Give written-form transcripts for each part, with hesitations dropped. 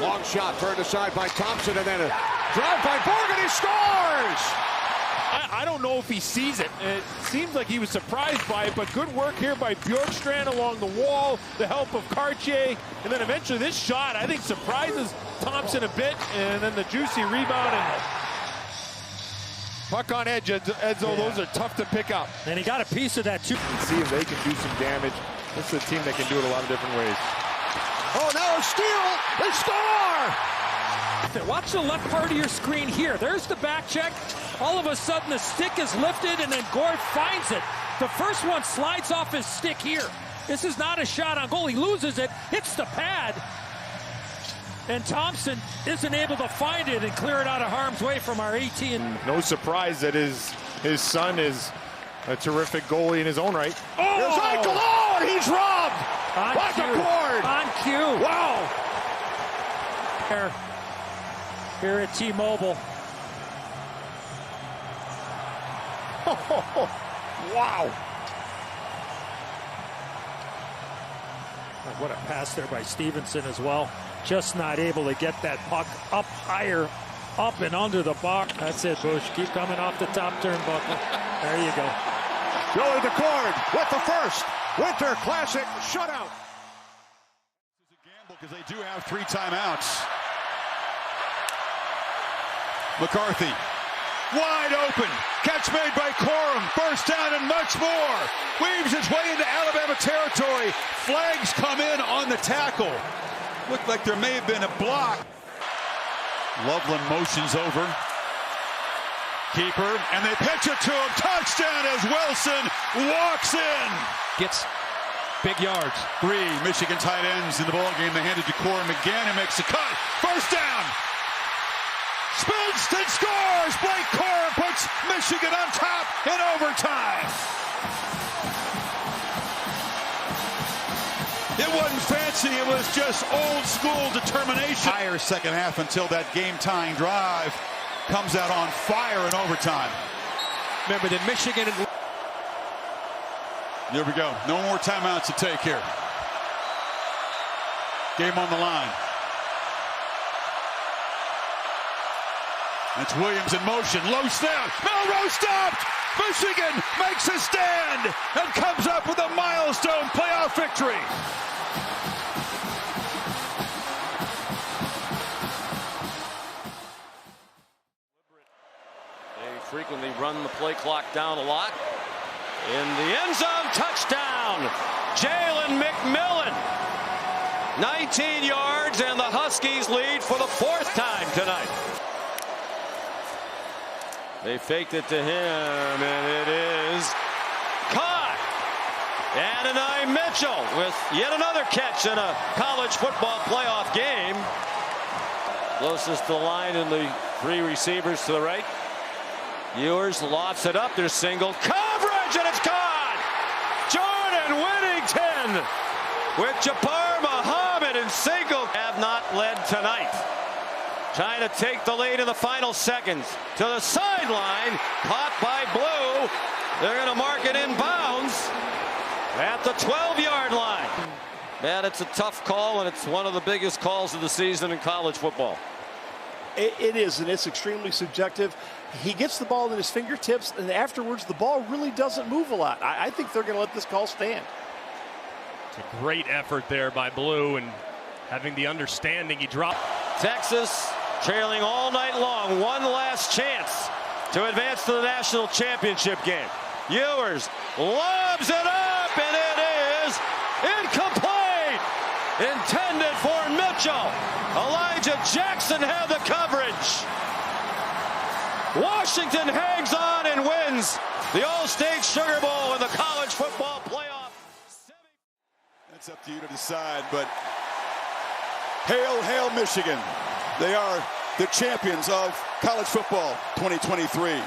Long shot turned aside by Thompson, and then a drive by Borgen. He scores! I don't know if he sees it. It seems like he was surprised by it, but good work here by Bjorkstrand along the wall, the help of Cartier, and then eventually this shot, I think, surprises Thompson a bit, and then the juicy rebound, and puck on edge, Edzo, those are tough to pick up. And he got a piece of that, too. See if they can do some damage. This is a team that can do it a lot of different ways. Oh, now a steal! They score! Watch the left part of your screen here. There's the back check. All of a sudden, the stick is lifted, and then Gord finds it. The first one slides off his stick here. This is not a shot on goal. He loses it, hits the pad, and Thompson isn't able to find it and clear it out of harm's way from our 18. No surprise that his son is a terrific goalie in his own right. Oh! There's Eichel! Oh, and he's robbed! By the board! On cue. Wow! Here at T-Mobile. Wow! What a pass there by Stevenson as well. Just not able to get that puck up higher, up and under the box. That's it, Bush. Keep coming off the top turnbuckle. There you go. Joey Daccord with the first Winter Classic shutout. This is a gamble because they do have 3 timeouts. McCarthy, wide open. Catch made by Corum. First down and much more. Weaves his way into Alabama territory. Flags come in on the tackle. Looked like there may have been a block. Loveland motions over. Keeper, and they pitch it to him. Touchdown as Wilson walks in. Gets big yards. 3 Michigan tight ends in the ballgame. They hand it to Corum again and makes a cut. First down. Spins and scores. Blake Corum puts Michigan on top in overtime. It wasn't fancy. It was just old school determination. Higher second half until that game-tying drive comes out on fire in overtime. Remember that Michigan. Here we go. No more timeouts to take here. Game on the line. It's Williams in motion. Low snap. Melrose stopped. Michigan makes a stand and comes up with a milestone playoff victory. They frequently run the play clock down a lot. In the end zone, touchdown, Jalen McMillan. 19 yards, and the Huskies lead for the 4th time tonight. They faked it to him, and it is caught. Adonai Mitchell with yet another catch in a college football playoff game. Closest to the line in the 3 receivers to the right. Ewers lofts it up. There's single coverage, and it's gone. Jordan Whittington with Jabbar Muhammad and single have not led tonight. Trying to take the lead in the final seconds. To the sideline. Caught by Blue. They're going to mark it inbounds at the 12-yard line. Man, it's a tough call, and it's one of the biggest calls of the season in college football. It is, and it's extremely subjective. He gets the ball in his fingertips, and afterwards the ball really doesn't move a lot. I think they're going to let this call stand. It's a great effort there by Blue, and having the understanding he dropped. Texas trailing all night long. One last chance to advance to the national championship game. Ewers lobs it up, and it is incomplete. Intended for Mitchell. Elijah Jackson had the coverage. Washington hangs on and wins the All-State Sugar Bowl in the college football playoff. That's up to you to decide, but hail, hail Michigan. They are the champions of college football 2023.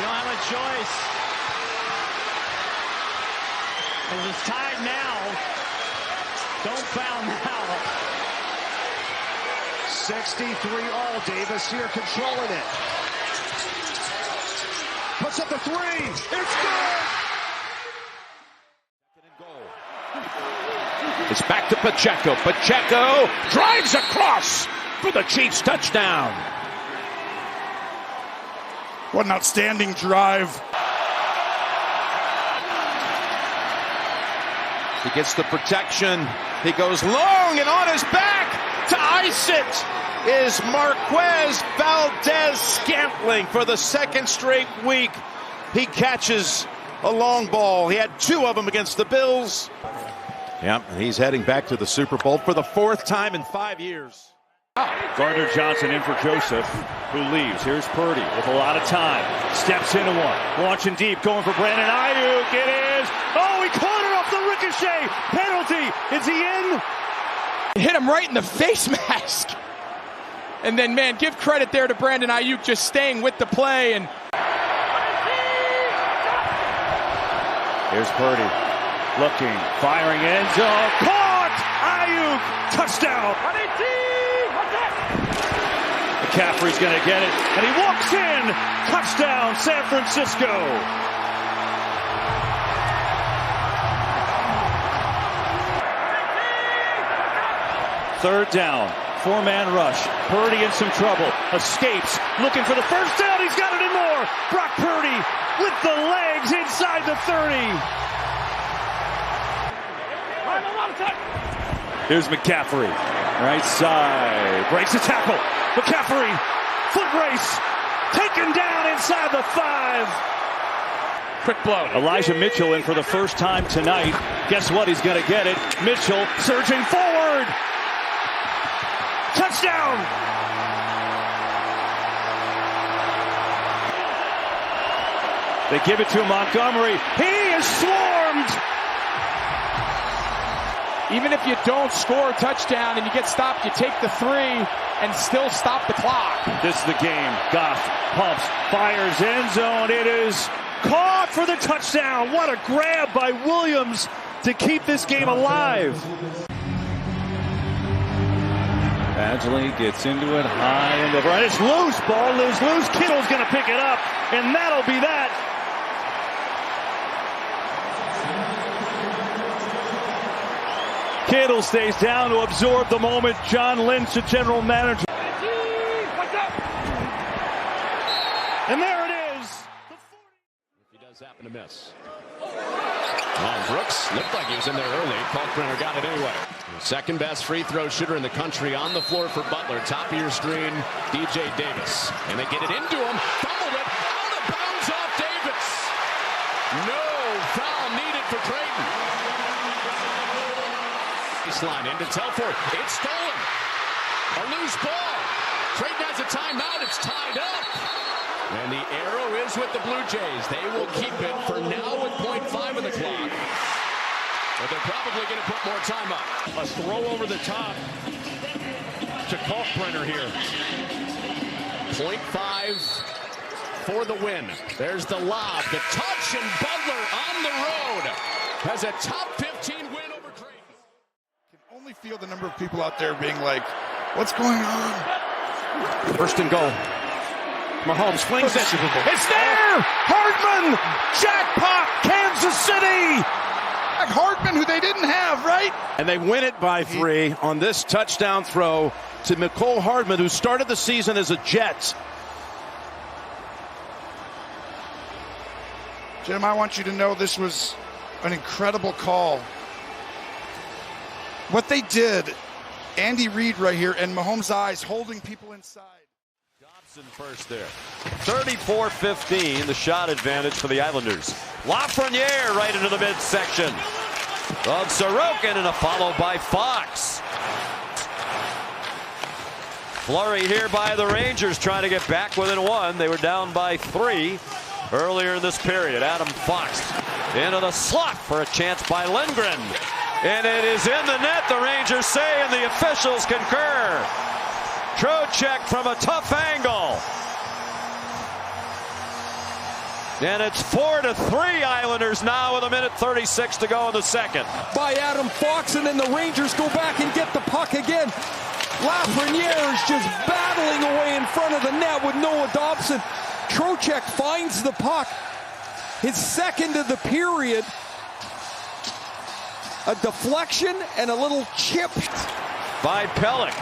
You don't have a choice. It is tied now. Don't foul now. 63 all. Davis here controlling it. Puts up the three. It's good. It's back to Pacheco. Pacheco drives across for the Chiefs touchdown. What an outstanding drive. He gets the protection. He goes long and on his back to ice it is Marquez Valdes-Scantling for the second straight week. He catches a long ball. He had 2 of them against the Bills. Yep, and he's heading back to the Super Bowl for the 4th time in 5 years. Gardner Johnson in for Joseph, who leaves. Here's Purdy with a lot of time. Steps into one. Launching deep, going for Brandon Ayuk. It is. Oh, he caught it off the ricochet. Penalty. Is he in? Hit him right in the face mask. And then, man, give credit there to Brandon Ayuk just staying with the play. And here's Purdy. Looking, firing end zone. Caught! Ayuk! Touchdown! McCaffrey's going to get it, and he walks in. Touchdown, San Francisco. Third down, 4-man rush. Purdy in some trouble. Escapes, looking for the first down. He's got it and more. Brock Purdy with the legs inside the 30. Here's McCaffrey, right side, breaks the tackle. McCaffrey, foot race, taken down inside the 5. quick blow. Elijah Mitchell in for the first time tonight. Guess what? He's going to get it. Mitchell surging forward. Touchdown! They give it to Montgomery. He is swarmed. Even if you don't score a touchdown and you get stopped, you take the 3 and still stop the clock. This is the game. Goff pumps, fires end zone. It is caught for the touchdown. What a grab by Williams to keep this game alive. Badgley gets into it high and over. And it's loose. Ball is loose. Kittle's going to pick it up, and that'll be that. Kittle stays down to absorb the moment. John Lynch, the general manager. And there it is. He does happen to miss. Brooks looked like he was in there early. Kalkbrenner got it anyway. Second best free throw shooter in the country on the floor for Butler. Top of your screen, DJ Davis. And they get it into him. Fumbled it. Out of bounds off Davis. No foul needed for Creighton. Baseline into Telford. It's stolen. A loose ball. Creighton has a timeout. It's tied up. And the arrow is with the Blue Jays. They will keep it for now with 0.5 of the clock. But they're probably going to put more time up. A throw over the top to Kalkbrenner here. 0.5 for the win. There's the lob, the touch, and Butler on the road has a top 15 win over Creighton. I can only feel the number of people out there being like, what's going on? First and goal. Mahomes flings it. It's there! Hardman! Jackpot! Kansas City! Hardman, who they didn't have, right? And they win it by 3 on this touchdown throw to Mecole Hardman, who started the season as a Jet. Jim, I want you to know this was an incredible call. What they did, Andy Reid right here, and Mahomes' eyes holding people inside. Dobson first there. 34-15, the shot advantage for the Islanders. Lafreniere right into the midsection of Sorokin, and a follow by Fox. Flurry here by the Rangers, trying to get back within 1. They were down by 3 earlier in this period. Adam Fox into the slot for a chance by Lindgren. And it is in the net, the Rangers say, and the officials concur. Trocheck from a tough angle. And it's 4-3 Islanders now with 1:36 to go in the second. By Adam Fox, and then the Rangers go back and get the puck again. Lafreniere is just battling away in front of the net with Noah Dobson. Trocheck finds the puck. His second of the period. A deflection and a little chip. By Pelech.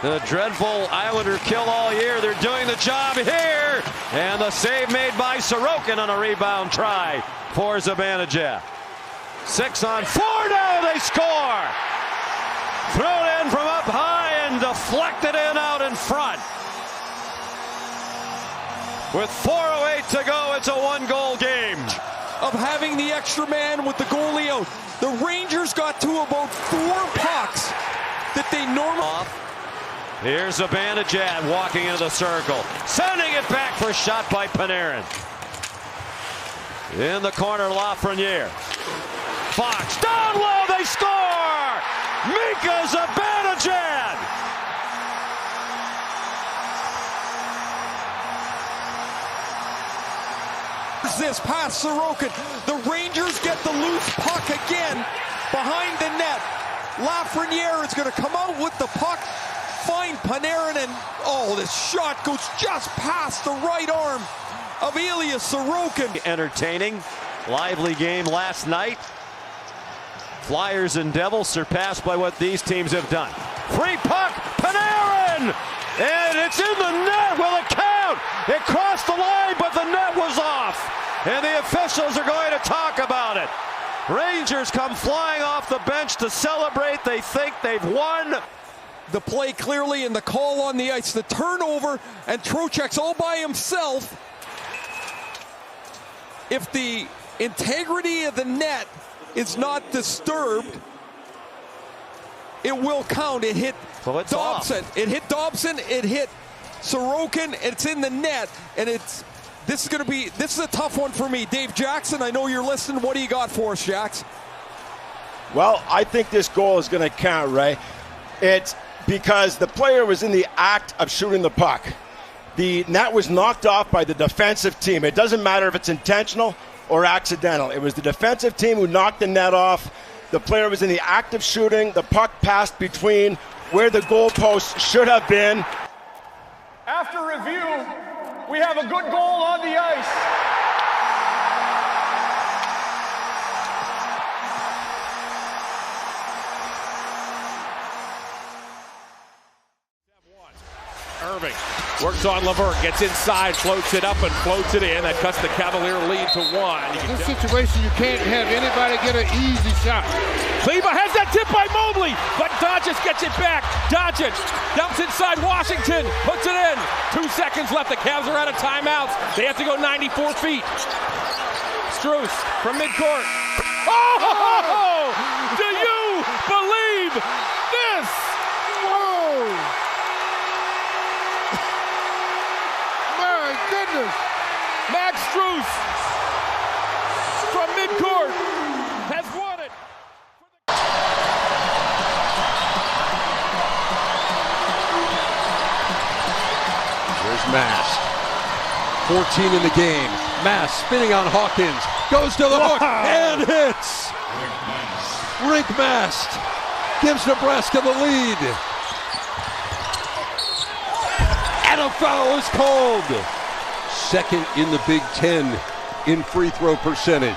The dreadful Islander kill all year. They're doing the job here. And the save made by Sorokin on a rebound try for Zibanejad. 6-on-4 now. They score. Thrown in from up high and deflected in out in front. With 4:08 to go, it's a 1-goal game. Of having the extra man with the goalie out. The Rangers got to about 4 pucks that they normally... Here's Zibanejad walking into the circle. Sending it back for a shot by Panarin. In the corner, Lafreniere. Fox down low, they score! Mika Zibanejad! This past Sorokin. The Rangers get the loose puck again behind the net. Lafreniere is going to come out with the puck, find Panarin, and this shot goes just past the right arm of Ilya Sorokin. Entertaining, lively game last night. Flyers and Devils surpassed by what these teams have done. Free puck, Panarin! And it's in the net with a count! It crossed the line, but the net was off! And the officials are going to talk about it. Rangers come flying off the bench to celebrate. They think they've won. The play clearly and the call on the ice. The turnover, and Trocheck's all by himself. If the integrity of the net is not disturbed, it will count. It hit Dobson. It hit Dobson. It hit Sorokin. It's in the net, and this is a tough one for me. Dave Jackson, I know you're listening. What do you got for us, Jax? Well, I think this goal is going to count, Ray. It's because the player was in the act of shooting the puck. The net was knocked off by the defensive team. It doesn't matter if it's intentional or accidental. It was the defensive team who knocked the net off. The player was in the act of shooting. The puck passed between where the goalpost should have been. After review, we have a good goal on the ice. Irving works on Levert, gets inside, floats it up and floats it in. That cuts the Cavalier lead to 1. In this situation, you can't have anybody get an easy shot. Kleba has that tip by Mobley, but Doncic gets it back. Doncic dumps inside Washington, puts it in. 2 seconds left. The Cavs are out of timeouts. They have to go 94 feet. Strus from midcourt. Oh! Do you believe this? Whoa! My goodness! Max Strus from midcourt has won it. There's Mast. 14 in the game. Mast spinning on Hawkins. Goes to the hook and hits. Rick Mast gives Nebraska the lead. And a foul is called. Second in the Big Ten in free throw percentage.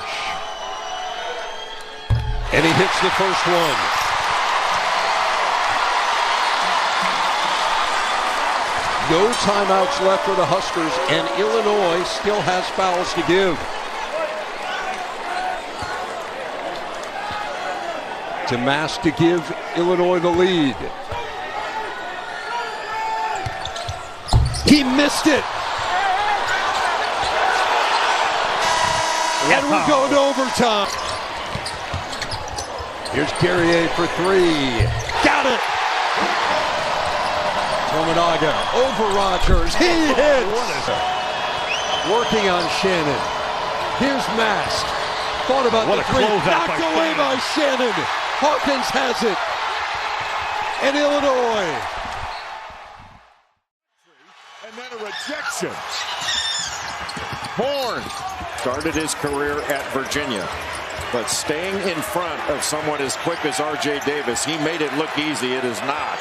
And he hits the first one. No timeouts left for the Huskers, and Illinois still has fouls to give. To Mast to give Illinois the lead. He missed it. And we're going to overtime. Here's Guerrier for 3. Got it. Tominaga over Rogers. He hits. Working on Shannon. Here's Mast. Thought about the 3. Knocked away by Shannon. Hawkins has it. And Illinois. And then a rejection. Horn started his career at Virginia, but staying in front of someone as quick as R.J. Davis, he made it look easy. It is not.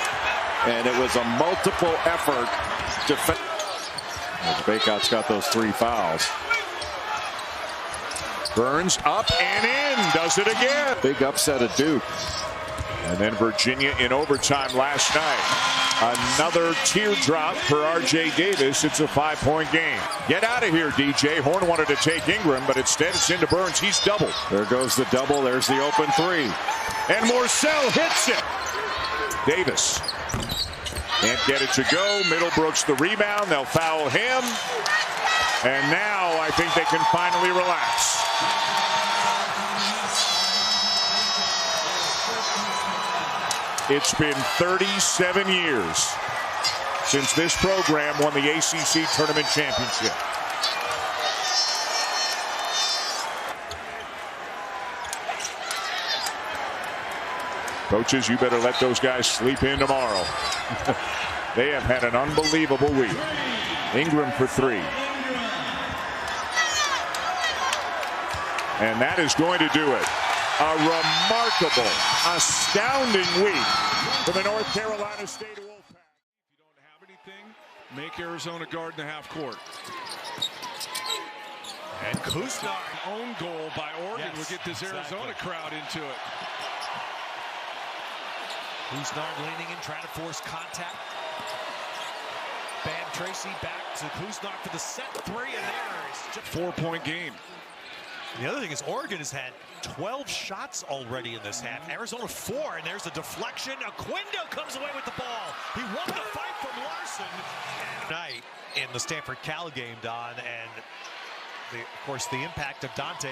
And it was a multiple effort defense. Baycott's got those 3 fouls. Burns up and in, does it again. Big upset of Duke. And then Virginia in overtime last night. Another teardrop for R.J. Davis. It's a 5-point game. Get out of here, DJ. Horn wanted to take Ingram, but instead it's into Burns. He's doubled. There goes the double. There's the open 3. And Morsell hits it. Davis can't get it to go. Middlebrooks the rebound. They'll foul him. And now I think they can finally relax. It's been 37 years since this program won the ACC Tournament Championship. Coaches, you better let those guys sleep in tomorrow. They have had an unbelievable week. Ingram for 3. And that is going to do it. A remarkable, astounding week for the North Carolina State Wolfpack. If you don't have anything, make Arizona guard in the half court. And Kuzma, own goal by Oregon, will get this Arizona crowd into it. Kuzma leaning in, trying to force contact. Bam Tracy back to Kuzma for the set 3, and there's 4-point game. The other thing is Oregon has had 12 shots already in this half. Arizona 4, and there's a deflection. Aquindo comes away with the ball. He won the fight from Larson. Night in the Stanford-Cal game, Don, and of course the impact of Dante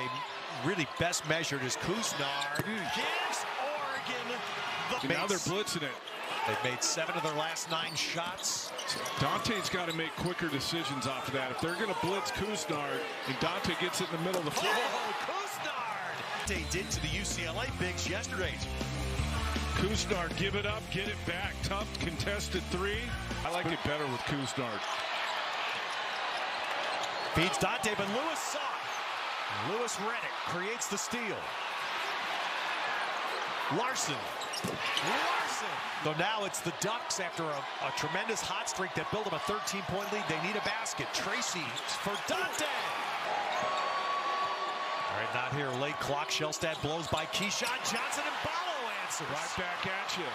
really best measured as Kuznar gives Oregon the Now they're blitzing it. They've made 7 of their last 9 shots. Dante's got to make quicker decisions off of that. If they're going to blitz Kuznar and Dante gets it in the middle of the floor. Kuznar! Dante did to the UCLA bigs yesterday. Kuznar, give it up, get it back. Tough contested 3. I like it better with Kuznar. Feeds Dante, but Lewis saw it. Lewis read it, creates the steal. Larson. So now it's the Ducks after a tremendous hot streak that built them a 13-point lead. They need a basket. Tracy for Dante. All right, not here. Late clock. Shellstad blows by Keyshawn Johnson, and Ballo answers. Right back at you.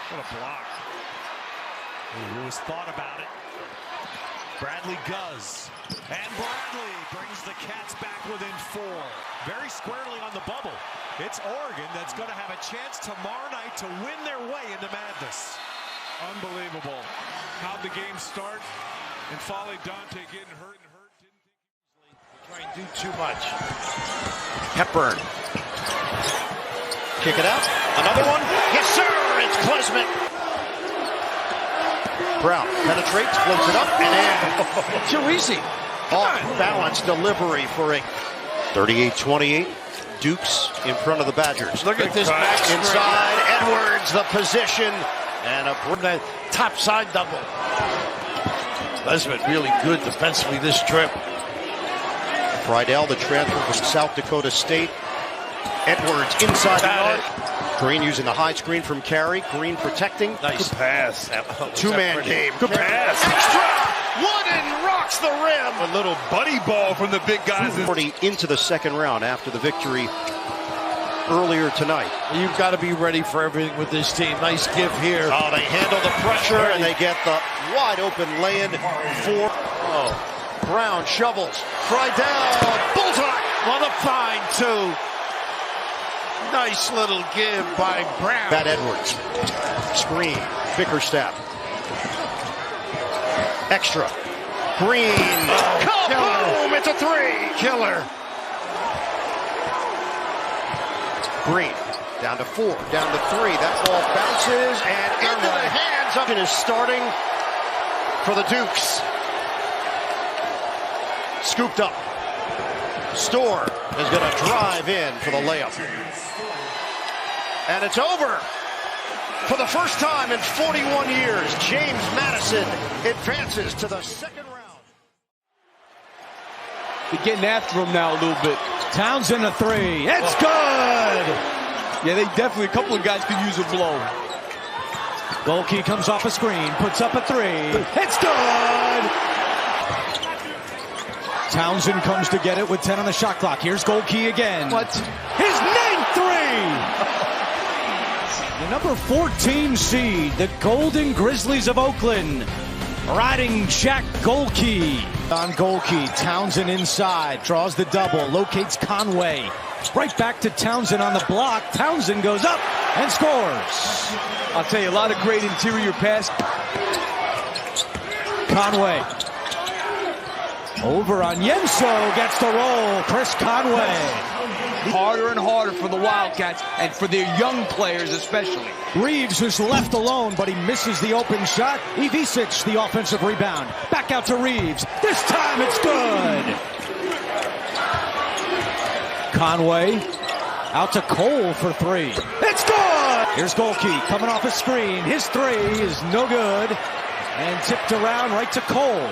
What a block. Lewis thought about it. Bradley Guz. And Bradley brings the Cats back within 4. Very squarely on the bubble. It's Oregon that's going to have a chance tomorrow night to win their way into madness. Unbelievable. How'd the game start? And Foley Dante getting hurt and hurt. Didn't think try and do too much. Hepburn. Kick it out. Another one. Yes, sir. It's Klesmit. Brown penetrates, floats it up, and in. Too easy. Off-balance delivery for a 38-28. Dukes in front of the Badgers. Look at this match. Inside, Edwards, the position, and a top side double. Klesmit really good defensively this trip. Friedel, the transfer from South Dakota State. Edwards inside the arc. Green using the high screen from Carey. Green protecting. Nice. Good pass. Two-man game. Good pass. Extra! Wooden rocks the rim. A little buddy ball from the big guys. 40 into the second round after the victory earlier tonight. You've got to be ready for everything with this team. Nice give here. Oh, they handle the pressure, and they get the wide open lay-in for Brown. Shovels. Friedel. Bullseye. On the fine, too. Nice little give by Brown. Pat Edwards. Screen. Bickerstaff. Extra. Green. Boom! It's a 3. Killer. Green. Down to 4. Down to 3. That ball bounces and into the hands of it is starting for the Dukes. Scooped up. Storr is going to drive in for the layup. And it's over. For the first time in 41 years, James Madison advances to the second round. They're getting after him now a little bit. Townsend a three. It's good! Yeah, they definitely, a couple of guys could use a blow. Goalkey comes off a screen, puts up a three. It's good! Townsend comes to get it with 10 on the shot clock. Here's Goalkey again. What? His ninth three! The number 14 seed, the Golden Grizzlies of Oakland, riding Jack Goalkey. On Goalkey, Townsend inside, draws the double, locates Conway. Right back to Townsend on the block. Townsend goes up and scores. I'll tell you, a lot of great interior pass. Conway. Over on Yenso, gets the roll. Chris Conway. Harder and harder for the Wildcats and for their young players especially. Reeves is left alone, but he misses the open shot. Ivisic, the offensive rebound. Back out to Reeves. This time it's good. Conway out to Cole for three. It's good! Here's Goalkey coming off a screen. His three is no good. And tipped around right to Cole.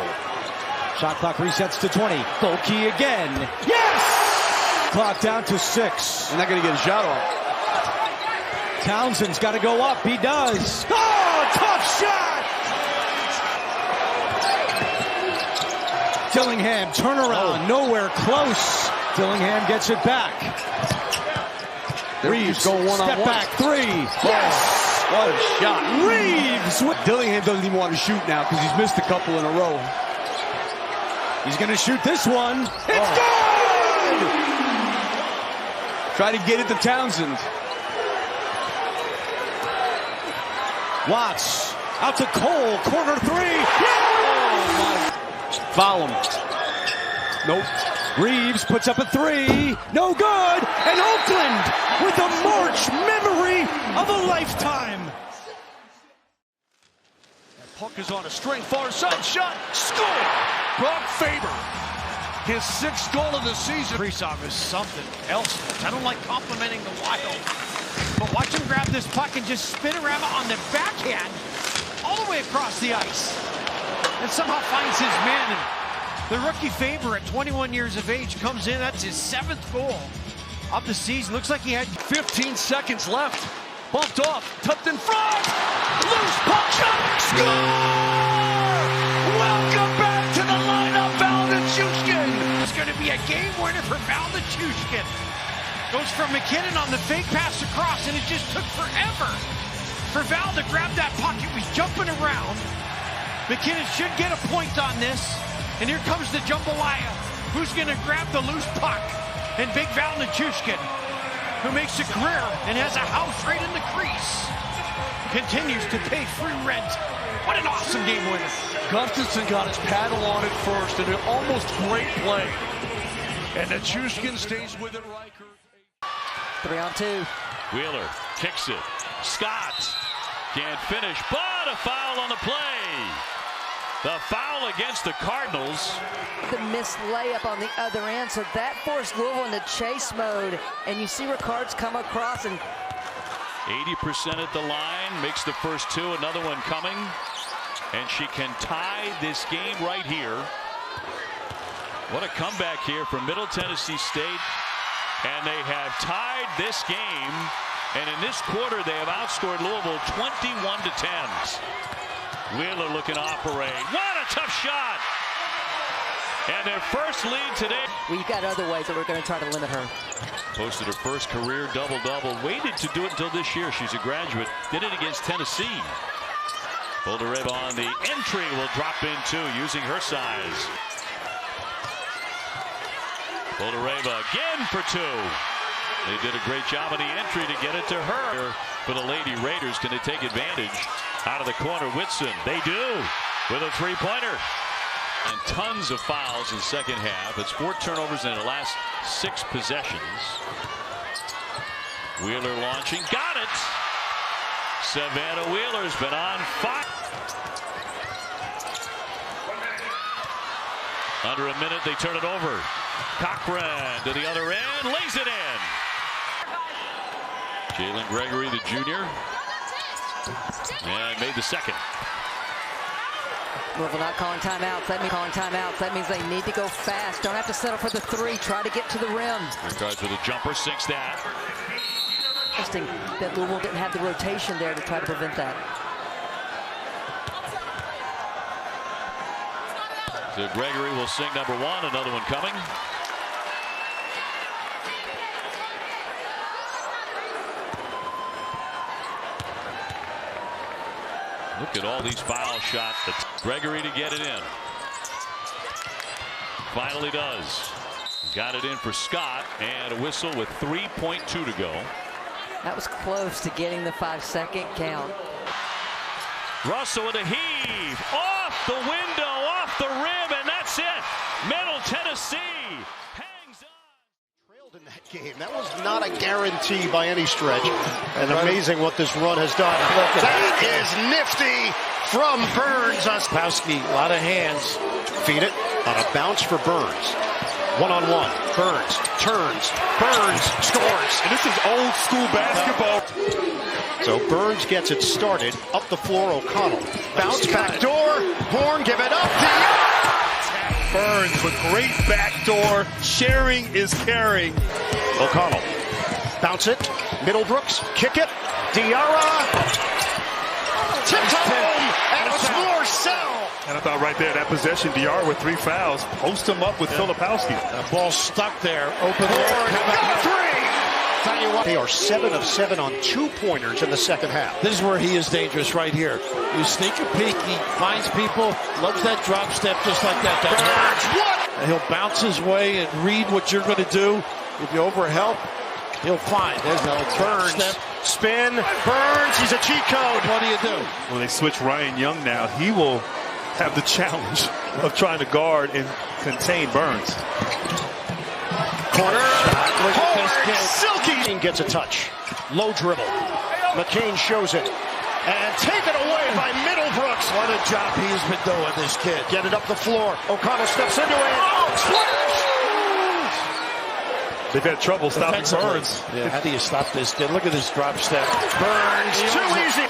Shot clock resets to 20. Goalkey again. Yes! Clock down to 6. They're not going to get a shot off. Townsend's got to go up. He does. Oh, tough shot! Dillingham, turnaround, nowhere close. Dillingham gets it back. Reeves go one-on-one. Step back three. Yes! What a shot. Reeves! Dillingham doesn't even want to shoot now because he's missed a couple in a row. He's going to shoot this one. It's good! Try to get it to Townsend. Watts out to Cole, corner three. Yeah! Foul him. Nope. Reeves puts up a three. No good. And Oakland with a March memory of a lifetime. That puck is on a string, far side shot. Score! Brock Faber. His 6th goal of the season. Kaprizov is something else. I don't like complimenting the Wild, but watch him grab this puck and just spin around on the backhand all the way across the ice and somehow finds his man. And the rookie Faber at 21 years of age comes in. That's his 7th goal of the season. Looks like he had 15 seconds left. Bumped off, tucked in front. Loose puck shot. Score! Welcome back to the lineup, Valdichushkin. It's going to be a game winner for Valdichushkin. Goes from McKinnon on the fake pass across, and it just took forever for Val to grab that puck. It was jumping around. McKinnon should get a point on this. And here comes the jambalaya. Who's going to grab the loose puck? And big Valdichushkin, who makes a career and has a house right in the crease, continues to pay free rent. What an awesome game winner. Gustafson got his paddle on it first, and an almost great play. And then Chushkin stays with it, Riker. 3-on-2. Wheeler kicks it. Scott can't finish, but a foul on the play. The foul against the Cardinals. The missed layup on the other end, so that forced Louisville into chase mode. And you see Ricard's come across and 80% at the line, makes the first two, another one coming. And she can tie this game right here. What a comeback here from Middle Tennessee State. And they have tied this game. And in this quarter, they have outscored Louisville 21-10. Wheeler looking to operate. What a tough shot! And their first lead today. We've got other ways that we're going to try to limit her. Posted her first career double-double. Waited to do it until this year. She's a graduate. Did it against Tennessee. Boldareva on the entry will drop in too, using her size. Boldareva again for two. They did a great job on the entry to get it to her. For the Lady Raiders, can they take advantage? Out of the corner, Whitson. They do, with a three-pointer. And tons of fouls in the second half. It's 4 turnovers in the last 6 possessions. Wheeler launching, got it. Savannah Wheeler's been on fire. Under a minute, they turn it over. Cochran to the other end, lays it in. Jalen Gregory, the junior, and made the second. Louisville not calling timeouts. That means they need to go fast. Don't have to settle for the three. Try to get to the rim. Starts with a jumper, sinks that. Interesting that Louisville didn't have the rotation there to try to prevent that. So Gregory will sing number one, another one coming. Look at all these foul shots. Gregory to get it in. Finally does. Got it in for Scott, and a whistle with 3.2 to go. That was close to getting the 5-second count. Russell with a heave. Off the window, off the rim, and that's it. Middle Tennessee hangs on. Trailed in that game. That was not a guarantee by any stretch. And amazing what this run has done. That is nifty from Burns. Ospowski, a lot of hands. Feed it on a bounce for Burns. One-on-one. Burns turns. Burns scores. And this is old school basketball. So Burns gets it started. Up the floor, O'Connell. Bounce back door. Horn, give it up. Burns with great backdoor. Sharing is caring. O'Connell. Bounce it. Middlebrooks. Kick it. Diarra. Tipped home. And it's Morsell. And I thought right there, that possession, Diarra with 3 fouls. Post him up with Filipowski. The ball stuck there. Open Got 3. Tell you what, they are 7 of 7 on 2-pointers in the second half. This is where he is dangerous right here. You sneak a peek, he finds people, loves that drop step just like that. And he'll bounce his way and read what you're going to do. If you overhelp, he'll find. There's a Burns step. Spin. Burns, he's a cheat code. What do you do? When they switch Ryan Young now, he will have the challenge of trying to guard and contain Burns. Corner. Silky gets a touch. Low dribble. McCain shows it. And taken away by Middlebrooks. What a job he's been doing, this kid. Get it up the floor. O'Connell steps into it. Splash! They've had trouble stopping Burns. Yeah, how do you stop this kid? Look at this drop step. Burns, too easy.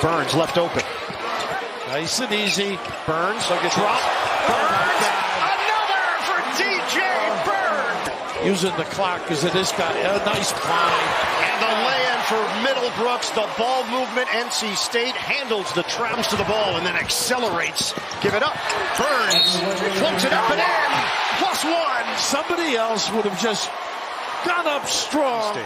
Burns left open. Nice and easy. Burns, drop. Burns, another for DJ Burns. Using the clock because of this guy. A nice climb. And the lay-in for Middlebrooks. The ball movement. NC State handles the traps to the ball and then accelerates. Give it up. Burns floats it up and in. +1. Somebody else would have just gone up strong.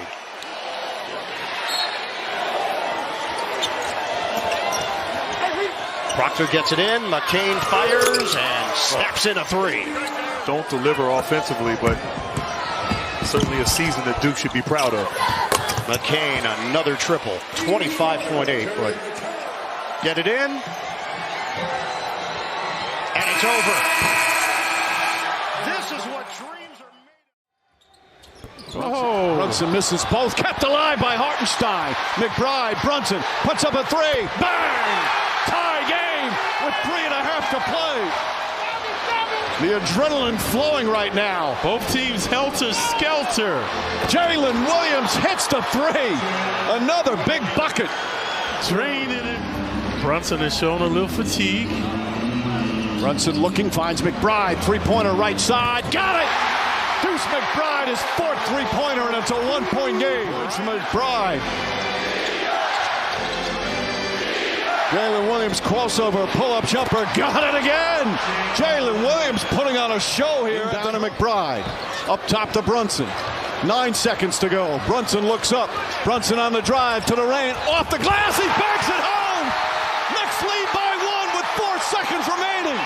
Proctor gets it in. McCain fires and snaps in a 3. Don't deliver offensively, but certainly a season that Duke should be proud of. McCain, another triple. 25.8, but get it in. And it's over. This is what dreams are made of. Oh, Brunson misses both. Kept alive by Hartenstein. McBride, Brunson puts up a 3. Bang! Tie game with 3.5 to play. The adrenaline flowing right now. Both teams helter-skelter. Jalen Williams hits the 3. Another big bucket. It's raining. Brunson has shown a little fatigue. Brunson looking, finds McBride. 3-pointer right side. Got it! Deuce McBride, his 4th 3-pointer, and it's a 1-point game. It's McBride. Jalen Williams crossover, pull-up jumper, got it again! Jalen Williams putting on a show here. Down to McBride, up top to Brunson. 9 seconds to go. Brunson looks up. Brunson on the drive to the lane, off the glass, he banks it home! Knicks lead by 1 with 4 seconds remaining.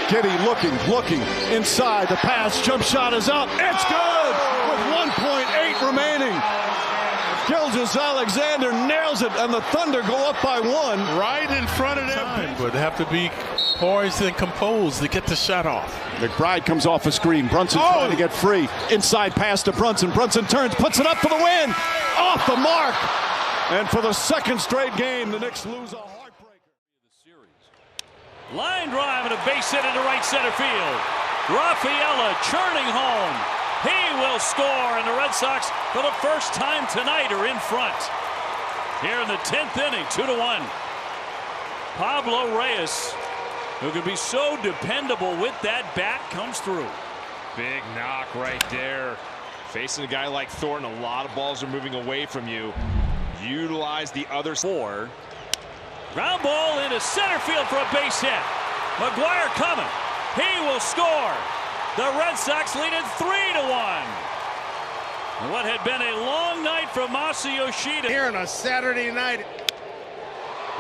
Giddey looking inside. The pass, jump shot is up. It's good with 1.8 remaining. Gilgeous-Alexander nails it, and the Thunder go up by 1. Right in front of them. But they have to be poised and composed to get the shot off. McBride comes off a screen. Brunson trying to get free. Inside pass to Brunson. Brunson turns, puts it up for the win. Off the mark. And for the 2nd straight game, the Knicks lose a heartbreaker. Line drive and a base hit into right center field. Rafaela churning home. He will score, and the Red Sox, for the first time tonight, are in front. Here in the 10th inning, 2-1. Pablo Reyes, who can be so dependable with that bat, comes through. Big knock right there. Facing a guy like Thornton, a lot of balls are moving away from you. Utilize the other four. Ground ball into center field for a base hit. McGuire coming. He will score. The Red Sox lead it 3-1. What had been a long night for Masa Yoshida. Here on a Saturday night.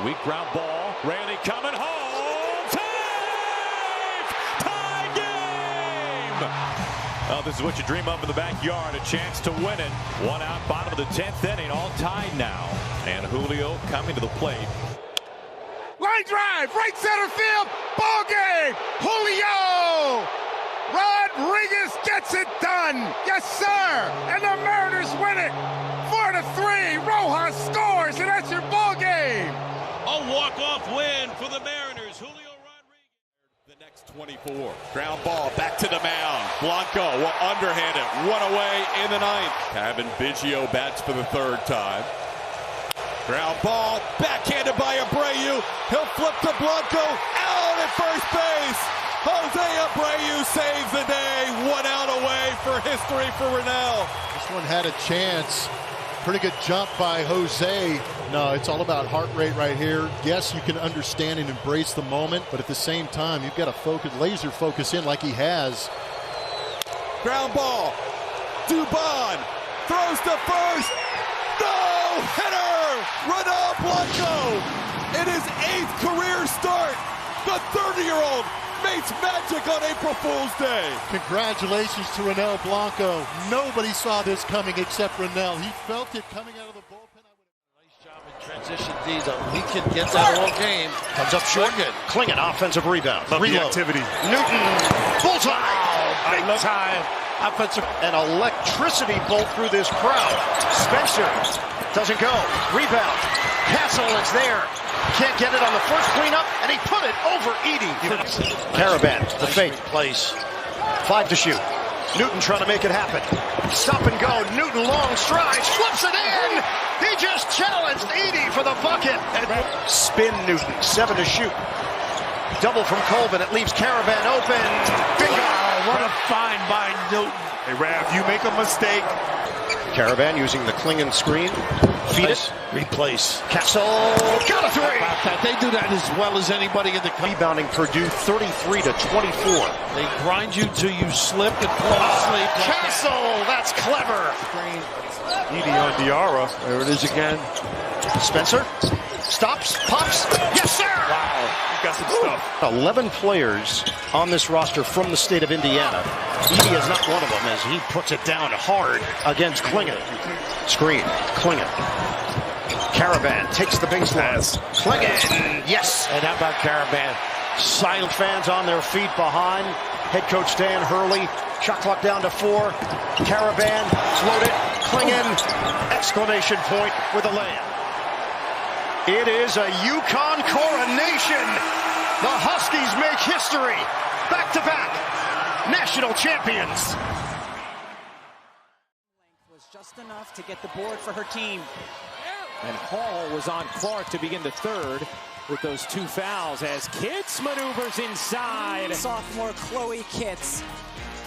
Weak ground ball. Randy coming home. Tie game. Well, this is what you dream of in the backyard. A chance to win it. 1 out, bottom of the 10th inning. All tied now. And Julio coming to the plate. Line drive, right center field, ball game. Julio Rodriguez gets it done. Yes, sir. And the Mariners win it. 4-3. Rojas scores, and that's your ball game. A walk-off win for the Mariners. Julio Rodriguez. The next 24. Ground ball back to the mound. Blanco will underhand it. 1 away in the 9th. Kevin Biggio bats for the 3rd time. Ground ball, backhanded by Abreu. He'll flip to Blanco, out at first base. Jose Abreu saves the day. 1 out away for history for Ronell. This one had a chance. Pretty good jump by Jose. No, it's all about heart rate right here. Yes, you can understand and embrace the moment, but at the same time, you've got to focus, laser focus in like he has. Ground ball, Dubon throws to first. No hitter! Ronell Blanco in his 8th career start. The 30-year-old makes magic on April Fool's Day. Congratulations to Ronell Blanco. Nobody saw this coming except Ronell. He felt it coming out of the bullpen. Nice job in transition D, though. He can get that all game. Comes up short. Klingon, offensive rebound. Love Reload. the activity. Newton, bullseye. Wow, big time. Offensive, an electricity bolt through this crowd. Spencer doesn't go. Rebound. Castle is there. Can't get it on the first cleanup, and he put it over Edie. Caravan, the fake place. 5 to shoot. Newton trying to make it happen. Stop and go. Newton long strides, flips it in. He just challenged Edie for the bucket. Spin Newton, 7 to shoot. Double from Colvin. It leaves Caravan open. Bingo. What a find by Newton. Hey, Rav, you make a mistake. Caravan using the Klingon screen. Feed it. Replace. Castle. Got a 3. They do that as well as anybody in the rebounding Purdue 33 to 24. They grind you till you slip and fall asleep. Castle. That's clever. Edie on Diarra. There it is again. Spencer. Stops. Pops. Yes, sir. Wow. Got some stuff. 11 players on this roster from the state of Indiana. Edie is not one of them as he puts it down hard against Klingon. Screen. Klingon. Caravan takes the baseline. Klingon. Yes. And how about Caravan? Silent fans on their feet behind. Head coach Dan Hurley. Shot clock down to 4. Caravan floated. Klingon. Exclamation point with a layup. It is a UConn coronation. The Huskies make history. Back-to-back national champions. Was just enough to get the board for her team. And Hall was on Clark to begin the 3rd with those 2 fouls as Kitts maneuvers inside. Sophomore Chloe Kitts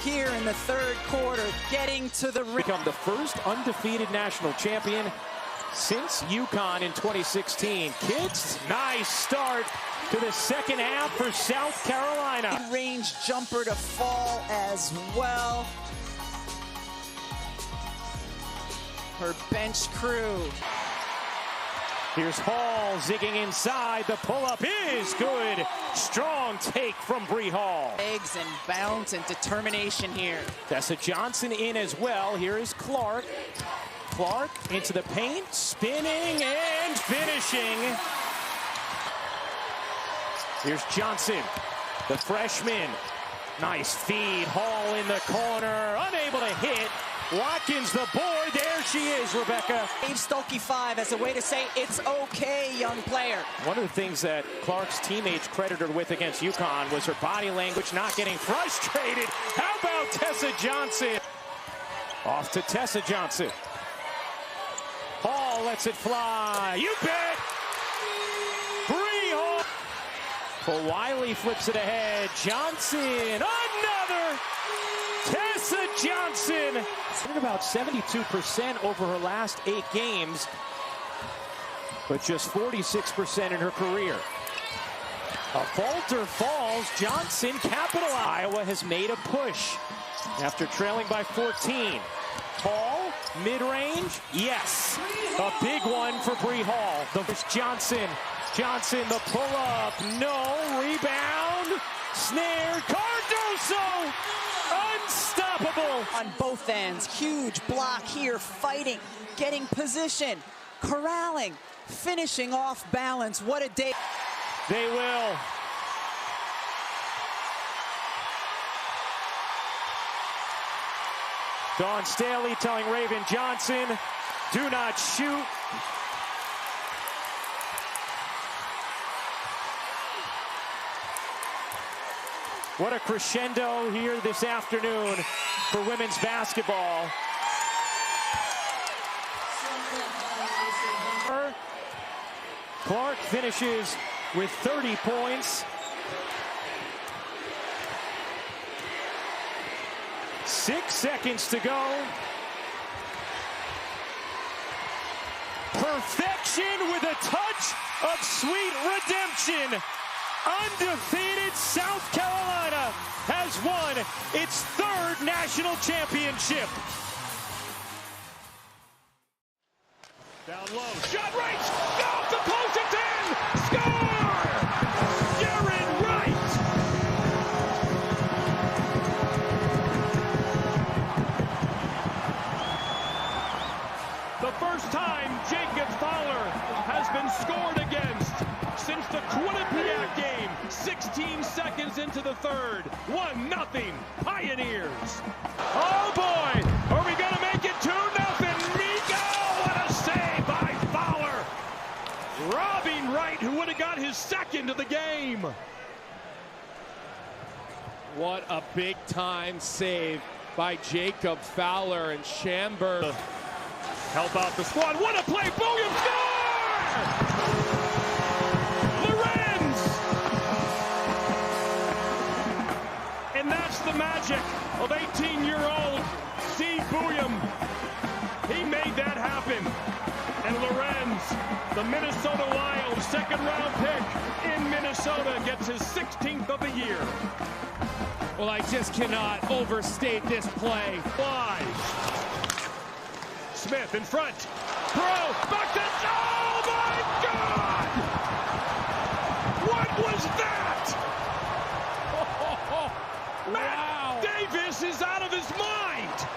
here in the 3rd quarter getting to the rim. Become the first undefeated national champion since UConn in 2016. Kitts, nice start to the 2nd half for South Carolina. Range jumper to fall as well. Her bench crew. Here's Hall zigging inside. The pull-up is good. Strong take from Bree Hall. Legs and bounce and determination here. Tessa Johnson in as well. Here is Clark. Clark into the paint, spinning and finishing. Here's Johnson, the freshman. Nice feed, Hall in the corner, unable to hit. Watkins the board, there she is, Rebecca. Dave Stolke 5 as a way to say it's okay, young player. One of the things that Clark's teammates credited her with against UConn was her body language, not getting frustrated. How about Tessa Johnson? Off to Tessa Johnson. Hall lets it fly. You bet. Bree Hall. Wiley flips it ahead. Johnson, another! Tessa Johnson! At about 72% over her last 8 games, but just 46% in her career. A falter falls. Johnson capitalized. Iowa has made a push after trailing by 14. Hall, mid-range, yes. A big one for Bree Hall. There's Johnson. Johnson, the pull-up, no. Rebound, snared. Cardoso, unstoppable. On both ends, huge block here, fighting, getting position, corralling, finishing off balance. What a day. They will. Dawn Staley telling Raven Johnson, do not shoot. What a crescendo here this afternoon for women's basketball. Clark finishes with 30 points. 6 seconds to go. Perfection with a touch of sweet redemption. Undefeated South Carolina has won its 3rd national championship. Down low, shot right, off the post, it's in! Score! Jared Wright! The first time Jacob Fowler has been scored against since the Quinnipiac game, 16 seconds into the 3rd. 1-0, Pioneers. Oh boy, are we gonna make it 2-0? Nico, what a save by Fowler. Robbing Wright, who would have got his 2nd of the game. What a big time save by Jacob Fowler, and Schamberg help out the squad. What a play, Williams score! And that's the magic of 18-year-old Steve Bouillon. He made that happen. And Lorenz, the Minnesota Wild 2nd-round pick in Minnesota, gets his 16th of the year. Well, I just cannot overstate this play. Flies. Smith in front. Throw. Back to... Oh, my God! What was that? Wow. Matt Davis is out of his mind.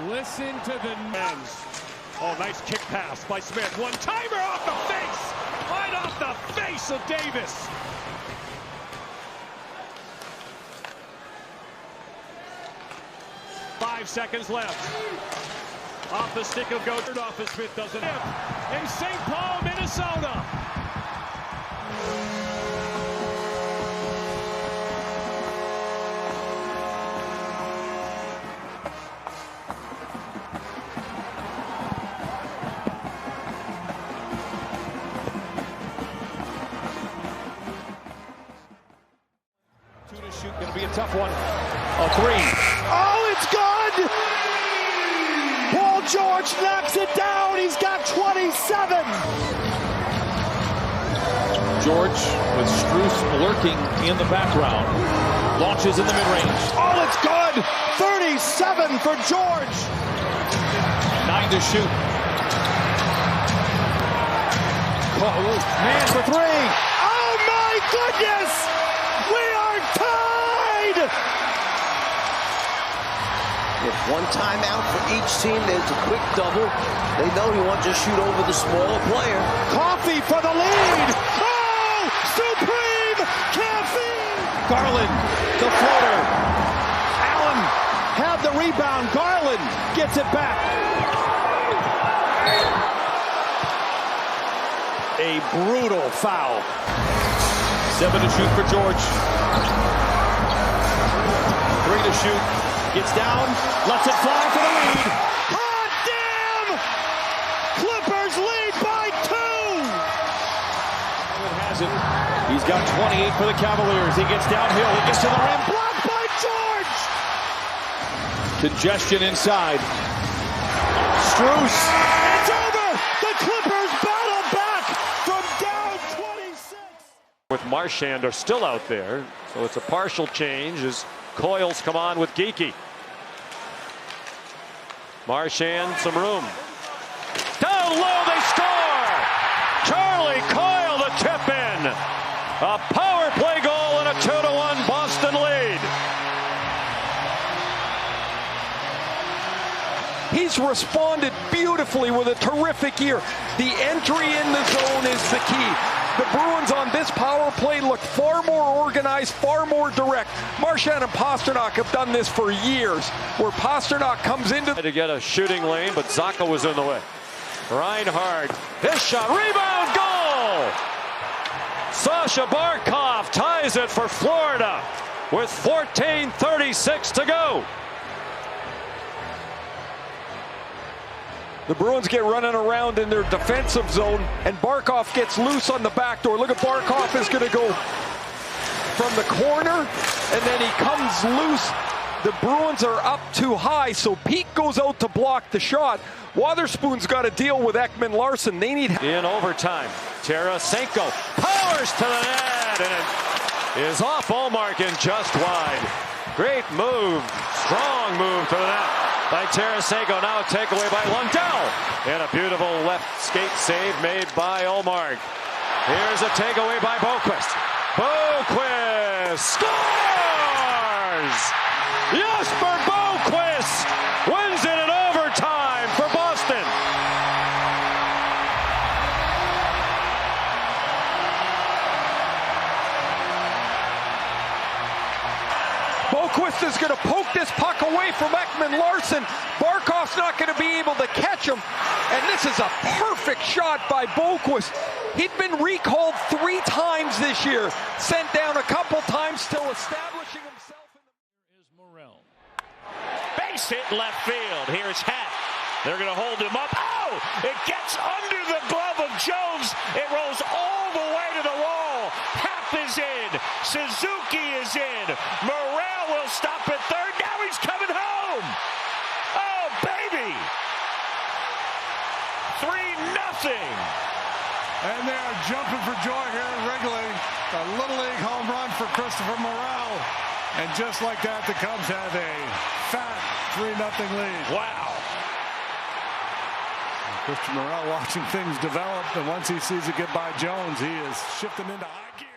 Listen to the men's. Oh, nice kick pass by Smith. One-timer off the face. Right off the face of Davis. Five seconds left. Off the stick of Goddard, off of Smith doesn't hit. In St. Paul, Minnesota. Going to be a tough one. A 3. Oh, it's good! Paul George knocks it down. He's got 27. George with Strus lurking in the background. Launches in the mid-range. Oh, it's good! 37 for George. 9 to shoot. Man for 3. Oh, my goodness! We are tied! With one timeout for each team, there's a quick double. They know you want to shoot over the smaller player. Coffee for the lead! Oh! Supreme caffeine! Garland, the floater. Allen had the rebound. Garland gets it back. A brutal foul. 7 to shoot for George. 3 to shoot. Gets down, lets it fly for the lead. Hot damn! Clippers lead by 2! He's got 28 for the Cavaliers. He gets downhill. He gets to the rim. Blocked by George. Congestion inside. Strus. It's over. The Clippers battle back from down 26. With Marchand are still out there, so it's a partial change as Coyles come on with Geekie. Marchand, some room. Down low, they score! Charlie Coyle, the tip in. A power play goal and a 2-1 Boston lead. He's responded beautifully with a terrific year. The entry in the zone is the key. The Bruins on this power play look far more organized, far more direct. Marchand and Pasternak have done this for years, where Pasternak comes into... To get a shooting lane, but Zaka was in the way. Reinhart, his shot, rebound, goal! Sasha Barkov ties it for Florida with 14:36 to go. The Bruins get running around in their defensive zone, and Barkov gets loose on the back door. Look at Barkov is going to go from the corner, and then he comes loose. The Bruins are up too high, so Pete goes out to block the shot. Wotherspoon's got to deal with Ekman Larson. They need... In overtime, Tarasenko powers to the net, and it is off Ullmark and just wide. Great move, strong move to the net by Tarasenko. Now a takeaway by Lundell. And a beautiful left skate save made by Ullmark. Here's a takeaway by Boqvist. Boqvist scores! Jesper Boqvist wins it in overtime for Boston. Boqvist is going to poke this puck away from Ekman Larson. Barkov's not going to be able to catch him. And this is a perfect shot by Boqvist. He'd been recalled 3 times this year. Sent down a couple times, still establishing himself. Here's Morrell. Base hit left field. Here's Happ. They're going to hold him up. Oh! It gets under the glove of Jones. It rolls all the way to the wall. Happ is in. Suzuki is in. Morrell will stop at third. Now he's coming home. Oh, baby. 3-0. And they are jumping for joy here in Wrigley. A Little League home run for Christopher Morrell. And just like that, the Cubs have a fat 3-0 lead. Wow. Christian Morrell watching things develop, and once he sees it get by Jones, he is shifting into high gear.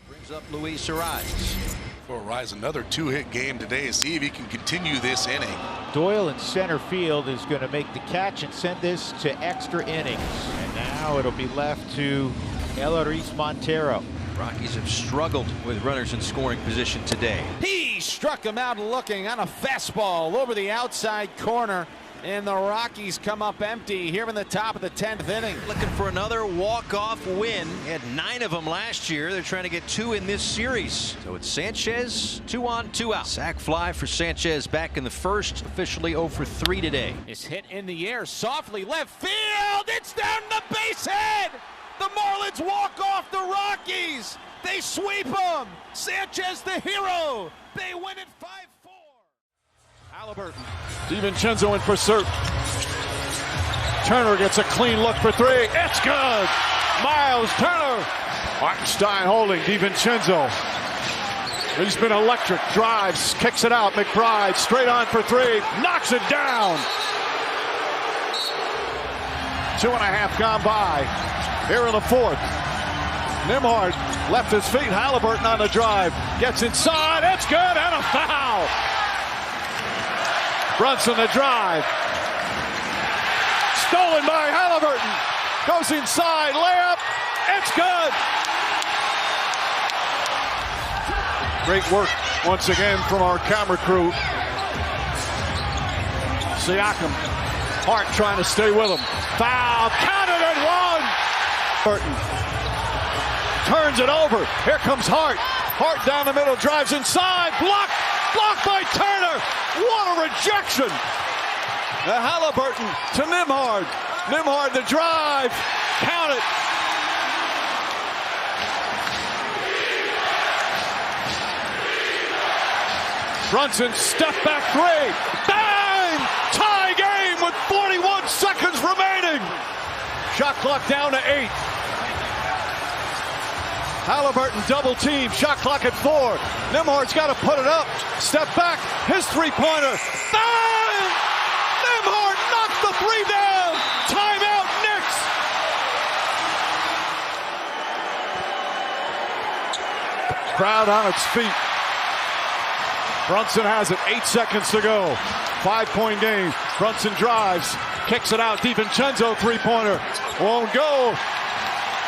Brings up Luis Arraez. For Arraez, another 2-hit game today. See if he can continue this inning. Doyle in center field is going to make the catch and send this to extra innings. And now it'll be left to Elehuris Montero. Rockies have struggled with runners in scoring position today. He struck him out looking on a fastball over the outside corner. And the Rockies come up empty here in the top of the 10th inning. Looking for another walk-off win. He had 9 of them last year. They're trying to get 2 in this series. So it's Sanchez, 2 on, 2 out. Sac fly for Sanchez back in the first. Officially 0 for 3 today. It's hit in the air softly left field. It's down the base hit. The Marlins walk off the Rockies. They sweep them. Sanchez the hero. They win it 5-4. Halliburton. DiVincenzo in pursuit. Turner gets a clean look for 3. It's good. Miles Turner. Hartenstein holding DiVincenzo. He's been electric. Drives, kicks it out. McBride straight on for 3. Knocks it down. 2.5 gone by. Here in the 4th. Nembhard left his feet. Halliburton on the drive. Gets inside. It's good. And a foul. Brunson the drive. Stolen by Halliburton. Goes inside. Layup. It's good. Great work once again from our camera crew. Siakam. Hart trying to stay with him. Foul. Counted and 1. Burton turns it over. Here comes Hart. Hart down the middle. Drives inside. Blocked. Blocked by Turner. What a rejection. The Halliburton to Nembhard. Nembhard the drive. Count it. Brunson, step back three. Bang! Tie game with 41 seconds remaining. Shot clock down to 8. Halliburton double team. Shot clock at 4. Nembhard's got to put it up. Step back. His three-pointer. Bang! Nembhard knocked the 3 down. Timeout, Knicks. Crowd on its feet. Brunson has it. 8 seconds to go. 5-point game. Brunson drives. Kicks it out. DiVincenzo three-pointer. Won't go.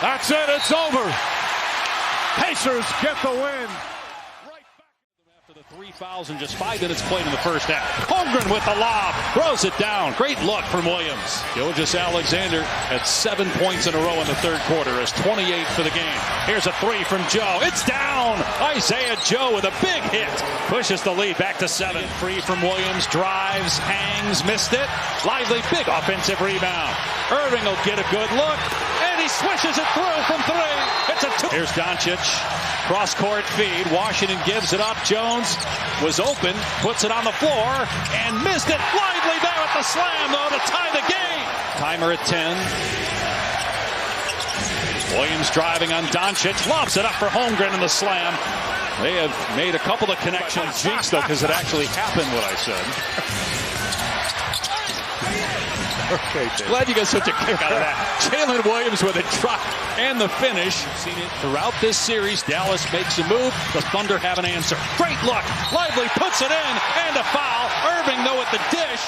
That's it. It's over. Pacers get the win. After the 3 fouls and just 5 minutes played in the first half. Holmgren with the lob. Throws it down. Great look from Williams. Gilgeous-Alexander at 7 points in a row in the third quarter. Has 28 for the game. Here's a 3 from Joe. It's down. Isaiah Joe with a big hit. Pushes the lead back to 7. Free from Williams. Drives. Hangs. Missed it. Lively. Big offensive rebound. Irving will get a good look. And he swishes it through from 3. It's a 2. Here's Doncic. Cross-court feed. Washington gives it up. Jones was open. Puts it on the floor. And missed it. Lively there at the slam, though, to tie the game. Timer at 10. Williams driving on Doncic. Lobs it up for Holmgren in the slam. They have made a couple of connections. Jinx, though, because it actually happened, what I said. Okay, glad you got such a kick out of that. Jalen Williams with a drop and the finish. Seen it throughout this series. Dallas makes a move. The Thunder have an answer. Great look. Lively puts it in and a foul. Irving, though, at the dish.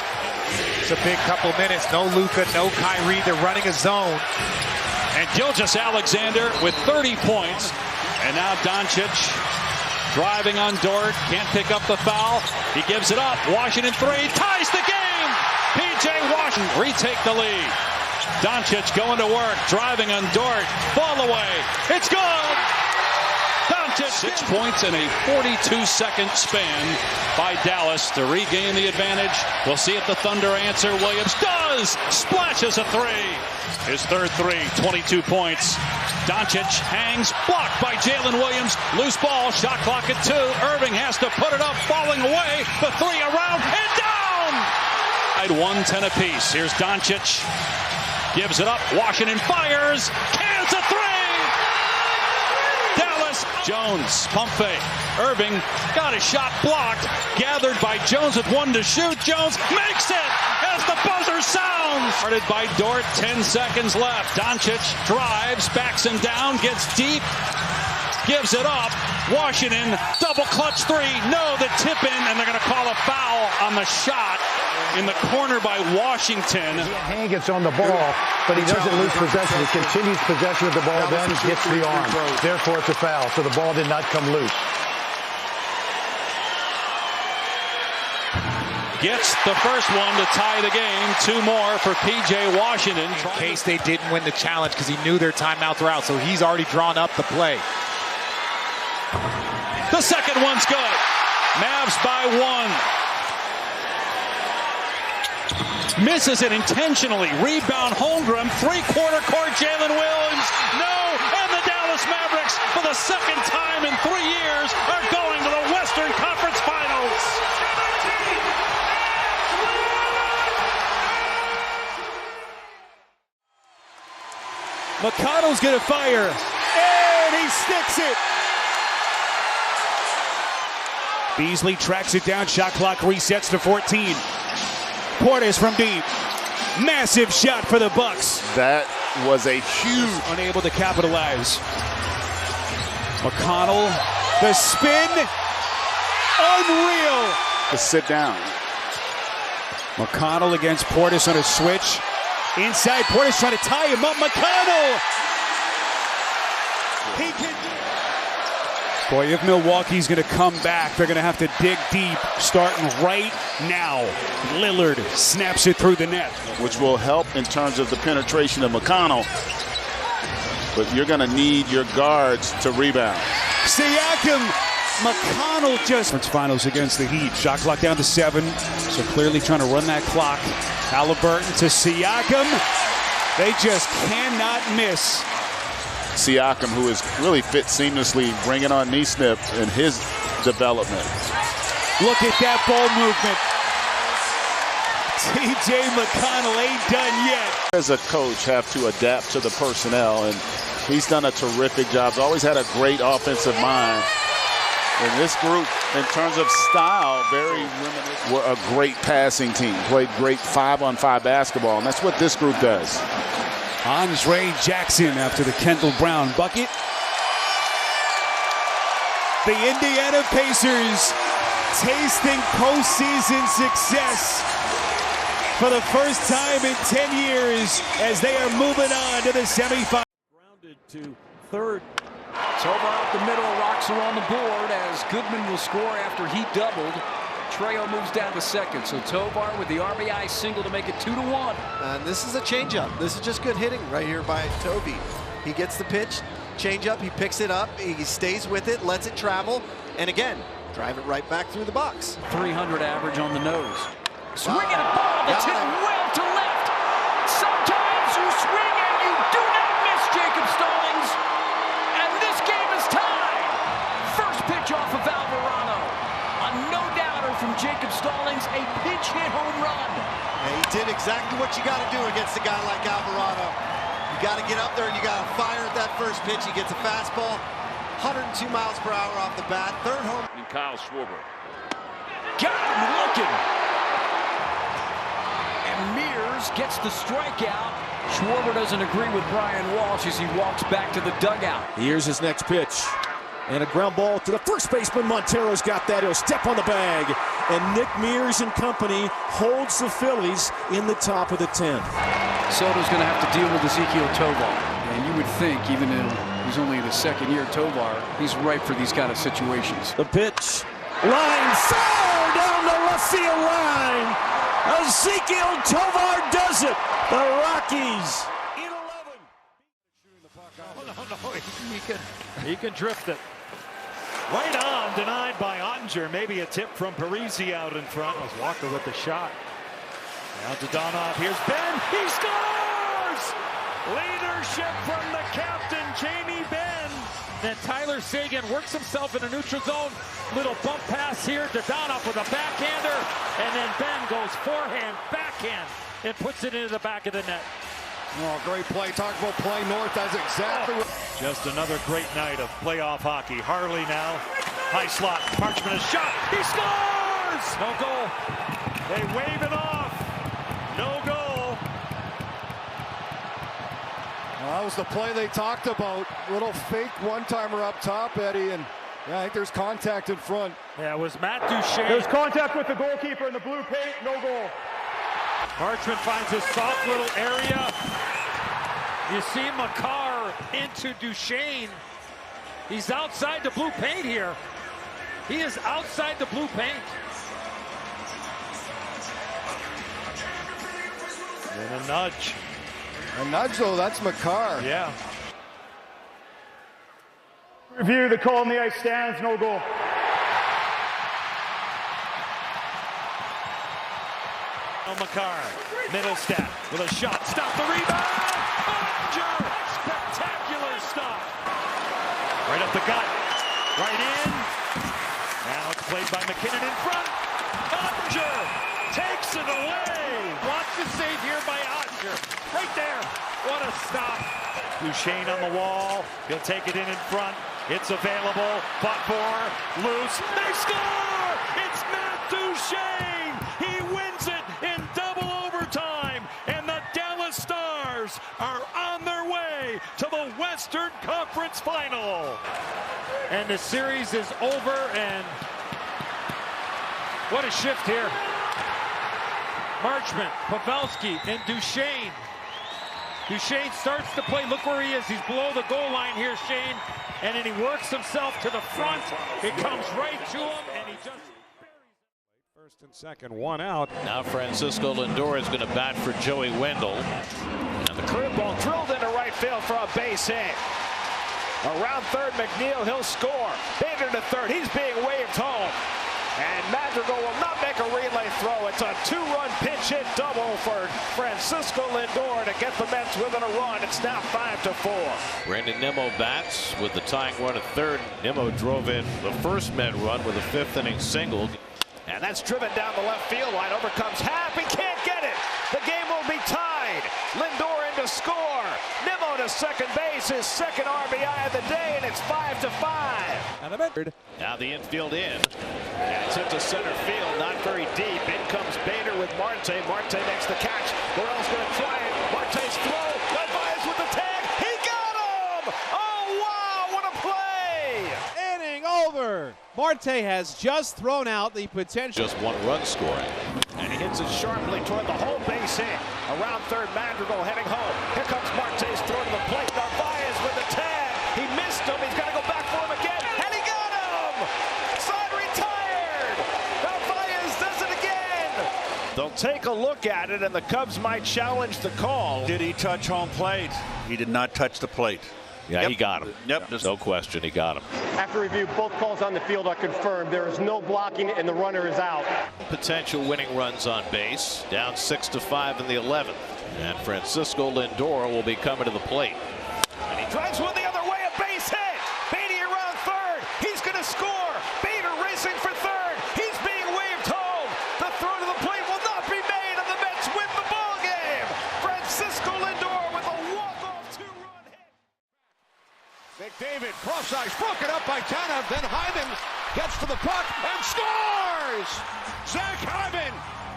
It's a big couple minutes. No Luka, no Kyrie. They're running a zone. And Gilgeous-Alexander with 30 points. And now Doncic driving on Dort. Can't pick up the foul. He gives it up. Washington 3. Ties the game. P.J. Washington retake the lead. Doncic going to work. Driving on Dort. Ball away. It's good. Doncic. 6 points in a 42-second span by Dallas to regain the advantage. We'll see if the Thunder answer. Williams does. Splashes a 3. His third 3, 22 points. Doncic hangs, blocked by Jalen Williams. Loose ball, shot clock at 2. Irving has to put it up, falling away. The 3 around and down. 1-10 apiece. Here's Doncic. Gives it up. Washington fires. Cans a 3. Dallas. Jones. Pump fake. Irving got a shot blocked. Gathered by Jones with 1 to shoot. Jones makes it as the buzzer sounds. Started by Dort. 10 seconds left. Doncic drives. Backs him down. Gets deep. Gives it up. Washington double clutch 3. No, the tip in, and they're going to call a foul on the shot in the corner by Washington. Hand gets on the ball, but he doesn't lose possession. He continues possession of the ball, then gets the arm. Therefore, it's a foul. So the ball did not come loose. Gets the first one to tie the game. 2 more for P.J. Washington. In case they didn't win the challenge because he knew their timeouts were out, so he's already drawn up the play. The second one's good. Mavs by 1. Misses it intentionally. Rebound Holmgren. 3-quarter court Jalen Williams. No. And the Dallas Mavericks, for the second time in 3 years, are going to the Western Conference Finals. McConnell's going to fire. And he sticks it. Beasley tracks it down. Shot clock resets to 14. Portis from deep. Massive shot for the Bucks. That was a huge. Unable to capitalize. McConnell. The spin. Unreal. To sit down. McConnell against Portis on a switch. Inside, Portis trying to tie him up. McConnell. He can. Boy, if Milwaukee's going to come back, they're going to have to dig deep, starting right now. Lillard snaps it through the net. Which will help in terms of the penetration of McConnell. But you're going to need your guards to rebound. Siakam, McConnell just. Finals against the Heat. Shot clock down to 7. So clearly trying to run that clock. Halliburton to Siakam. They just cannot miss. Siakam, who has really fit seamlessly, bringing on Nesmith in his development. Look at that ball movement. T.J. McConnell ain't done yet. As a coach, have to adapt to the personnel, and he's done a terrific job. He's always had a great offensive mind. And this group, in terms of style, very reminiscent. We're a great passing team. Played great 5-on-5 basketball, and that's what this group does. Andre Jackson after the Kendall Brown bucket. The Indiana Pacers tasting postseason success for the first time in 10 years as they are moving on to the semifinals. Grounded to third. Tovar up the middle, rocks are on the board as Goodman will score after he doubled. Trejo moves down to second, so Tovar with the RBI single to make it 2-1. And this is a changeup. This is just good hitting right here by Toby. He gets the pitch, changeup, he picks it up, he stays with it, lets it travel, and again, drive it right back through the box. 300 average on the nose. Swinging a ball that's hit well to left. Sometimes you swing and you do not miss Jacob Stallings. And this game is tied. First pitch off of Alvarado. A no-doubter from Jacob Stallings, a pinch hit home run. And he did exactly what you got to do against a guy like Alvarado. You got to get up there and you got to fire at that first pitch. He gets a fastball, 102 miles per hour off the bat. Third home. And Kyle Schwarber. Got him looking. And Mears gets the strikeout. Schwarber doesn't agree with Brian Walsh as he walks back to the dugout. Here's his next pitch. And a ground ball to the first baseman. Montero's got that. He'll step on the bag. And Nick Mears and company holds the Phillies in the top of the 10th. Soto's going to have to deal with Ezequiel Tovar. And you would think, even though he's only in his second year, Tovar, he's ripe for these kind of situations. The pitch. Line foul down the left field line. Ezequiel Tovar does it. The Rockies in 11. No, he can drift it. Right on, denied by Ottinger. Maybe a tip from Parisi out in front. It was Walker with the shot. Now to Donoff. Here's Ben. He scores! Leadership from the captain, Jamie Benn. Then Tyler Seguin works himself in a neutral zone. Little bump pass here to Donoff with a backhander. And then Ben goes forehand, backhand, and puts it into the back of the net. Oh, great play. Talk about play north. That's exactly what. Just another great night of playoff hockey. Harley now. High slot. Parchment a shot. He scores! No goal. They wave it off. No goal. Well, that was the play they talked about. Little fake one-timer up top, Eddie, and yeah, I think there's contact in front. Yeah, it was Matt Duchene. There's contact with the goalkeeper in the blue paint. No goal. Marchment finds a soft little area. You see Makar into Duchene. He's outside the blue paint here. He is outside the blue paint. And a nudge. A nudge, though, that's Makar. Yeah. Review the call on the ice stands. No goal. Makar, middle step with a shot. Stop the rebound. Ottinger, spectacular stop. Right up the gut. Right in. Now it's played by McKinnon in front. Ottinger takes it away. Wants to save here by Ottinger. Right there. What a stop. Duchene on the wall. He'll take it in front. It's available. Fought for. Loose. They score! It's Matt Duchene. He wins it in double overtime. And the Dallas Stars are on their way to the Western Conference Final. And the series is over, and what a shift here. Marchment, Pavelski, and Duchene. Duchene starts to play. Look where he is. He's below the goal line here, Shane. And then he works himself to the front. It comes right to him, and he just buries it. First and second, one out. Now Francisco Lindor is going to bat for Joey Wendell. And the curveball drilled into right field for a base hit. Around third, McNeil, he'll score. Bader to third. He's being waved home. And Madrigal will not make a relay throw. It's a two-run pinch hit double for Francisco Lindor to get the Mets within a run. It's now 5-4. Brandon Nimmo bats with the tying run at third. Nimmo drove in the first Met run with a fifth inning single. And that's driven down the left field line. Over comes Happ. He can't get it. The game will be tied. Lindor in to score. Nimmo to second base, his second RBI of the day, and it's 5-5. Now the infield in. And it's hit to center field, not very deep. In comes Bader with Marte. Marte makes the catch. Burrell's going to try it. Marte's throw. Levias with the tag. He got him! Oh, wow, what a play! Inning over. Marte has just thrown out the potential. Just one run scoring. And he hits it sharply toward the home base hit. Around third, Madrigal heading home. Here comes Marte's throw to the plate. Narvaez with the tag. He missed him. He's got to go back for him again. And he got him! Side retired! Narvaez does it again! They'll take a look at it, and the Cubs might challenge the call. Did he touch home plate? He did not touch the plate. Yeah, he got him. Yep. No question, he got him. After review, both calls on the field are confirmed. There is no blocking, and the runner is out. Potential winning runs on base. Down 6-5 in the 11th. And Francisco Lindor will be coming to the plate. And he drives one the other way, a base hit. Beatty around third. He's going to score. Bader racing for third. He's being waved home. The throw to the plate will not be made, and the Mets win the ball game. Francisco Lindor with a walk-off two-run hit. McDavid, cross ice, broken up by Tanev. Then Hyman gets to the puck and scores! Zach Hyman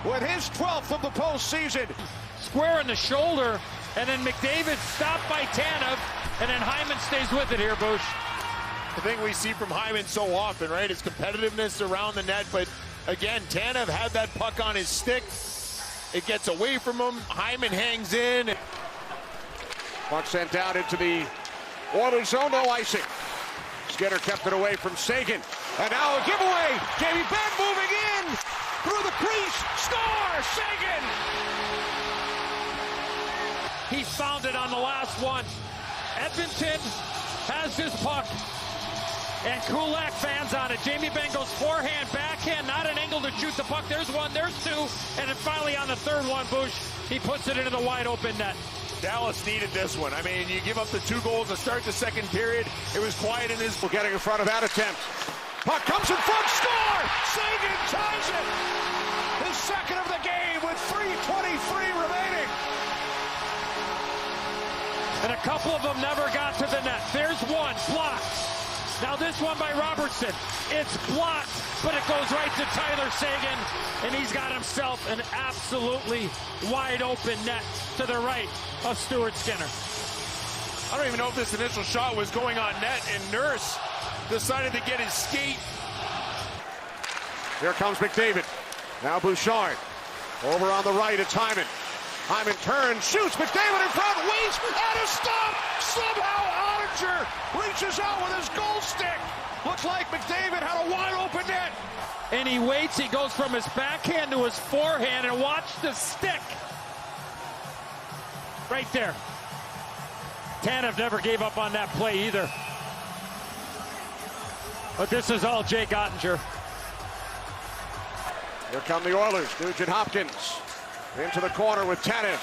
with his 12th of the postseason. Square in the shoulder, and then McDavid stopped by Tanev, and then Hyman stays with it here, Bush. The thing we see from Hyman so often, right, is competitiveness around the net, but again, Tanev had that puck on his stick. It gets away from him. Hyman hangs in. Puck sent down into the Oilers zone, no icing. Skinner kept it away from Sagan. And now a giveaway. Jamie Benn moving in through the crease. Score! Sagan! He found it on the last one. Edmonton has his puck. And Kulak fans on it. Jamie Benn goes forehand, backhand, not an angle to shoot the puck. There's one, there's two. And then finally on the third one, Bush, he puts it into the wide open net. Dallas needed this one. I mean, you give up the 2 goals to start the second period. It was quiet in his... We're getting in front of that attempt. Puck comes in front, score! Sagan ties it! His second of the game with 3:23 remaining. And a couple of them never got to the net. There's one, blocked. Now this one by Robertson. It's blocked, but it goes right to Tyler Sagan, and he's got himself an absolutely wide open net to the right of Stuart Skinner. I don't even know if this initial shot was going on net, and Nurse decided to get his skate. Here comes McDavid. Now Bouchard. Over on the right, it's Hyman. Hyman turns, shoots, McDavid in front, waits, and a stop! Somehow Ottinger reaches out with his goal stick. Looks like McDavid had a wide open net. And he waits, he goes from his backhand to his forehand, and watch the stick. Right there. Tanev never gave up on that play either. But this is all Jake Ottinger. Here come the Oilers. Nugent Hopkins into the corner with Tanev.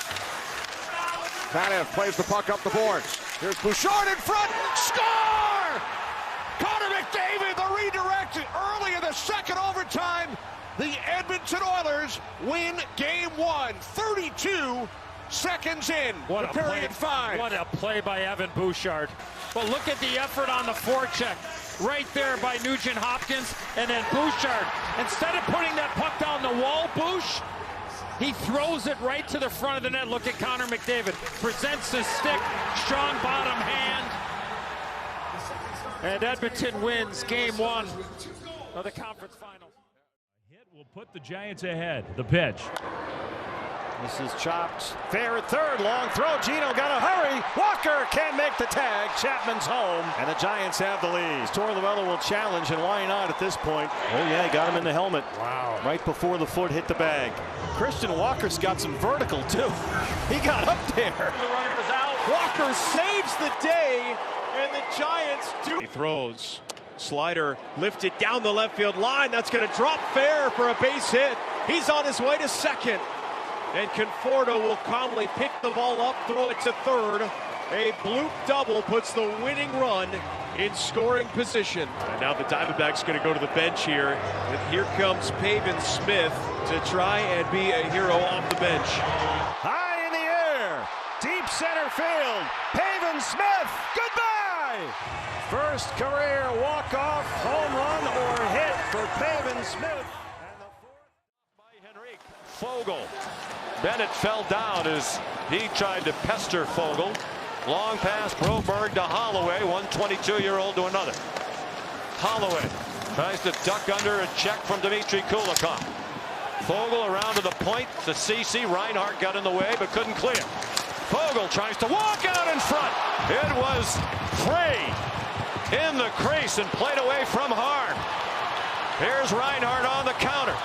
Tanev plays the puck up the boards. Here's Bouchard in front. Score! Connor McDavid, the redirect early in the second overtime. The Edmonton Oilers win game 1, 32 seconds in. What a period play. 5. What a play by Evan Bouchard. But look at the effort on the forecheck. Right there by Nugent Hopkins, and then Bouchard. Instead of putting that puck down the wall, Bouch, he throws it right to the front of the net. Look at Connor McDavid. Presents his stick, strong bottom hand. And Edmonton wins game 1 of the conference final. Hit will put the Giants ahead. The pitch. This is chopped. Fair at third. Long throw. Gino got to hurry. Walker can't make the tag. Chapman's home. And the Giants have the lead. Tortorella will challenge, and why not at this point? Oh, yeah, he got him in the helmet. Wow. Right before the foot hit the bag. Christian Walker's got some vertical, too. He got up there. The runner is out. Walker saves the day, and the Giants do. He throws. Slider lifted down the left field line. That's going to drop fair for a base hit. He's on his way to second. And Conforto will calmly pick the ball up, throw it to third. A bloop double puts the winning run in scoring position. And now the Diamondbacks going to go to the bench here. And here comes Pavin Smith to try and be a hero off the bench. High in the air, deep center field. Pavin Smith, goodbye! First career walk-off, home run or hit for Pavin Smith. And the fourth by Henrique. Fogel. Bennett fell down as he tried to pester Fogel. Long pass, Broberg to Holloway, one 22-year-old to another. Holloway tries to duck under a check from Dmitry Kulikov. Fogel around to the point to CC. Reinhart got in the way but couldn't clear. Fogel tries to walk out in front. It was Frey in the crease and played away from Harm. Here's Reinhart on the counter.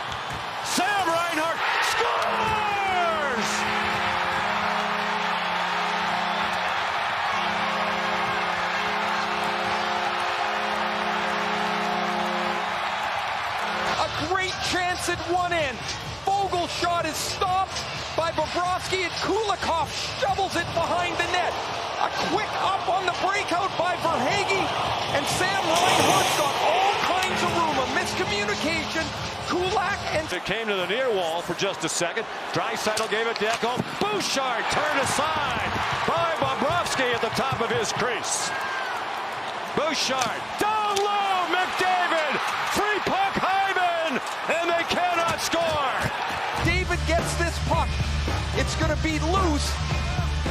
Sam Reinhart scores! A great chance at one end. Fogel's shot is stopped by Bobrovsky, and Kulikov shovels it behind the net. A quick up on the breakout by Verhaeghe, and Sam Reinhart's got all kinds of room. A miscommunication. Kulak and... It came to the near wall for just a second. Draisaitl gave it to Ekholm. Bouchard turned aside by Bobrovsky at the top of his crease. Bouchard down low. McDavid. Free puck Hyman. And they cannot score. David gets this puck. It's going to be loose.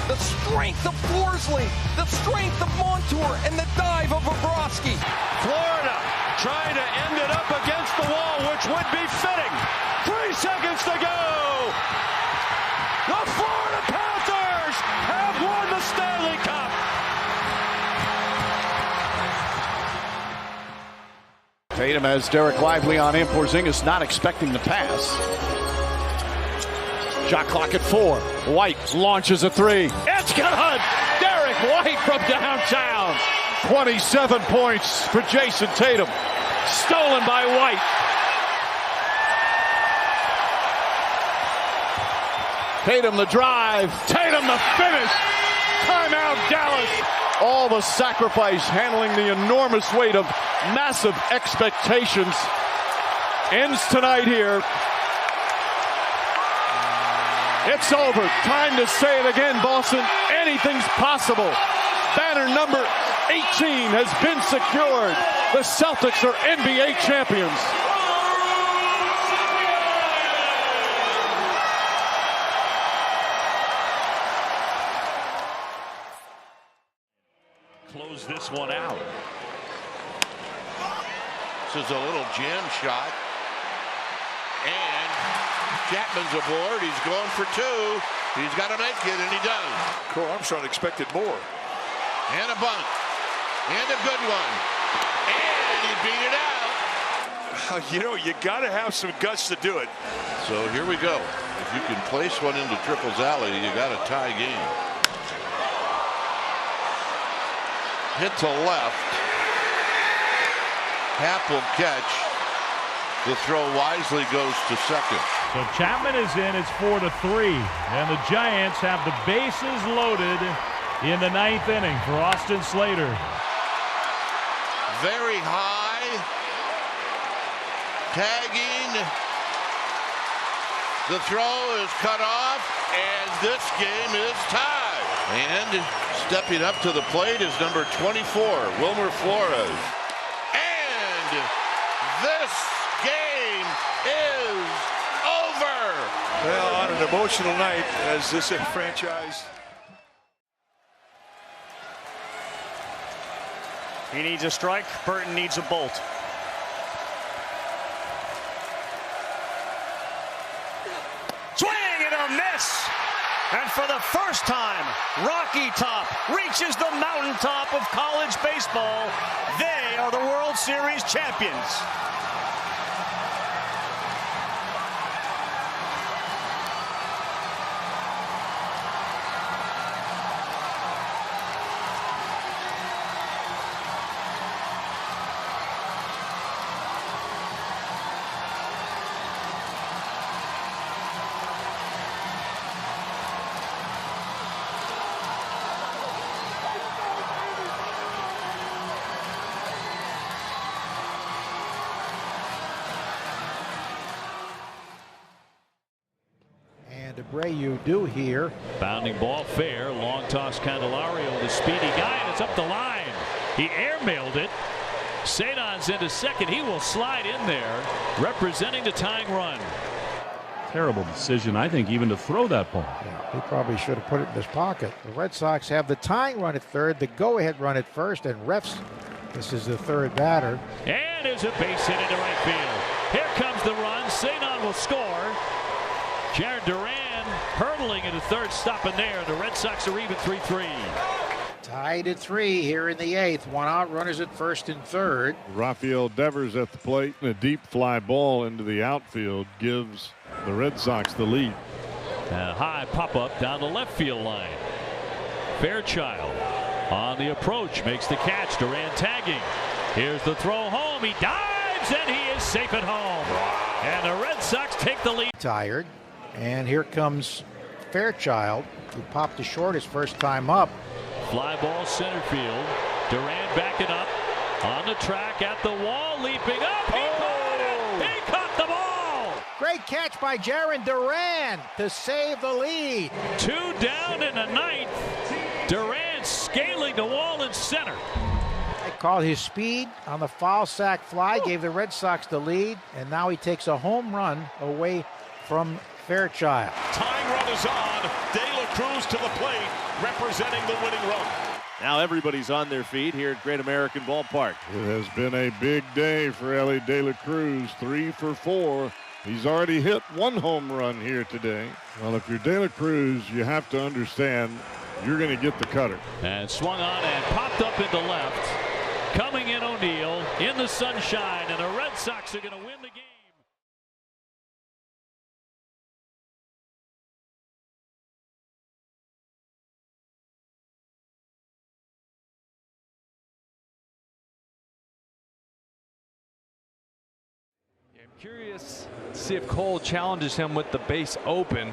The strength of Forsling, the strength of Montour, and the dive of Bobrovsky. Florida trying to end it up against the wall, which would be fitting. 3 seconds to go. The Florida Panthers have won the Stanley Cup. Tatum has Derek Lively on him. Porzingis not expecting the pass. Shot clock at 4. White launches a 3. It's good! Derek White from downtown. 27 points for Jason Tatum. Stolen by White. Tatum the drive. Tatum the finish. Timeout Dallas. All the sacrifice, handling the enormous weight of massive expectations. Ends tonight here. It's over. Time to say it again, Boston. Anything's possible. Banner number 18 has been secured. The Celtics are NBA champions. Close this one out. This is a little jam shot. And Chapman's aboard. He's going for 2. He's got to make it, and he does. Cole Armstrong expected more. And a bunt. And a good one. And he beat it out. You know, you got to have some guts to do it. So here we go. If you can place one into Triples Alley, you got a tie game. Hit to left. Happ will catch. The throw wisely goes to second. So Chapman is in. It's 4-3. And the Giants have the bases loaded in the 9th inning for Austin Slater. Very high. Tagging. The throw is cut off. And this game is tied. And stepping up to the plate is number 24, Wilmer Flores. And this game is over. Well, on an emotional night as this franchise. He needs a strike. Burton needs a bolt. Swing and a miss. And for the first time, Rocky Top reaches the mountaintop of college baseball. They are the World Series champions. And Abreu do here. Bounding ball fair. Long toss Candelario, the speedy guy, and it's up the line. He airmailed it. Cedon's into second. He will slide in there, representing the tying run. Terrible decision, I think, even to throw that ball. Yeah, he probably should have put it in his pocket. The Red Sox have the tying run at third, the go-ahead run at first, and refs. This is the third batter. And there's a base hit into right field. Here comes the run. Cedon will score. Jared Duran hurtling into third, stopping there. The Red Sox are even 3-3. Tied at 3 here in the 8th. One out, runners at first and third. Rafael Devers at the plate, and a deep fly ball into the outfield gives the Red Sox the lead. A high pop-up down the left field line. Fairchild on the approach, makes the catch. Duran tagging. Here's the throw home. He dives, and he is safe at home. And the Red Sox take the lead. Tired. And here comes Fairchild, who popped to short his first time up. Fly ball center field. Duran backing up on the track at the wall, leaping up. He caught it. He caught the ball. Great catch by Jared Duran to save the lead. 2 down in the 9th. Duran scaling the wall in center. I called his speed on the foul sack fly, gave the Red Sox the lead, and now he takes a home run away from Fairchild. Tying run is on. De La Cruz to the plate, representing the winning run. Now everybody's on their feet here at Great American Ballpark. It has been a big day for Elly De La Cruz, 3 for 4. He's already hit 1 home run here today. Well, if you're De La Cruz, you have to understand you're going to get the cutter. And swung on and popped up into left. Coming in O'Neill in the sunshine, and the Red Sox are going to win the game. I'm curious to see if Cole challenges him with the base open,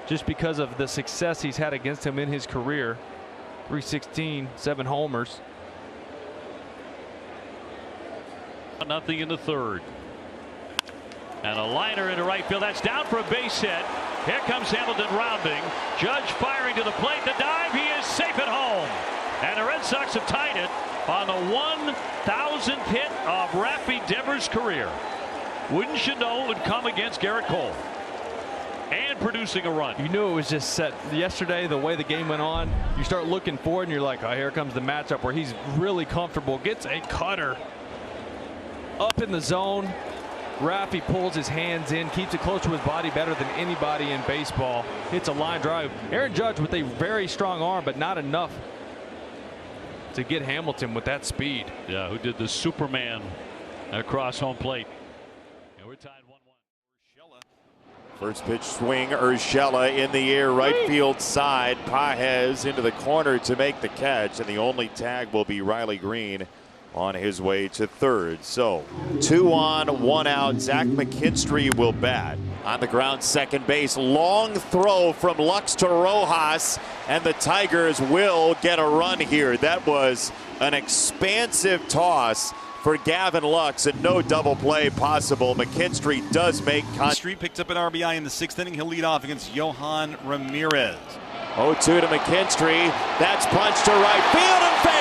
just because of the success he's had against him in his career. 316, 7 homers. Nothing in the third. And a liner into right field. That's down for a base hit. Here comes Hamilton rounding. Judge firing to the plate. The dive. He is safe at home. And the Red Sox have tied it on the 1,000th hit of Rafi Devers' career. Wouldn't you know it would come against Garrett Cole. And producing a run. You knew it was just set yesterday, the way the game went on. You start looking forward and you're like, oh, here comes the matchup where he's really comfortable. Gets a cutter up in the zone. Rafi pulls his hands in, keeps it close to his body better than anybody in baseball. Hits a line drive. Aaron Judge with a very strong arm, but not enough to get Hamilton with that speed. Yeah, who did the Superman across home plate. And we're tied 1-1. First pitch swing, Urshela in the air, right field side. Pages into the corner to make the catch, and the only tag will be Riley Green on his way to third. So 2 on, 1 out. Zach McKinstry will bat. On the ground, second base. Long throw from Lux to Rojas, and the Tigers will get a run here. That was an expansive toss for Gavin Lux, and no double play possible. McKinstry does make Street picks up an RBI in the 6th inning. He'll lead off against Johan Ramirez. 0-2 to McKinstry. That's punched to right field and fair.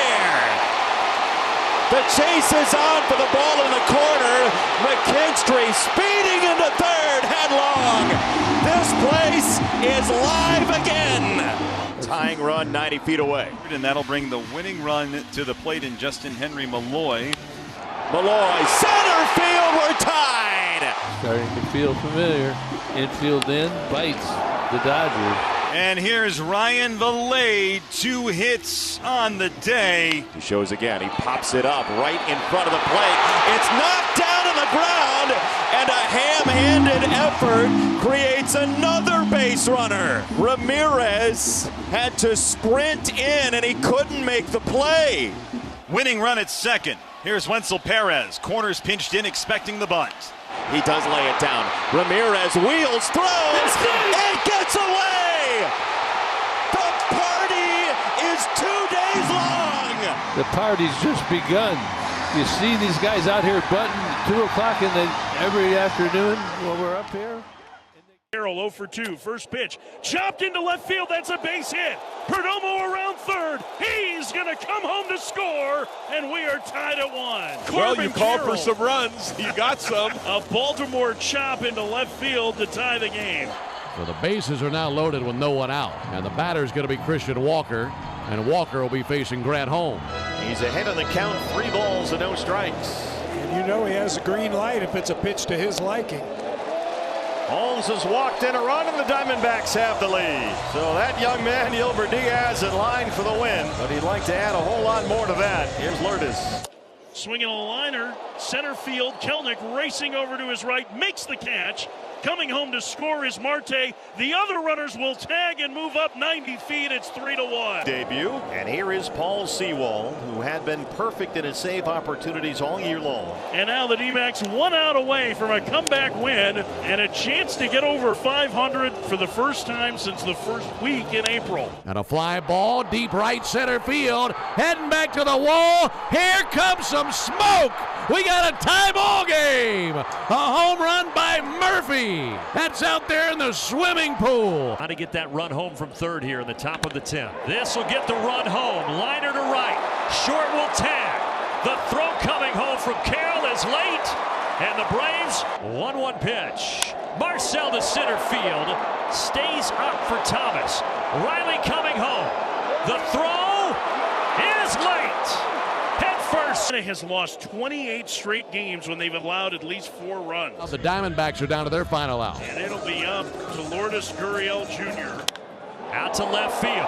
The chase is on for the ball in the corner. McKinstry speeding into third headlong. This place is live again. Tying run 90 feet away. And that'll bring the winning run to the plate in Justin Henry Malloy. Malloy, center field, we're tied. Starting to feel familiar. Infield in, bites the Dodgers. And here's Ryan Vallee, 2 hits on the day. He shows again. He pops it up right in front of the plate. It's knocked down on the ground, and a ham-handed effort creates another base runner. Ramirez had to sprint in, and he couldn't make the play. Winning run at second. Here's Wenzel Perez. Corners pinched in, expecting the bunt. He does lay it down. Ramirez wheels, throws, and gets away! The party is 2 days long! The party's just begun. You see these guys out here butting 2 o'clock every afternoon while we're up here. Carroll 0 for 2. First pitch. Chopped into left field. That's a base hit. Perdomo around third. He's going to come home to score, and we are tied at 1. Well, Corbin you called Carroll, for some runs. You got some. a Baltimore chop into left field to tie the game. So the bases are now loaded with no one out. And the batter is going to be Christian Walker. And Walker will be facing Grant Holmes. He's ahead of the count, 3 balls and no strikes. And you know he has a green light if it's a pitch to his liking. Holmes has walked in a run, and the Diamondbacks have the lead. So that young man, Yolmer Diaz, in line for the win. But he'd like to add a whole lot more to that. Here's Lourdes. Swinging a liner, center field. Kelenic racing over to his right, makes the catch. Coming home to score is Marte. The other runners will tag and move up 90 feet. It's 3-1. Debut. And here is Paul Sewald, who had been perfect in his save opportunities all year long. And now the D-backs 1 out away from a comeback win and a chance to get over 500 for the first time since the first week in April. And a fly ball deep right center field. Heading back to the wall. Here comes some smoke. We got a tie ball game. A home run by Murphy. That's out there in the swimming pool. How to get that run home from third here in the top of the 10th. This will get the run home. Liner to right. Short will tag. The throw coming home from Carroll is late. And the Braves, 1-1 pitch. Marcel to center field. Stays up for Thomas. Riley coming home. The throw is late. First has lost 28 straight games when they've allowed at least 4 runs. The Diamondbacks are down to their final out. And it'll be up to Lourdes Gurriel Jr. Out to left field.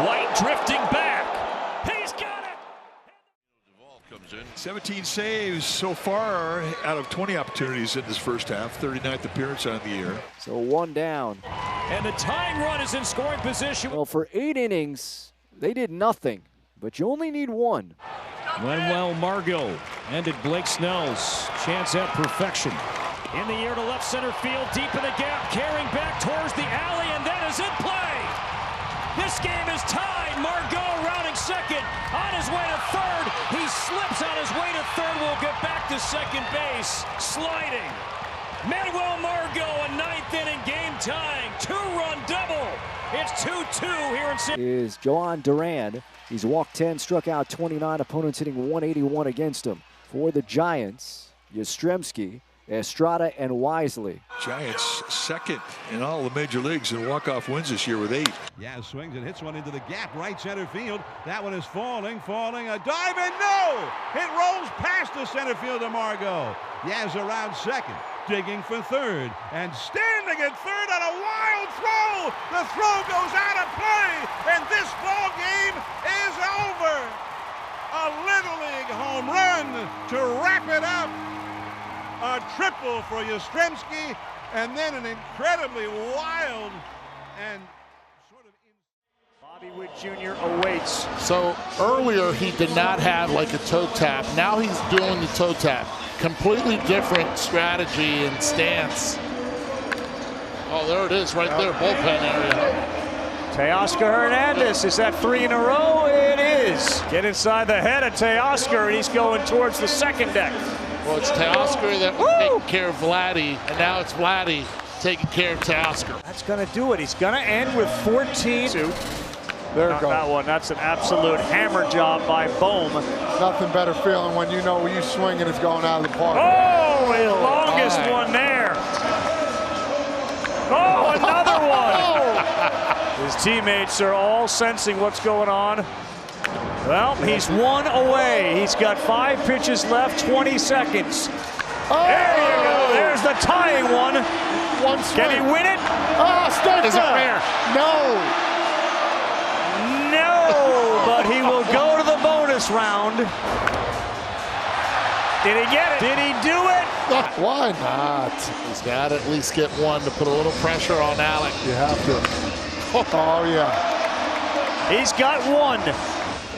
White drifting back. He's got it. Comes in. 17 saves so far out of 20 opportunities in this first half. 39th appearance on the year. So 1 down. And the tying run is in scoring position. Well, for 8 innings, they did nothing, but you only need 1. Manuel Margot ended Blake Snell's chance at perfection. In the air to left center field, deep in the gap, carrying back towards the alley, and that is in play. This game is tied. Margot rounding second, on his way to third. He slips on his way to third, will get back to second base, sliding. Manuel Margot, a 9th inning game tying, 2-run double. It's 2-2 here in San Is Joan Duran. He's walked 10, struck out 29, opponents hitting 181 against him. For the Giants, Yastrzemski, Estrada, and Wisely. Giants second in all the major leagues in walk-off wins this year with 8. Yaz swings and hits one into the gap, right center field. That one is falling, a dive, and no! It rolls past the center fielder Margot. Yaz around second, digging for third, and standing at third on a wild throw. The throw goes out of play, and this ball game is over. A Little League home run to wrap it up. A triple for Yastrzemski, and then an incredibly wild and sort of... Bobby Witt Jr. awaits. So earlier he did not have like a toe tap. Now he's doing the toe tap. Completely different strategy and stance. Oh, there it is right there, bullpen area. Teoscar Hernandez, is that 3 in a row? It is. Get inside the head of Teoscar, and he's going towards the second deck. Well, it's Teoscar that was taking care of Vladdy, and now it's Vladdy taking care of Teoscar. That's going to do it. He's going to end with 14. There it goes. That one. That's an absolute hammer job by Bohm. Nothing better feeling when you know you swing and it's going out of the park. Oh, the longest one there. Oh, another one. His teammates are all sensing what's going on. Well, he's 1 away. He's got 5 pitches left, 20 seconds. Oh. There you go. There's the tying one. One swing. Can he win it? Oh, Sturza. Is it fair? No. No, but he will go to the bonus round. Did he get it? Did he do it? Why not? He's got to at least get one to put a little pressure on Alec. You have to. Oh, yeah. He's got 1.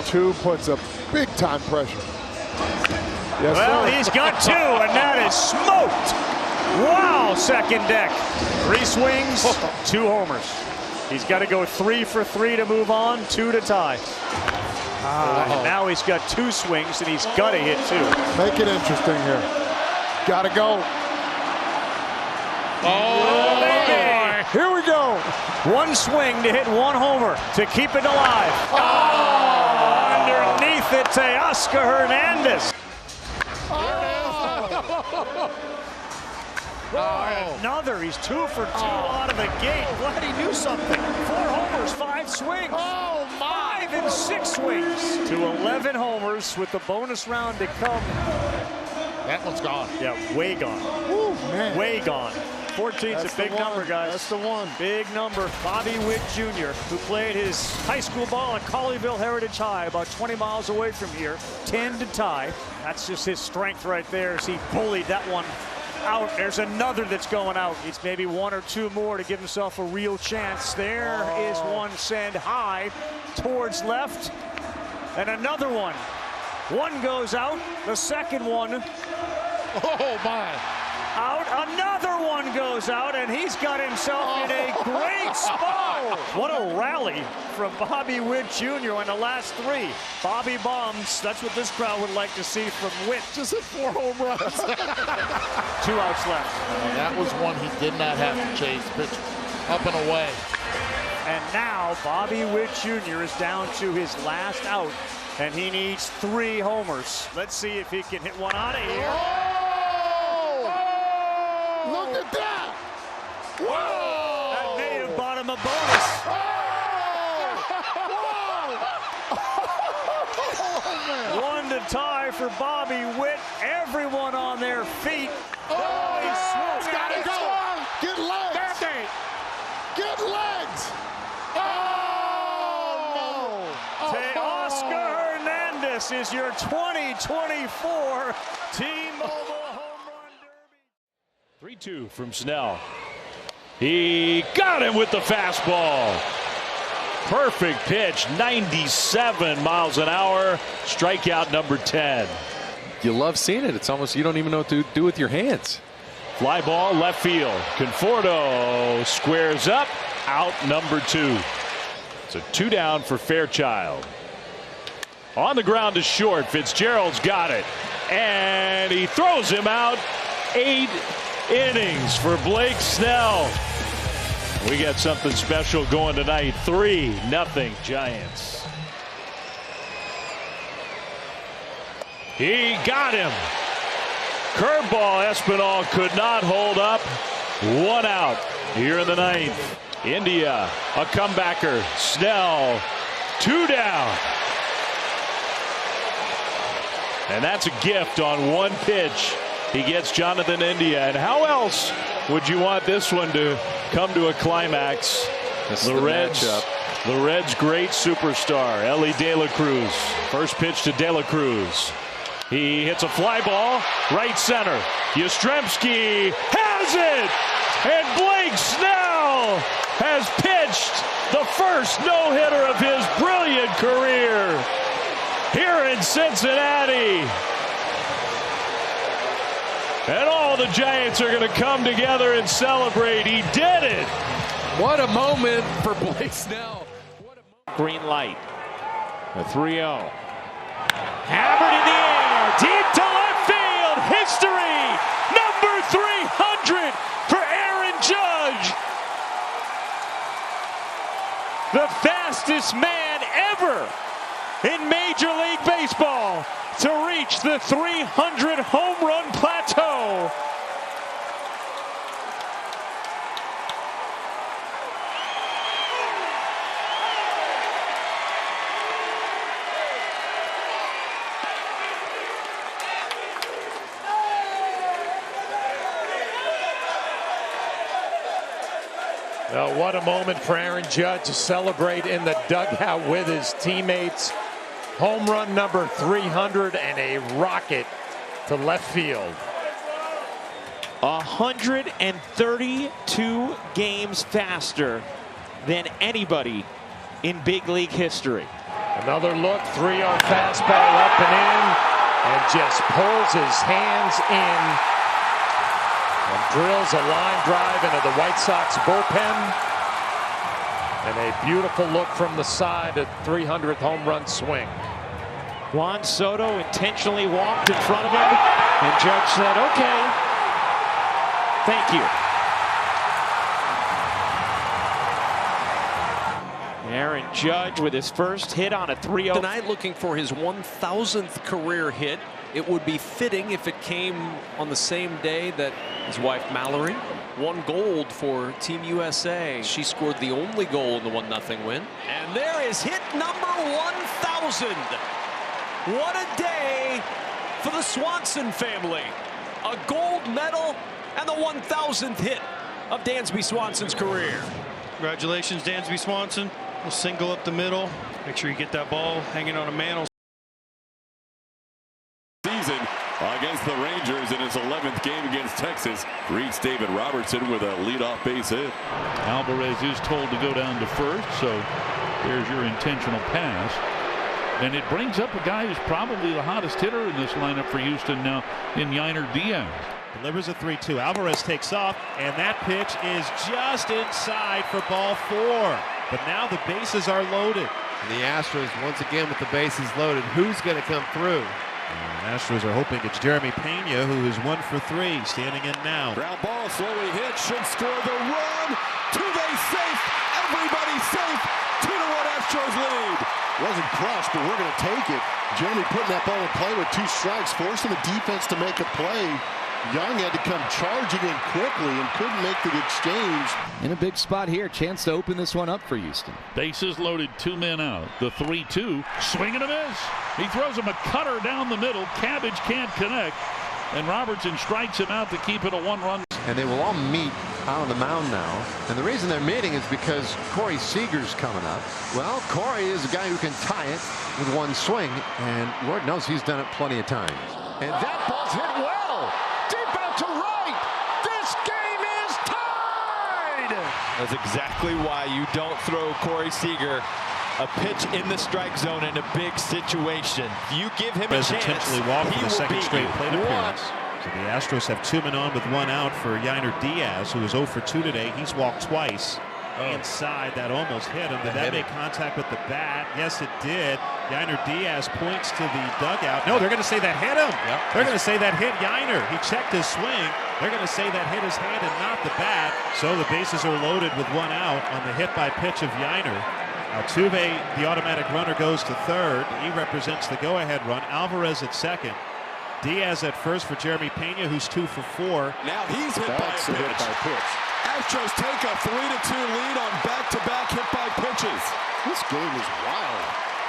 2 puts a big-time pressure. Yes, well, sir. he's got 2, and that is smoked. Wow, second deck. 3 swings, 2 homers. He's got to go 3 for 3 to move on, 2 to tie. And now he's got 2 swings, and he's got to hit 2. Make it interesting here. Got to go. Oh, baby. Here we go. One swing to hit one homer to keep it alive. Oh! Underneath it, Teoscar Hernandez. Another. He's 2 for 2 out of the gate. Glad he knew something. 4 homers, 5 swings. 5 and 6 swings to 11 homers with the bonus round to come. That one's gone. Yeah, way gone. Ooh, man. Way gone. 14's That's a big number, guys. That's the one. Big number. Bobby Witt Jr., who played his high school ball at Colleyville Heritage High, about 20 miles away from here. 10 to tie. That's just his strength right there as he bullied that one out. There's another that's going out. It's maybe 1 or 2 more to give himself a real chance. There is one send high towards left. And another one. One goes out. The second one. Oh, my. Out. Another one goes out, and he's got himself in a great spot. What a rally from Bobby Witt Jr. on the last 3. Bobby bombs. That's what this crowd would like to see from Witt. Just hit 4 home runs. 2 outs left. That was one he did not have to chase. Pitch up and away. And now Bobby Witt Jr. is down to his last out, and he needs 3 homers. Let's see if he can hit one out of here. Look at that! Whoa! That may have bought him a bonus. Oh, 1 to tie for Bobby Witt. Everyone on their feet. Oh, he swoops. Gotta go! Get legs! Get legs! Oh, no! Teoscar Hernandez is your 2024 T-Mobile. 3-2 from Snell. He got him with the fastball. Perfect pitch, 97 miles an hour. Strikeout number 10. You love seeing it. It's almost you don't even know what to do with your hands. Fly ball left field. Conforto squares up. Out number 2. It's a 2 down for Fairchild. On the ground to short. Fitzgerald's got it. And he throws him out. 8 innings for Blake Snell. We got something special going tonight. 3-0 Giants. He got him. Curveball. Espinal could not hold up. 1 out here in the 9th. India, a comebacker. Snell, 2 down. And that's a gift on 1 pitch. He gets Jonathan India. And how else would you want this one to come to a climax? The Reds' great superstar, Elly De La Cruz. First pitch to De La Cruz. He hits a fly ball, right center. Yastrzemski has it! And Blake Snell has pitched the first no-hitter of his brilliant career here in Cincinnati. And all the Giants are going to come together and celebrate. He did it. What a moment for Blake Snell. Green light. A 3-0. Hammered in the air. Deep to left field. History. Number 300 for Aaron Judge. The fastest man ever in Major League Baseball to reach the 300 home run plateau. Well, what a moment for Aaron Judge to celebrate in the dugout with his teammates. Home run number 300 and a rocket to left field. 132 games faster than anybody in big league history. Another look, 3-0 fastball up and in, and just pulls his hands in and drills a line drive into the White Sox bullpen. And a beautiful look from the side at 300th home run swing. Juan Soto intentionally walked in front of him, and Judge said, okay, thank you. Aaron Judge with his first hit on a 3-0. Tonight looking for his 1,000th career hit. It would be fitting if it came on the same day that his wife Mallory won gold for Team USA. She scored the only goal in the 1-0 win. And there is hit number 1,000. What a day for the Swanson family. A gold medal and the 1,000th hit of Dansby Swanson's career. Congratulations, Dansby Swanson. We'll single up the middle. Make sure you get that ball hanging on a mantle. Season against the Rangers in his 11th game against Texas. Greets David Robertson with a leadoff base hit. Alvarez is told to go down to first, so there's your intentional pass. And it brings up a guy who's probably the hottest hitter in this lineup for Houston now in Yainer Diaz. Delivers a 3-2. Alvarez takes off, and that pitch is just inside for ball 4. But now the bases are loaded. And the Astros once again with the bases loaded. Who's going to come through? The Astros are hoping it's Jeremy Pena, who is 1 for 3, standing in now. Ground ball slowly hit, should score the run. Two-base safe. Everybody safe. 2-1 Astros lead. Wasn't crushed, but we're going to take it. Jeremy putting that ball in play with 2 strikes, forcing the defense to make a play. Young had to come charging in quickly and couldn't make the exchange. In a big spot here, chance to open this one up for Houston. Bases loaded, 2 men out. The 3-2, swing and a miss. He throws him a cutter down the middle. Cabbage can't connect, and Robertson strikes him out to keep it a 1-run. And they will all meet out on the mound now. And the reason they're meeting is because Corey Seager's coming up. Well, Corey is a guy who can tie it with 1 swing, and Lord knows he's done it plenty of times. And that ball's hit well. Deep out to right. This game is tied. That's exactly why you don't throw Corey Seager a pitch in the strike zone in a big situation. You give him a chance, intentionally walked for the second straight plate appearance. So the Astros have 2 men on with 1 out for Yainer Diaz, who is 0 for 2 today. He's walked twice. Inside, that almost hit him. Did that make contact with the bat? Yes, it did. Yainer Diaz points to the dugout. No, they're going to say that hit him. Yep. They're going to say that hit Yainer. He checked his swing. They're going to say that hit his hand and not the bat. So the bases are loaded with 1 out on the hit by pitch of Yainer. Altuve, the automatic runner, goes to third. He represents the go-ahead run. Alvarez at second. Diaz at first for Jeremy Pena, who's 2 for 4. Now he's hit by a pitch. Astros take a 3-2 lead on back-to-back hit-by-pitches. This game is wild.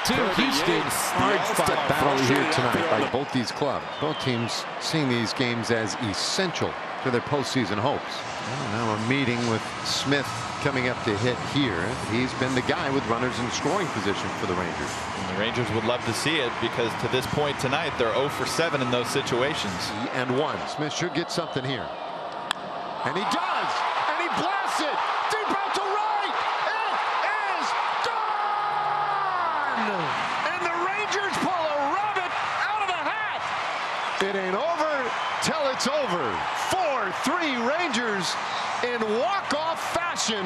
To Houston, hard-fought battle here tonight by both these clubs. Both teams seeing these games as essential to their postseason hopes. Well, now a meeting with Smith coming up to hit here. He's been the guy with runners in scoring position for the Rangers. And the Rangers would love to see it because to this point tonight, they're 0 for 7 in those situations. And 1. Smith should get something here. And he does! And he blasts it! Deep out to right! It is gone! And the Rangers pull a rabbit out of the hat! It ain't over till it's over. 4-3 Rangers in walk-off fashion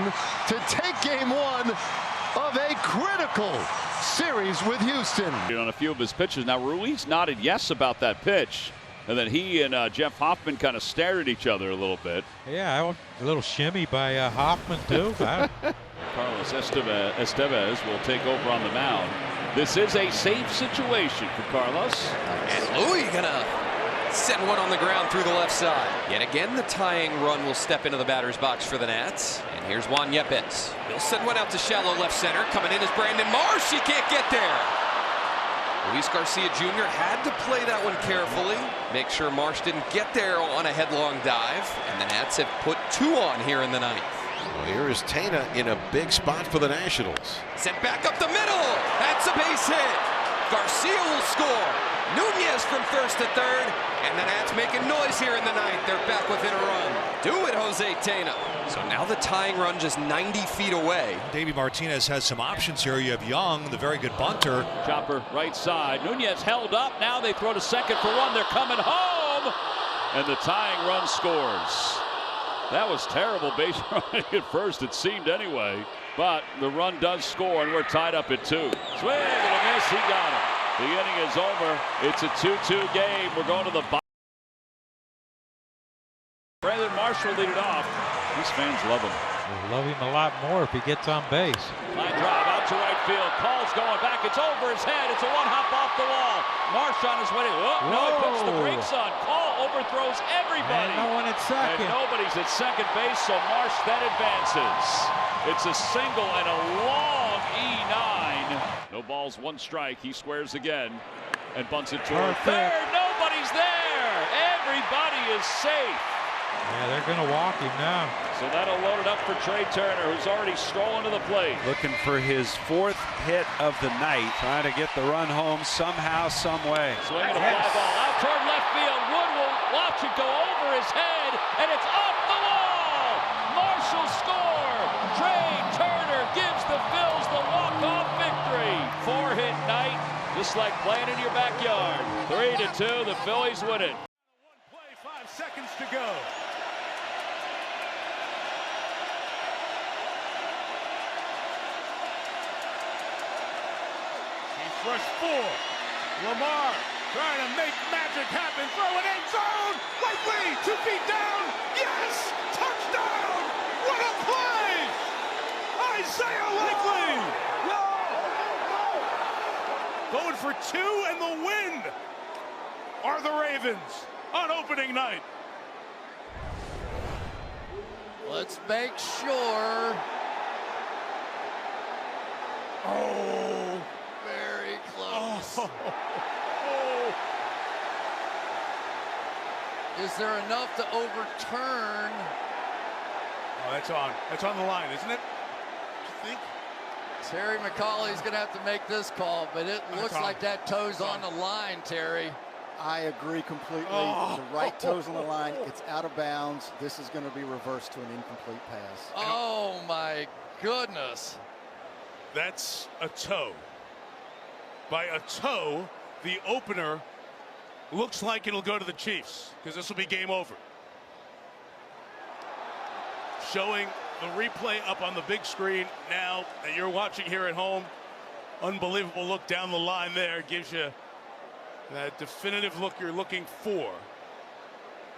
to take game 1 of a critical series with Houston. On a few of his pitches. Now Ruiz nodded yes about that pitch, and then he and Jeff Hoffman kind of stared at each other a little bit. Yeah, a little shimmy by Hoffman too. Carlos Estevez will take over on the mound. This is a safe situation for Carlos. And Louis gonna send one on the ground through the left side. Yet again, the tying run will step into the batter's box for the Nats. And here's Juan Yepes. He'll send one out to shallow left center. Coming in is Brandon Marsh. He can't get there. Luis Garcia Jr. had to play that one carefully. Make sure Marsh didn't get there on a headlong dive. And the Nats have put 2 on here in the 9th. Well, here is Tena in a big spot for the Nationals. Sent back up the middle. That's a base hit. Garcia will score. Nunez from first to third. And the Nats making noise here in the 9th. They're back within a run. Do it, Jose Tena. So now the tying run just 90 feet away. Davey Martinez has some options here. You have Young, the very good bunter. Chopper right side. Nunez held up. Now they throw to second for 1. They're coming home. And the tying run scores. That was terrible base running at first, it seemed anyway. But the run does score, and we're tied up at 2. Swing and a miss. He got him. The inning is over. It's a 2-2 game. We're going to the bottom. Brandon Marsh will lead it off. These fans love him. They love him a lot more if he gets on base. Line drive out to field. Call's going back. It's over his head. It's a one-hop off the wall. Marsh on his way. Oh, no, he puts the brakes on. Call overthrows everybody. And no one at second. And nobody's at second base, so Marsh then advances. It's a single and a long E9. No balls, one strike. He squares again and bunts it toward third. Nobody's there. Everybody is safe. Yeah, they're going to walk him now. So that'll load it up for Trey Turner, who's already strolling to the plate. Looking for his 4th hit of the night. Trying to get the run home somehow, some way. Swinging a fly ball out toward left field. Wood will watch it go over his head, and it's off the wall. Marshall score. Trey Turner gives the Phils the walk-off victory. 4-hit night, just like playing in your backyard. 3-2, the Phillies win it. 5 seconds to go. He's rushed 4. Lamar trying to make magic happen. Throw it end zone. Likely 2 feet down. Yes! Touchdown! What a play! Isaiah Likely! Going for 2 and the win are the Ravens on opening night. Let's make sure. Oh, very close. Is there enough to overturn? Oh, that's on. That's on the line, isn't it? Do you think? Terry McCauley's going to have to make this call, but it looks like that toe's on the line, Terry. I agree completely. Oh. The right toe's on the line. It's out of bounds. This is going to be reversed to an incomplete pass. Oh, my goodness. That's a toe. By a toe, the opener looks like it'll go to the Chiefs because this will be game over. Showing the replay up on the big screen now that you're watching here at home. Unbelievable look down the line there. Gives you that definitive look you're looking for.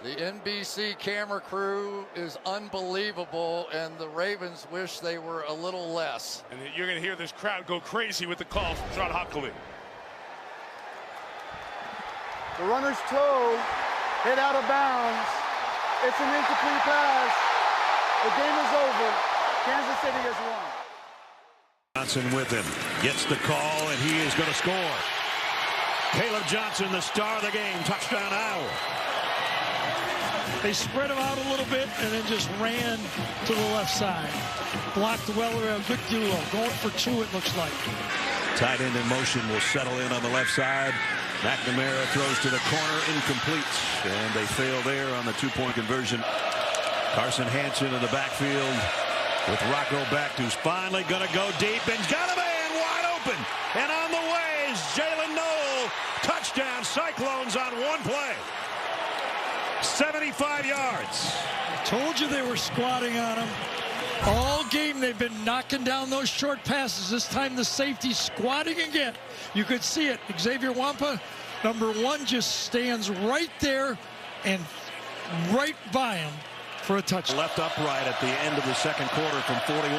The NBC camera crew is unbelievable, and the Ravens wish they were a little less. And you're going to hear this crowd go crazy with the call from John Hockley. The runner's toe hit out of bounds. It's an incomplete pass. The game is over. Kansas City has won. Johnson with him. Gets the call, and he is going to score. Caleb Johnson, the star of the game. Touchdown, Iowa. They spread him out a little bit and then just ran to the left side. Blocked Weller, a good duo. Going for 2, it looks like. Tight end in motion will settle in on the left side. McNamara throws to the corner, incomplete. And they fail there on the 2-point conversion. Carson Hansen in the backfield with Rocco Becht, who's finally going to go deep and got a man wide open. And on the way is Jalen Noel. Touchdown, Cyclones on one play. 75 yards. I told you they were squatting on him. All game they've been knocking down those short passes. This time the safety squatting again. You could see it. Xavier Wampa, number 1, just stands right there and right by him for a touchdown. Left upright at the end of the second quarter from 41.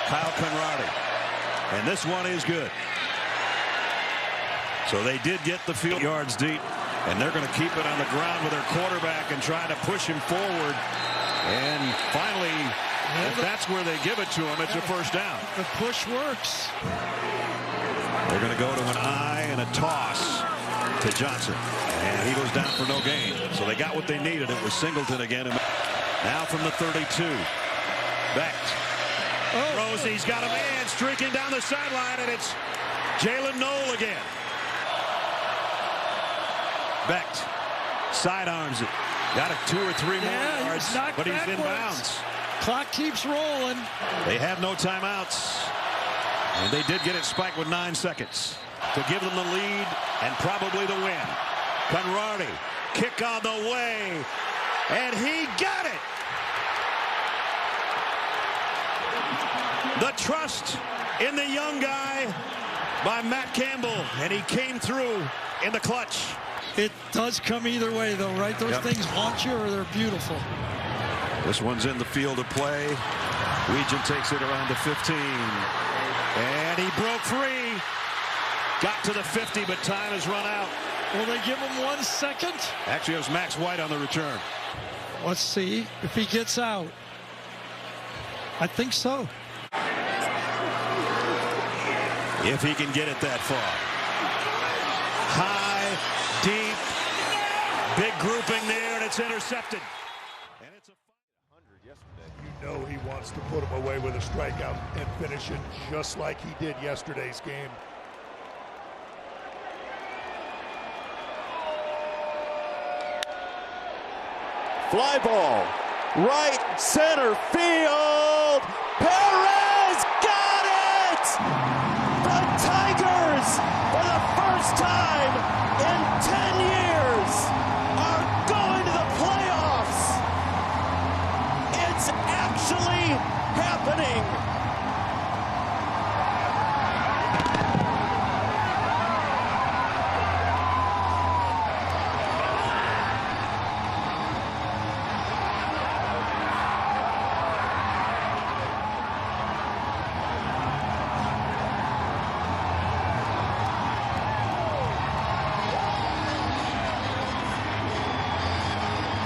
Kyle Conradi. And this one is good. So they did get the field yards deep. And they're going to keep it on the ground with their quarterback and try to push him forward. And finally, if that's where they give it to him, it's a first down. The push works. They're going to go to an eye and a toss to Johnson. And he goes down for no gain. So they got what they needed. It was Singleton again. Now from the 32. Becht. Rosie's got a man streaking down the sideline, and it's Jalen Noel again. Becht sidearms it. Got it 2 or 3 more yards, but he's in bounds. Clock keeps rolling. They have no timeouts. And they did get it spiked with 9 seconds to give them the lead and probably the win. Conradi, kick on the way, and he got it. The trust in the young guy by Matt Campbell, and he came through in the clutch. It does come either way, though, right? Those things haunt you, or they're beautiful. This one's in the field of play. Region takes it around the 15. And he broke free. Got to the 50, but time has run out. Will they give him 1 second? Actually, it was Max White on the return. Let's see if he gets out. I think so. If he can get it that far. High, deep, big grouping there, and it's intercepted. And it's a 100 yesterday. You know he wants to put him away with a strikeout and finish it just like he did yesterday's game. Fly ball, right center field. Perez got it! The Tigers, for the first time in 10 years, are going to the playoffs. It's actually happening.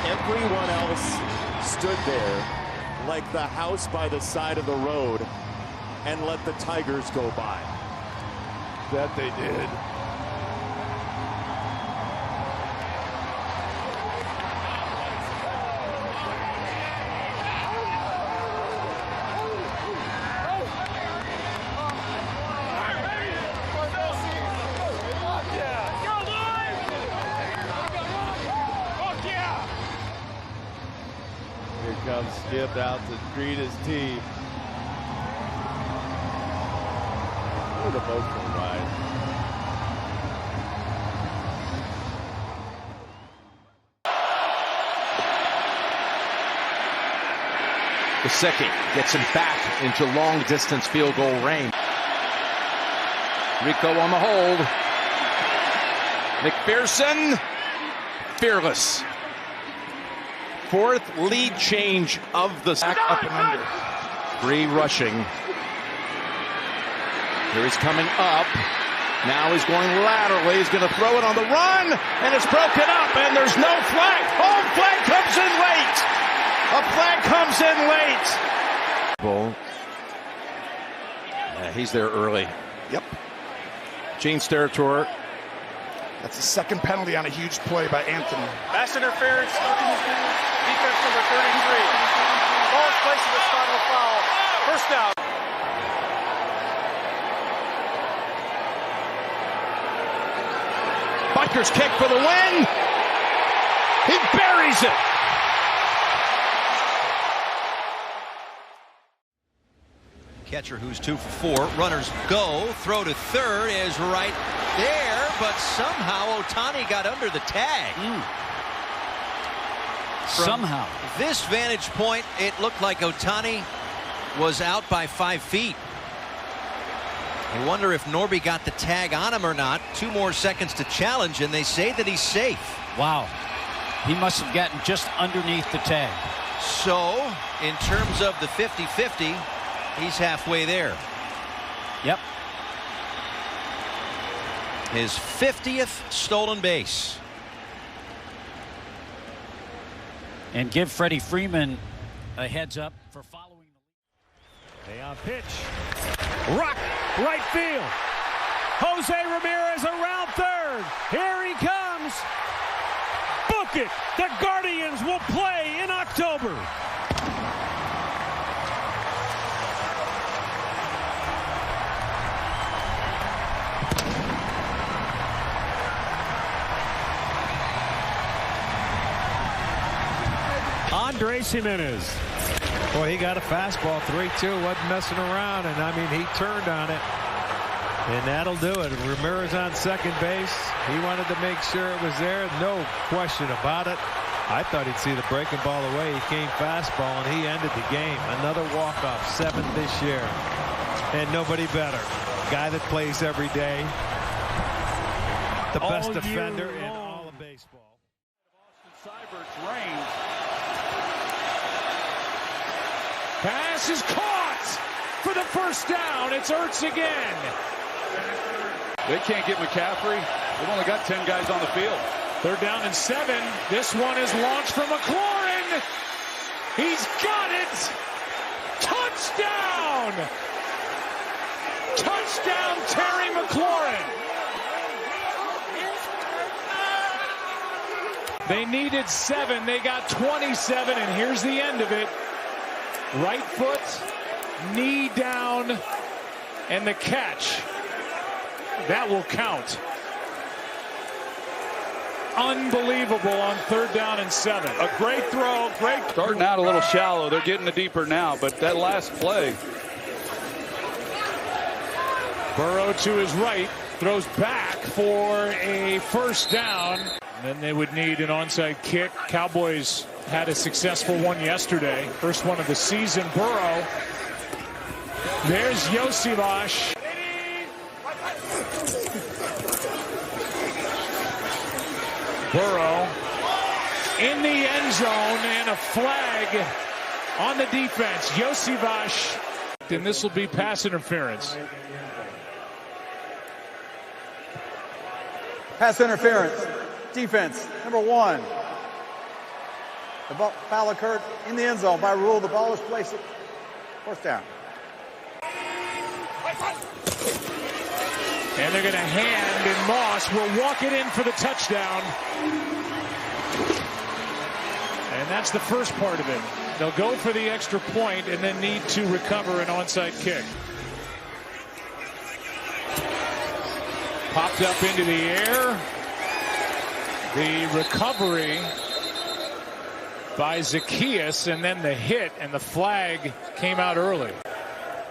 Everyone else stood there like the house by the side of the road and let the Tigers go by. That they did. Comes Skip out to greet his team. What an emotional ride. Gesicki gets him back into long-distance field goal range. Rico on the hold. McPherson, fearless. Fourth lead change of the sack up and under. Free rushing. Here he's coming up. Now he's going laterally. He's going to throw it on the run, and it's broken up, and there's no flag. Home flag comes in late. A flag comes in late. Bull. Yeah, he's there early. Yep. Gene Steratore. That's the second penalty on a huge play by Anthony. Pass interference. Defense number 33. Ball is placed in the spot of a foul. First down. Butker's kick for the win. He buries it. Catcher who's 2 for 4. Runners go. Throw to third is right there, but somehow Ohtani got under the tag. Somehow. This vantage point, it looked like Ohtani was out by 5 feet. I wonder if Norby got the tag on him or not. 2 more seconds to challenge, and they say that he's safe. Wow. He must have gotten just underneath the tag. So, in terms of the 50-50, he's halfway there. Yep. His 50th stolen base. And give Freddie Freeman a heads up for following the payoff pitch. Rock, right field. Jose Ramirez around third. Here he comes. Book it. The Guardians will play in October. Andres Gimenez. Boy, he got a fastball, 3-2, wasn't messing around, and I mean, he turned on it, and that'll do it. Ramirez on second base. He wanted to make sure it was there, no question about it. I thought he'd see the breaking ball away. He came fastball, and he ended the game. Another walk-off, 7th this year, and nobody better. Guy that plays every day, the best defender in all of baseball. Austin Seibert's range. Pass is caught. for the first down. It's Ertz again. They can't get McCaffrey. They've only got 10 guys on the field. 3rd down and 7. This one is launched from McLaurin. He's got it. Touchdown. Touchdown, Terry McLaurin. They needed 7. They got 27, and here's the end of it. Right foot, knee down, and the catch. That will count. Unbelievable on 3rd down and 7. A great throw, great. Starting out a little shallow. They're getting it deeper now, but that last play. Burrow to his right, throws back for a first down. And then they would need an onside kick. Cowboys had a successful one yesterday. First one of the season. Burrow. There's Iosivas. Burrow in the end zone, and a flag on the defense. Iosivas, and this will be pass interference. Pass interference. Defense, number 1. The foul occurred in the end zone. By rule, the ball is placed at 4th down. And they're going to hand, and Moss will walk it in for the touchdown. And that's the first part of it. They'll go for the extra point and then need to recover an onside kick. Popped up into the air. The recovery by Zacchaeus, and then the hit, and the flag came out early.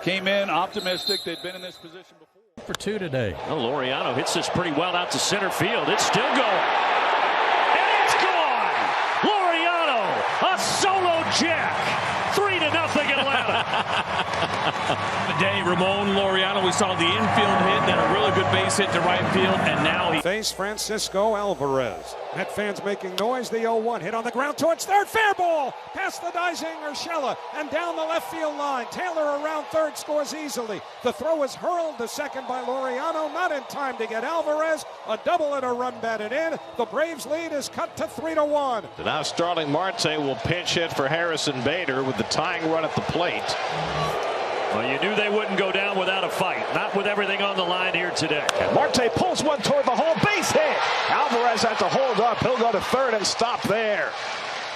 Came in optimistic. They'd been in this position before. For 2 today. Well, Laureano hits this pretty well out to center field. It's still going. And it's gone! Laureano, a solo jack. 3-0 Atlanta. Today, Ramon Laureano, we saw the infield hit, then a really good base hit to right field, and now he face Francisco Alvarez. Met fans making noise. The 0-1 hit on the ground towards third. Fair ball past the Dizing Urshela and down the left field line. Taylor around third, scores easily. The throw is hurled to second by Laureano, not in time to get Alvarez. A double and a run batted in. The Braves lead is cut to 3-1. So now Starling Marte will pinch hit for Harrison Bader with the tying run at the plate. Well, you knew they wouldn't go down without a fight. Not with everything on the line here today. And Marte pulls one toward the hole. Base hit. Alvarez had to hold up. He'll go to third and stop there.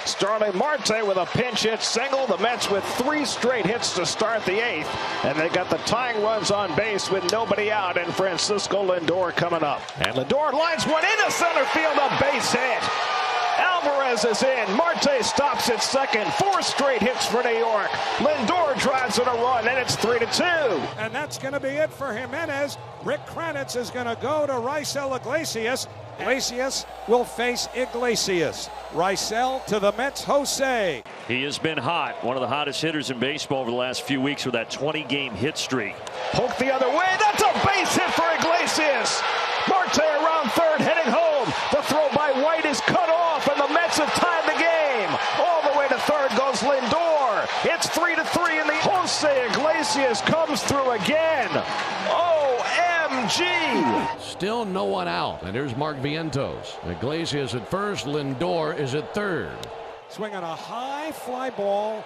Starling Marte with a pinch hit single. The Mets with 3 straight hits to start the 8th. And they got the tying runs on base with nobody out, and Francisco Lindor coming up. And Lindor lines one into center field. A base hit. Alvarez is in. Marte stops at second. 4 straight hits for New York. Lindor drives in a run, and it's 3-2. And that's going to be it for Jimenez. Rick Kranitz is going to go to Raisel Iglesias. Iglesias will face Iglesias. Raisel to the Mets, Jose. He has been hot. One of the hottest hitters in baseball over the last few weeks with that 20-game hit streak. Poke the other way. That's a base hit for Iglesias. Marte around third, heading home. The throw by White is cut off, and the Mets have tied the game. All the way to third goes Lindor. It's 3-3, and the Jose Iglesias comes through again. OMG! Still no one out, and here's Mark Vientos. Iglesias at first, Lindor is at third. Swinging a high fly ball,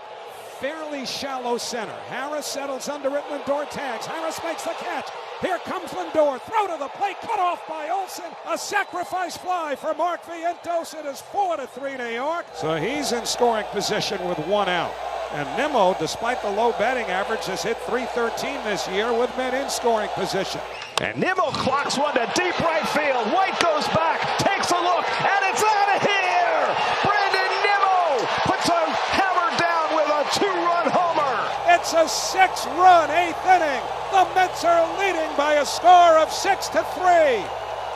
fairly shallow center. Harris settles under it. Lindor tags. Harris makes the catch. Here comes Lindor. Throw to the plate. Cut off by Olsen. A sacrifice fly for Mark Vientos. It is 4-3 New York. So he's in scoring position with 1 out. And Nimmo, despite the low batting average, has hit .313 this year with men in scoring position. And Nimmo clocks one to deep right field. White goes back, takes a look, and it's out of here! Brandon Nimmo puts a hammer down with a 2-run homer. It's a 6-run 8th inning. The Mets are leading by a score of 6-3.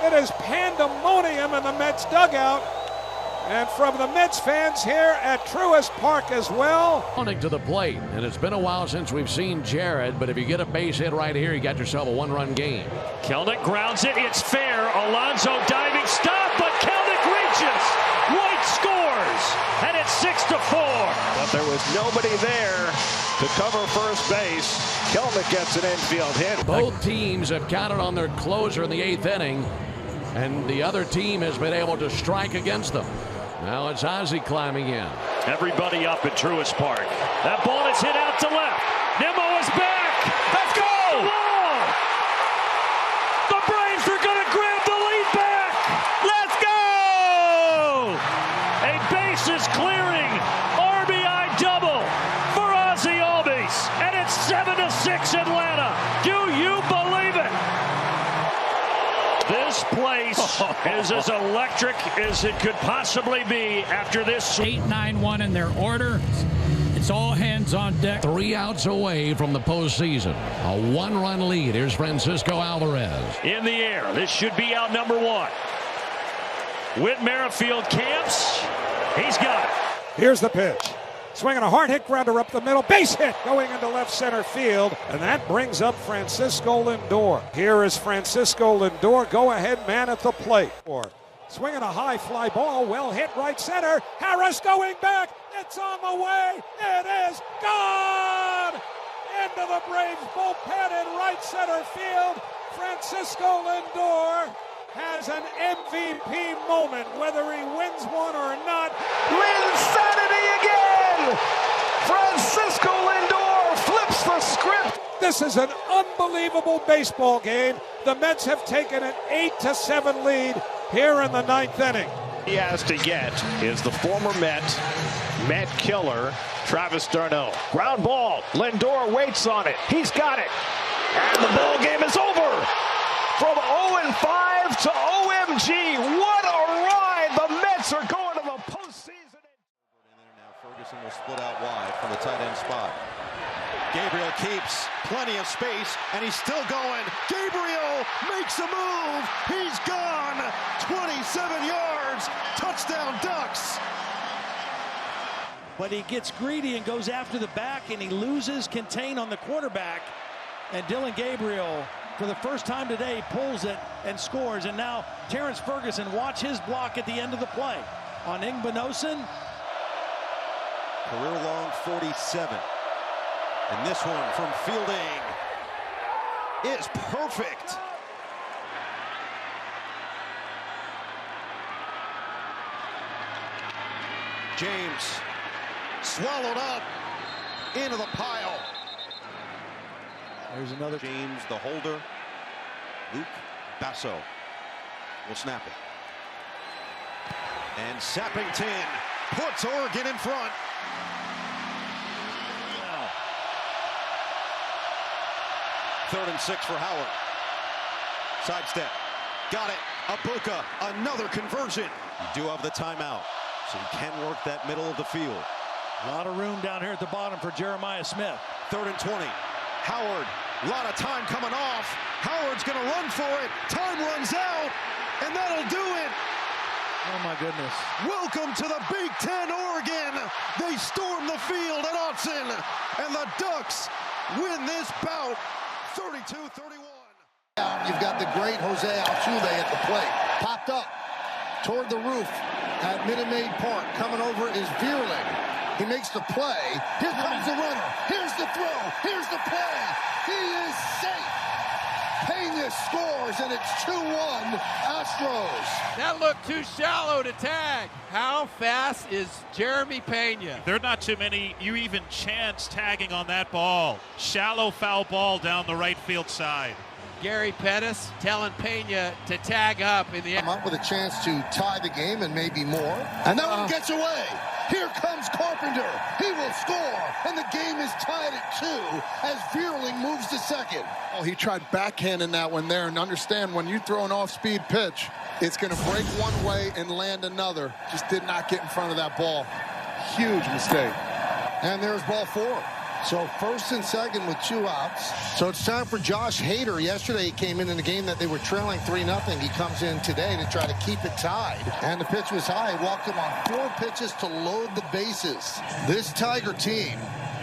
It is pandemonium in the Mets dugout. And from the Mets fans here at Truist Park as well. Running to the plate, and it's been a while since we've seen Jared, but if you get a base hit right here, you got yourself a 1-run game. Kelnick grounds it. It's fair. Alonso diving stop, but Kelnick reaches. White scores, and it's 6-4. But there was nobody there to cover first base. Kelenic gets an infield hit. Both teams have counted on their closer in the 8th inning, and the other team has been able to strike against them. Now it's Ozzie climbing in. Everybody up at Truist Park. That ball is hit out to left. Nimmo is back. Let's go! The Braves are going to grab the lead back. Let's go! A bases clearing RBI double for Ozzie Albies, and it's 7-6 Atlanta. Do you believe it? This place is as electric as it could possibly be after this. 8-9-1 in their order. It's all hands on deck. 3 outs away from the postseason. A 1-run lead. Here's Francisco Alvarez. In the air. This should be out number 1. Whit Merrifield camps. He's got it. Here's the pitch. Swinging a hard hit grounder up the middle. Base hit going into left center field. And that brings up Francisco Lindor. Here is Francisco Lindor. Go ahead man at the plate. Swinging a high fly ball. Well hit right center. Harris going back. It's on the way. It is gone. Into the Braves bullpen in right center field. Francisco Lindor has an MVP moment, whether he wins one or not. Linsanity again! Francisco Lindor flips the script. This is an unbelievable baseball game. The Mets have taken an 8-7 lead here in the 9th inning. He has to get is the former Met killer, Travis d'Arnaud. Ground ball. Lindor waits on it. He's got it. And the ball game is over. From 0-5 to OMG. What a ride. The Mets are going to the postseason. Now Ferguson will split out wide from the tight end spot. Gabriel keeps plenty of space, and he's still going. Gabriel makes a move. He's gone. 27 yards. Touchdown Ducks. But he gets greedy and goes after the back, and he loses contain on the quarterback. And Dylan Gabriel, for the first time today, pulls it and scores. And now Terrence Ferguson, watch his block at the end of the play on Igbinosun. Career long 47. And this one from Fielding is perfect. James swallowed up into the pile. There's another. James, the holder. Luke Basso will snap it. And Sappington puts Oregon in front. Now, 3rd and 6 for Howard. Sidestep. Got it. Abuka, another conversion. You do have the timeout, so you can work that middle of the field. A lot of room down here at the bottom for Jeremiah Smith. 3rd and 20. Howard, a lot of time coming off. Howard's going to run for it. Time runs out, and that'll do it. Oh, my goodness. Welcome to the Big Ten, Oregon. They storm the field at Autzen, and the Ducks win this bout 32-31. You've got the great Jose Altuve at the plate. Popped up toward the roof at Minute Maid Park. Coming over is Vierling. He makes the play. Here comes the runner. Here's the throw. Here's the play. He is safe. Pena scores, and it's 2-1 Astros. That looked too shallow to tag. How fast is Jeremy Pena? There are not too many you even chance tagging on that ball. Shallow foul ball down the right field side. Gary Pettis telling Pena to tag up in the I'm up with a chance to tie the game and maybe more. And that one gets away. Here comes Carpenter. He will score. And the game is tied at 2 as Vierling moves to second. Oh, he tried backhanding that one there, and understand when you throw an off-speed pitch, it's going to break one way and land another. Just did not get in front of that ball. Huge mistake. And there's ball 4. So 1st and 2nd with 2 outs. So it's time for Josh Hader. Yesterday he came in the game that they were trailing 3-0. He comes in today to try to keep it tied. And the pitch was high. He walked him on 4 pitches to load the bases. This Tiger team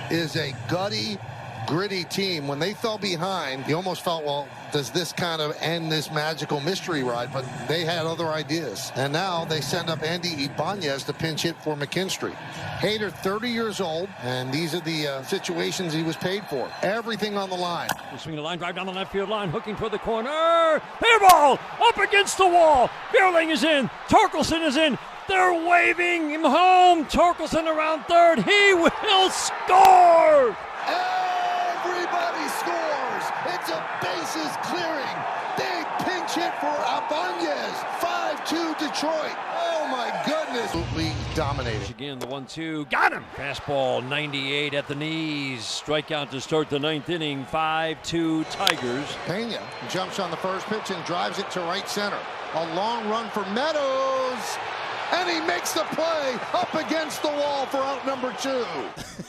is a gutty, gritty team. When they fell behind, you almost felt, well, does this kind of end this magical mystery ride? But they had other ideas. And now they send up Andy Ibanez to pinch hit for McKinstry. Hader, 30 years old, and these are the situations he was paid for. Everything on the line. Swing the line drive down the left field line, hooking for the corner. Fair ball up against the wall. Bierling is in. Torkelson is in. They're waving him home. Torkelson around third. He will score. Everybody scores. It's a bases clearing. Big pinch hit for Ibanez. 5-2 Detroit. Oh my goodness. Absolutely dominated. Again, the 1-2. Got him. Fastball 98 at the knees. Strikeout to start the ninth inning. 5-2 Tigers. Pena jumps on the first pitch and drives it to right center. A long run for Meadows. And he makes the play up against the wall for out number 2.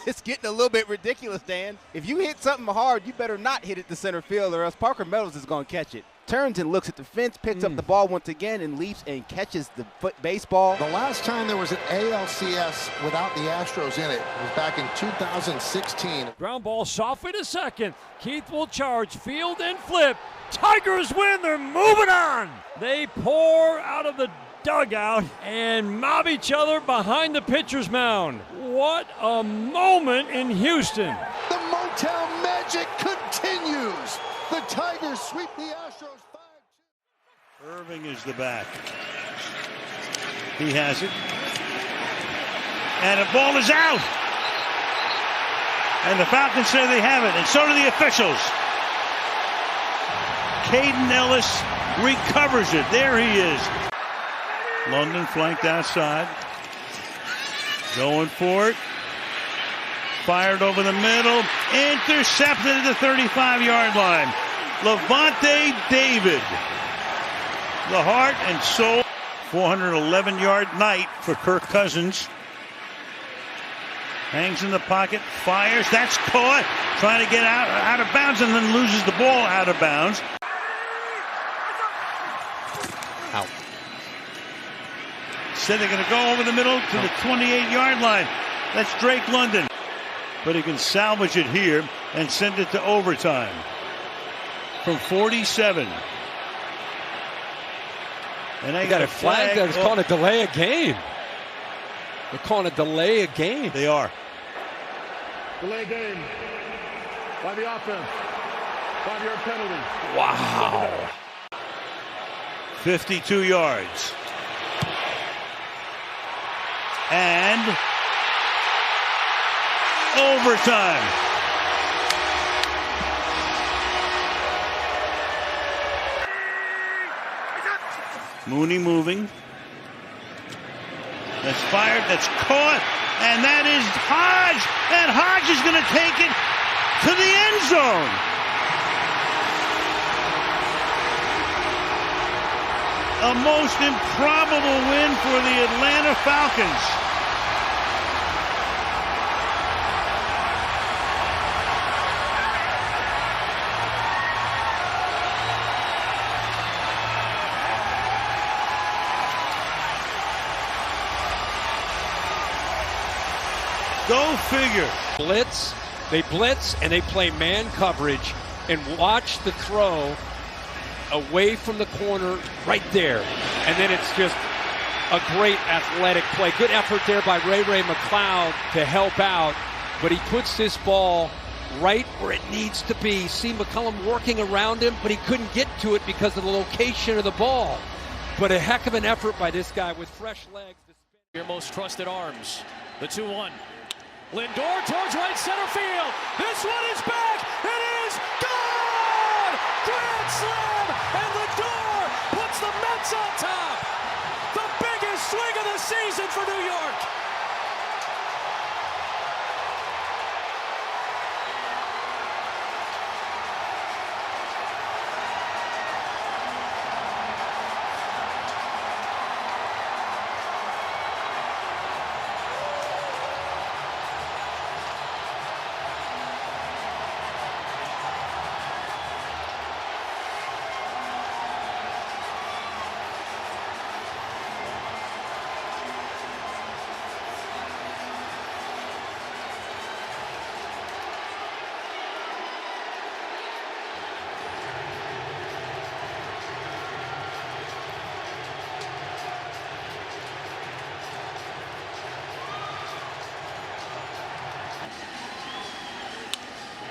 It's getting a little bit ridiculous, Dan. If you hit something hard, you better not hit it to center field or else Parker Meadows is going to catch it. Turns and looks at the fence, picks up the ball once again, and leaps and catches the baseball. The last time there was an ALCS without the Astros in it was back in 2016. Ground ball softly to second. Keith will charge, field and flip. Tigers win. They're moving on. They pour out of the dugout and mob each other behind the pitcher's mound. What a moment in Houston. The Motown magic continues. The Tigers sweep the Astros 5-2. Irving is the back. He has it. And the ball is out. And the Falcons say they have it, and so do the officials. Caden Ellis recovers it. There he is. London flanked outside. Going for it. Fired over the middle. Intercepted at the 35-yard line. Levante David. The heart and soul. 411-yard night for Kirk Cousins. Hangs in the pocket. Fires. That's caught. Trying to get out of bounds and then loses the ball out of bounds. Out. Said they're going to go over the middle to the 28-yard line. That's Drake London. But he can salvage it here and send it to overtime. From 47. And they got a flag that is calling a delay a game. They're calling a delay a game. They are. Delay game by the offense. 5-yard penalty. Wow. 52 yards. And overtime. Mooney moving. That's fired. That's caught. And that is Hodge. And Hodge is going to take it to the end zone. A most improbable win for the Atlanta Falcons. Go figure. Blitz. They blitz and they play man coverage and watch the throw away from the corner right there. And then it's just a great athletic play. Good effort there by Ray McLeod to help out. But he puts this ball right where it needs to be. See McCollum working around him, but he couldn't get to it because of the location of the ball. But a heck of an effort by this guy with fresh legs. Your most trusted arms. The 2-1. Lindor towards right center field. This one is back. It is gone! Grand slam! And Lindor puts the Mets on top. The biggest swing of the season for New York.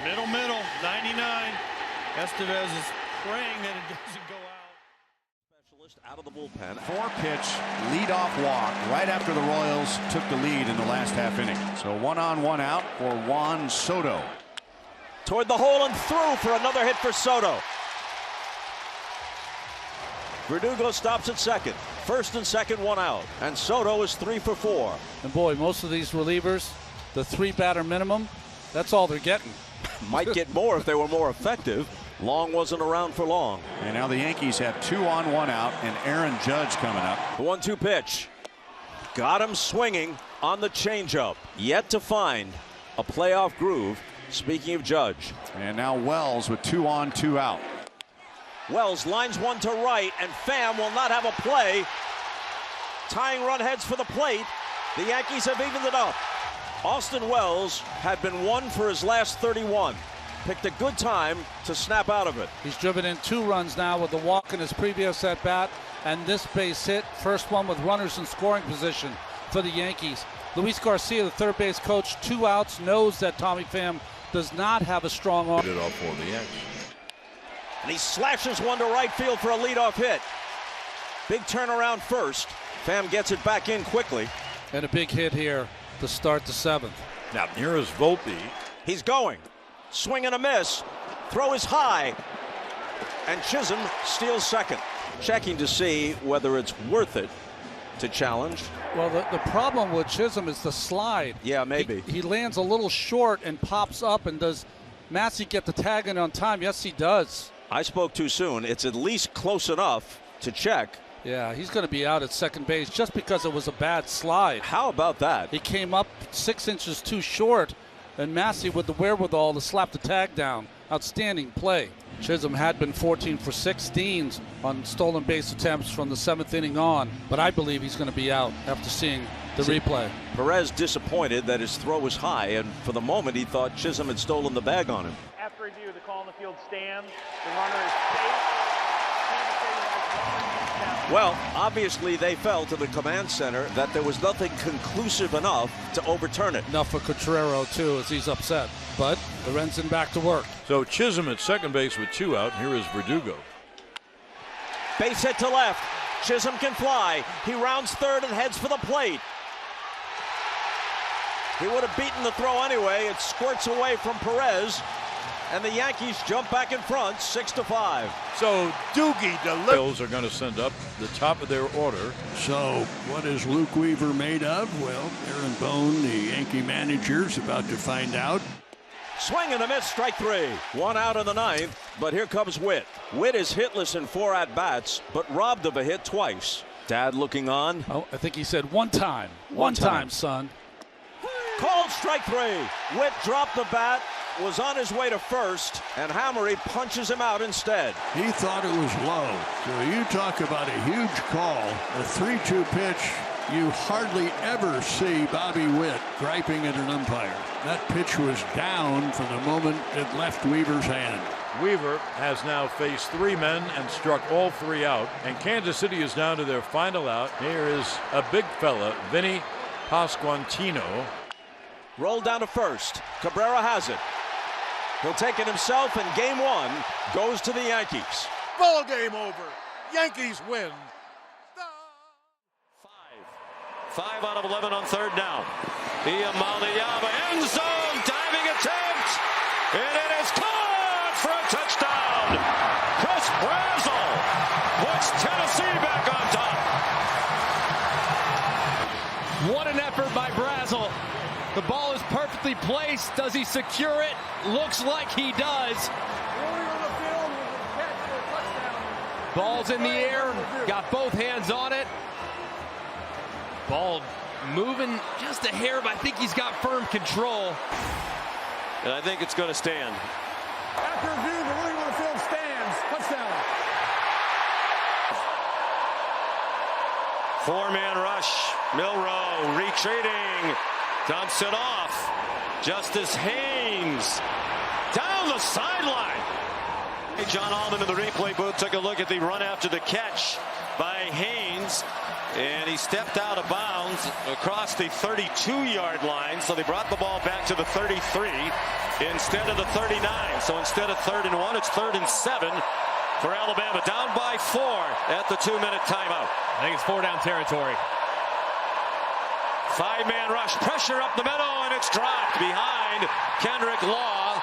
Middle, 99. Estevez is praying that it doesn't go out. Out of the bullpen. 4-pitch leadoff walk right after the Royals took the lead in the last half inning. So 1 on, 1 out for Juan Soto. Toward the hole and through for another hit for Soto. Verdugo stops at second. First and second, 1 out. And Soto is 3 for 4. And boy, most of these relievers, the 3-batter minimum, that's all they're getting. Might get more if they were more effective. Long wasn't around for long. And now the Yankees have 2 on, 1 out, and Aaron Judge coming up. The 1-2 pitch. Got him swinging on the changeup. Yet to find a playoff groove. Speaking of Judge. And now Wells with 2 on, 2 out. Wells lines one to right, and Pham will not have a play. Tying run heads for the plate. The Yankees have evened it up. Austin Wells had been 1 for his last 31. Picked a good time to snap out of it. He's driven in 2 runs now with the walk in his previous at-bat, and this base hit, first one with runners in scoring position for the Yankees. Luis Garcia, the third base coach, 2 outs, knows that Tommy Pham does not have a strong arm. It off for the Yankees. And he slashes one to right field for a leadoff hit. Big turnaround first. Pham gets it back in quickly. And a big hit here to start the 7th. Now here is Volpe. He's going. Swing and a miss. Throw is high. And Chisholm steals second. Checking to see whether it's worth it to challenge. Well, the problem with Chisholm is the slide. Yeah, maybe. He lands a little short and pops up. And does Massey get the tag in on time? Yes, he does. I spoke too soon. It's at least close enough to check. Yeah, he's going to be out at second base just because it was a bad slide. How about that? He came up 6 inches too short, and Massey with the wherewithal to slap the tag down. Outstanding play. Chisholm had been 14 for 16 on stolen base attempts from the 7th inning on, but I believe he's going to be out after seeing the replay. Perez disappointed that his throw was high, and for the moment he thought Chisholm had stolen the bag on him. After review, the call on the field stands. The runner is safe. Well, obviously they felt in the command center that there was nothing conclusive enough to overturn it. Enough for Cotrero, too, as he's upset. But Lorenzen back to work. So Chisholm at second base with 2 out. Here is Verdugo. Base hit to left. Chisholm can fly. He rounds third and heads for the plate. He would have beaten the throw anyway. It squirts away from Perez. And the Yankees jump back in front, 6-5. So Doogie delivers. Are going to send up the top of their order. So what is Luke Weaver made of? Well, Aaron Bone, the Yankee manager, is about to find out. Swing and a miss, strike 3. 1 out in the 9th, but here comes Witt. Witt is hitless in 4 at-bats, but robbed of a hit twice. Dad looking on. Oh, I think he said one time. One time, son. Called strike 3. Witt dropped the bat. Was on his way to first, and Hammery punches him out instead. He thought it was low. So you talk about a huge call. A 3-2 pitch. You hardly ever see Bobby Witt griping at an umpire. That pitch was down from the moment it left Weaver's hand. Weaver has now faced 3 men and struck all 3 out, and Kansas City is down to their final out. Here is a big fella, Vinny Pasquantino. Rolled down to first. Cabrera has it. He'll take it himself, and game 1 goes to the Yankees. Ball game over. Yankees win. 5 out of 11 on third now. Iamaleava, end zone, diving attempt, and it is caught for a touchdown. Chris Brazel puts Tennessee back on top. What an effort by Brazel. The ball is perfectly placed. Does he secure it? Looks like he does. Ball's in the air. Got both hands on it. Ball moving just a hair, but I think he's got firm control. And I think it's going to stand. After review, the ruling on the field stands. Touchdown. 4-man rush. Milroe retreating. Dumps it off. Justice Haynes down the sideline. John Allman in the replay booth took a look at the run after the catch by Haynes. And he stepped out of bounds across the 32-yard line, so they brought the ball back to the 33 instead of the 39. So instead of 3rd and 1, it's 3rd and 7 for Alabama. Down by 4 at the 2-minute timeout. I think it's 4-down territory. 5-man rush, pressure up the middle, and it's dropped behind Kendrick Law.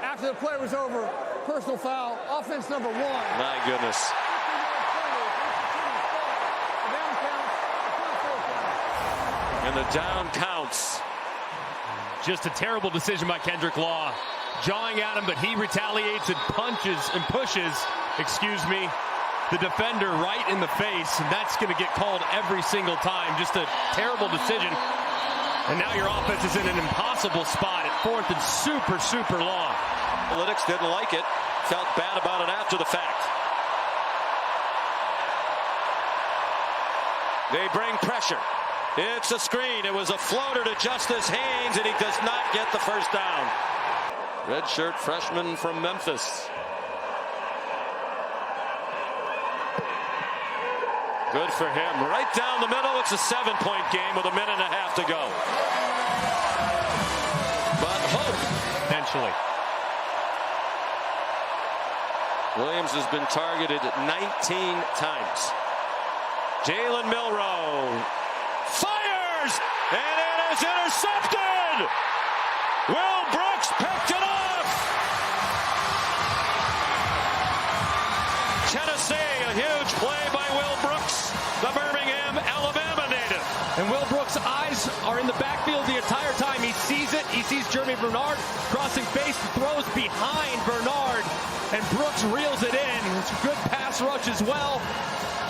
After the play was over, personal foul, offense number 1. My goodness. And the down counts. Just a terrible decision by Kendrick Law. Jawing at him, but he retaliates and punches and pushes, the defender right in the face, and that's going to get called every single time. Just a terrible decision. And now your offense is in an impossible spot at 4th and super long. Analytics didn't like it, felt bad about it after the fact. They bring pressure. It's a screen. It was a floater to Justice Haynes, and he does not get the first down. Redshirt freshman from Memphis. Good for him. Right down the middle. It's a 7-point game with 1.5 minutes to go. But hope. Potentially. Williams has been targeted 19 times. Jalen Milroe fires, and it is intercepted. Will Brooks picked it off. Tennessee, a huge play by Will Brooks, the Birmingham, Alabama native. And Will Brooks' eyes are in the backfield the entire time. He sees it. He sees Jeremy Bernard crossing face, throws behind Bernard, and Brooks reels it in. It's a good pass rush as well.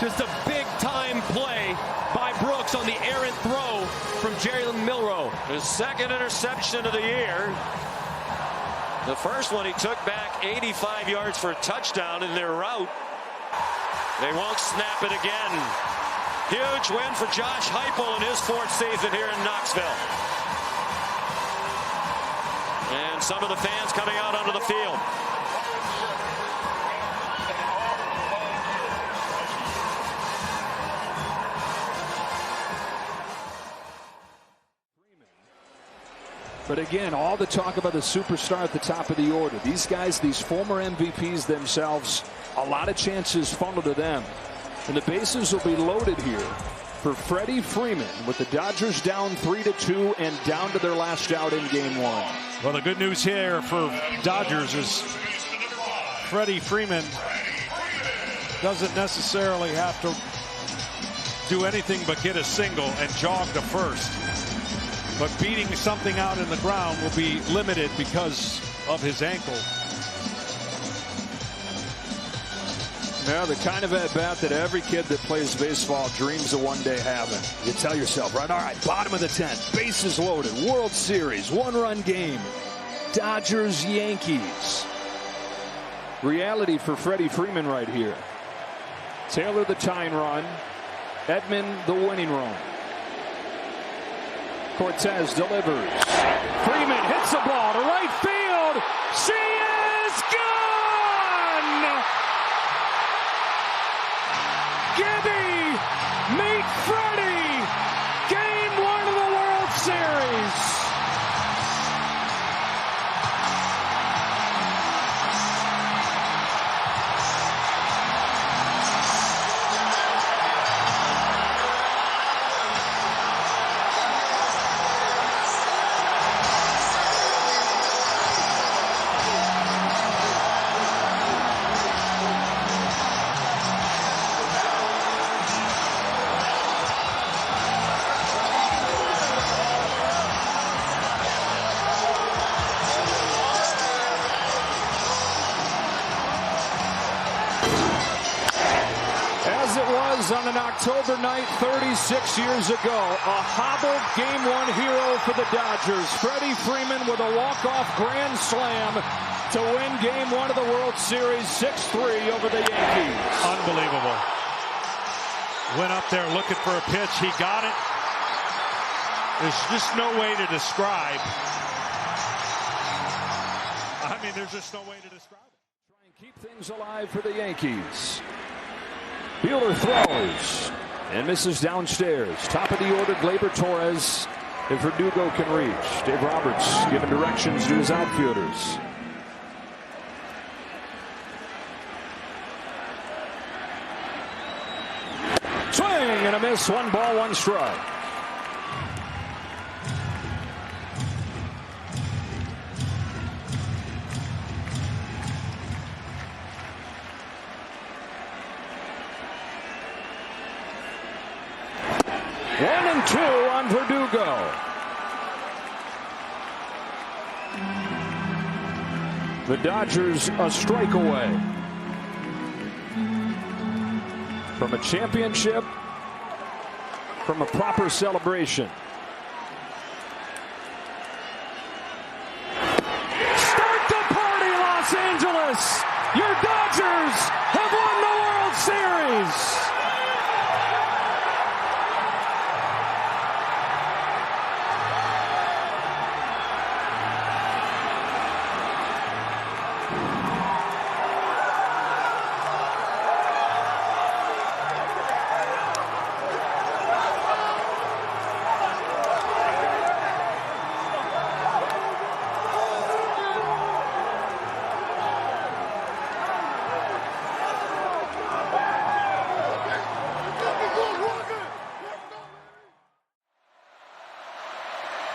Just a big-time play by Brooks on the errant throw from Jalen Milroe. His 2nd interception of the year. The first one he took back 85 yards for a touchdown in their route. They won't snap it again. Huge win for Josh Heupel in his 4th season here in Knoxville. And some of the fans coming out onto the field. But again, all the talk about the superstar at the top of the order. These guys, these former MVPs themselves, a lot of chances funneled to them. And the bases will be loaded here for Freddie Freeman with the Dodgers down 3-2 and down to their last out in game 1. Well, the good news here for Dodgers is Freddie Freeman doesn't necessarily have to do anything but get a single and jog to first. But beating something out in the ground will be limited because of his ankle. Now, the kind of at-bat that every kid that plays baseball dreams of one day having. You tell yourself, right, all right, bottom of the 10th, bases loaded, World Series, 1-run game, Dodgers, Yankees. Reality for Freddie Freeman right here. Taylor the tying run, Edman the winning run. Cortez delivers. Freeman hits the ball to right field. She is gone! Gibby, meet Freddie. Game 1 of the World Series. On an October night 36 years ago, a hobbled Game 1 hero for the Dodgers. Freddie Freeman with a walk-off grand slam to win Game 1 of the World Series 6-3 over the Yankees. Unbelievable. Went up there looking for a pitch. He got it. There's just no way to describe. I mean, there's just no way to describe it. Try and keep things alive for the Yankees. Buehler throws. and misses downstairs. Top of the order, Gleyber Torres. If Verdugo can reach. Dave Roberts giving directions to his outfielders. Swing and a miss. 1 ball, 1 strike. One and 2 on Verdugo. The Dodgers a strike away from a championship, from a proper celebration. Start the party, Los Angeles! Your Dodgers have won the World Series!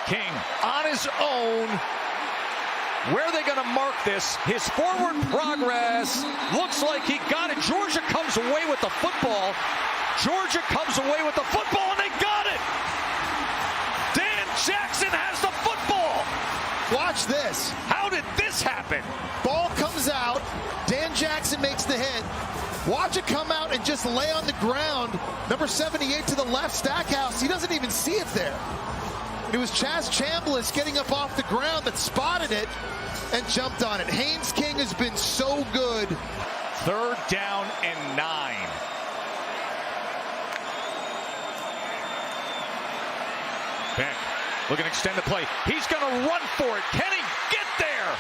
King on his own. Where are they going to mark this? His forward progress looks like he got it. Georgia comes away with the football. Georgia comes away with the football, and they got it. Dan Jackson has the football. Watch this. How did this happen? Ball comes out. Dan Jackson makes the hit. Watch it come out and just lay on the ground. Number 78 to the left, Stackhouse. He doesn't even see it there. It was Chaz Chambliss getting up off the ground that spotted it and jumped on it. Haynes King has been so good. 3rd down and 9. Beck looking to extend the play. He's going to run for it. Can he get there?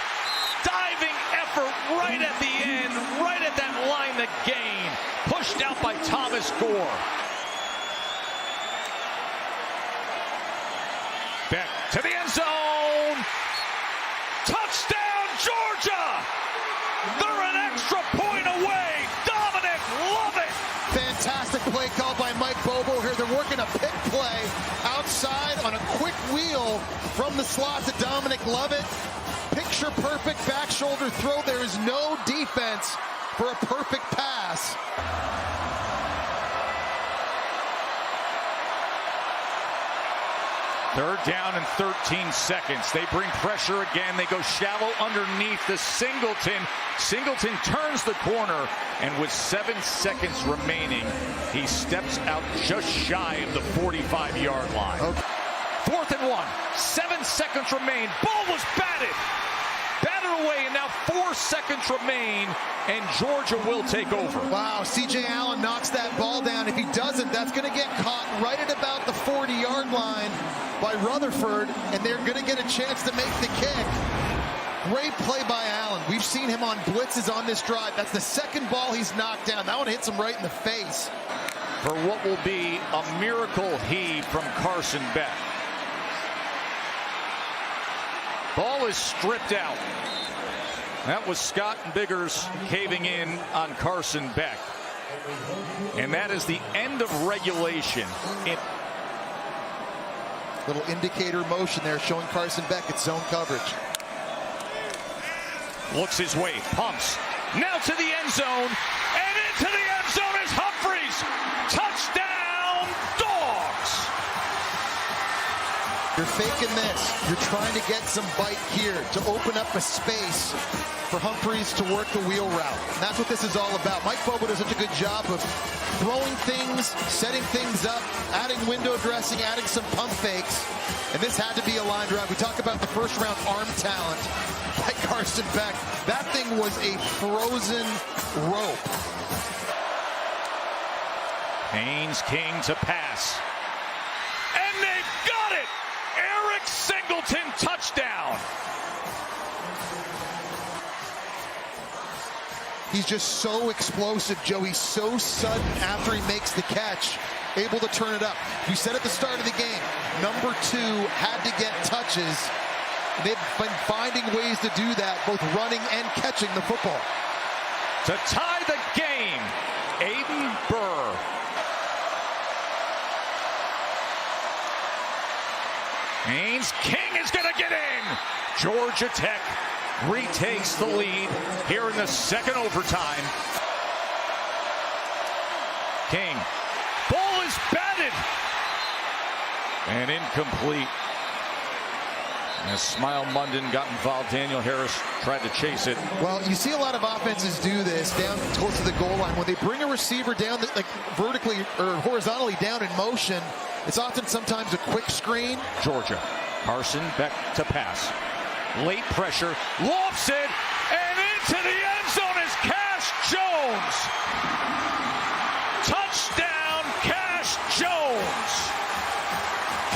Diving effort right at the end, right at that line to gain. Pushed out by Thomas Gore. Beck to the end zone. Touchdown, Georgia! They're an extra point away. Dominic Lovett. Fantastic play called by Mike Bobo here. They're working a pick play outside on a quick wheel from the slot to Dominic Lovett. Picture perfect back shoulder throw. There is no defense for a perfect pass. Third down and 13 seconds. They bring pressure again. They go shallow underneath the Singleton. Singleton turns the corner, and with 7 seconds remaining, he steps out just shy of the 45-yard line. Okay. 4th and 1. 7 seconds remain. Ball was batted. Batted away, and now 4 seconds remain, and Georgia will take over. Wow, C.J. Allen knocks that ball down. If he doesn't, that's going to get caught right at about the 40-yard line by Rutherford, and they're going to get a chance to make the kick. Great play by Allen. We've seen him on blitzes on this drive. That's the second ball he's knocked down. That one hits him right in the face. For what will be a miracle heave from Carson Beck. Ball is stripped out. That was Scott Biggers caving in on Carson Beck. And that is the end of regulation. Little indicator motion there showing Carson Beck at zone coverage. Looks his way, pumps. Now to the end zone. And into the end zone is Humphries. Touchdown, Dogs. You're faking this. You're trying to get some bite here to open up a space for Humphries to work the wheel route. And that's what this is all about. Mike Bobo does such a good job of throwing things, setting things up, adding window dressing, adding some pump fakes. And this had to be a line drive. We talk about the first round arm talent by Carson Beck. That thing was a frozen rope. Haynes King to pass. And they've got it! Eric Singleton touchdown. He's just so explosive, Joe. He's so sudden after he makes the catch. able to turn it up. We said at the start of the game, number 2 had to get touches. They've been finding ways to do that, both running and catching the football. To tie the game, Aiden Burr. Haynes King is going to get in. Georgia Tech retakes the lead here in the second overtime. King. Ball is batted. And incomplete. As Smile Munden got involved, Daniel Harris tried to chase it. Well, you see a lot of offenses do this down close to the goal line. When they bring a receiver down, like vertically or horizontally down in motion, it's often sometimes a quick screen. Georgia. Carson Beck to pass. Late pressure. Lofts it. And into the end zone is Cash Jones. Touchdown, Cash Jones.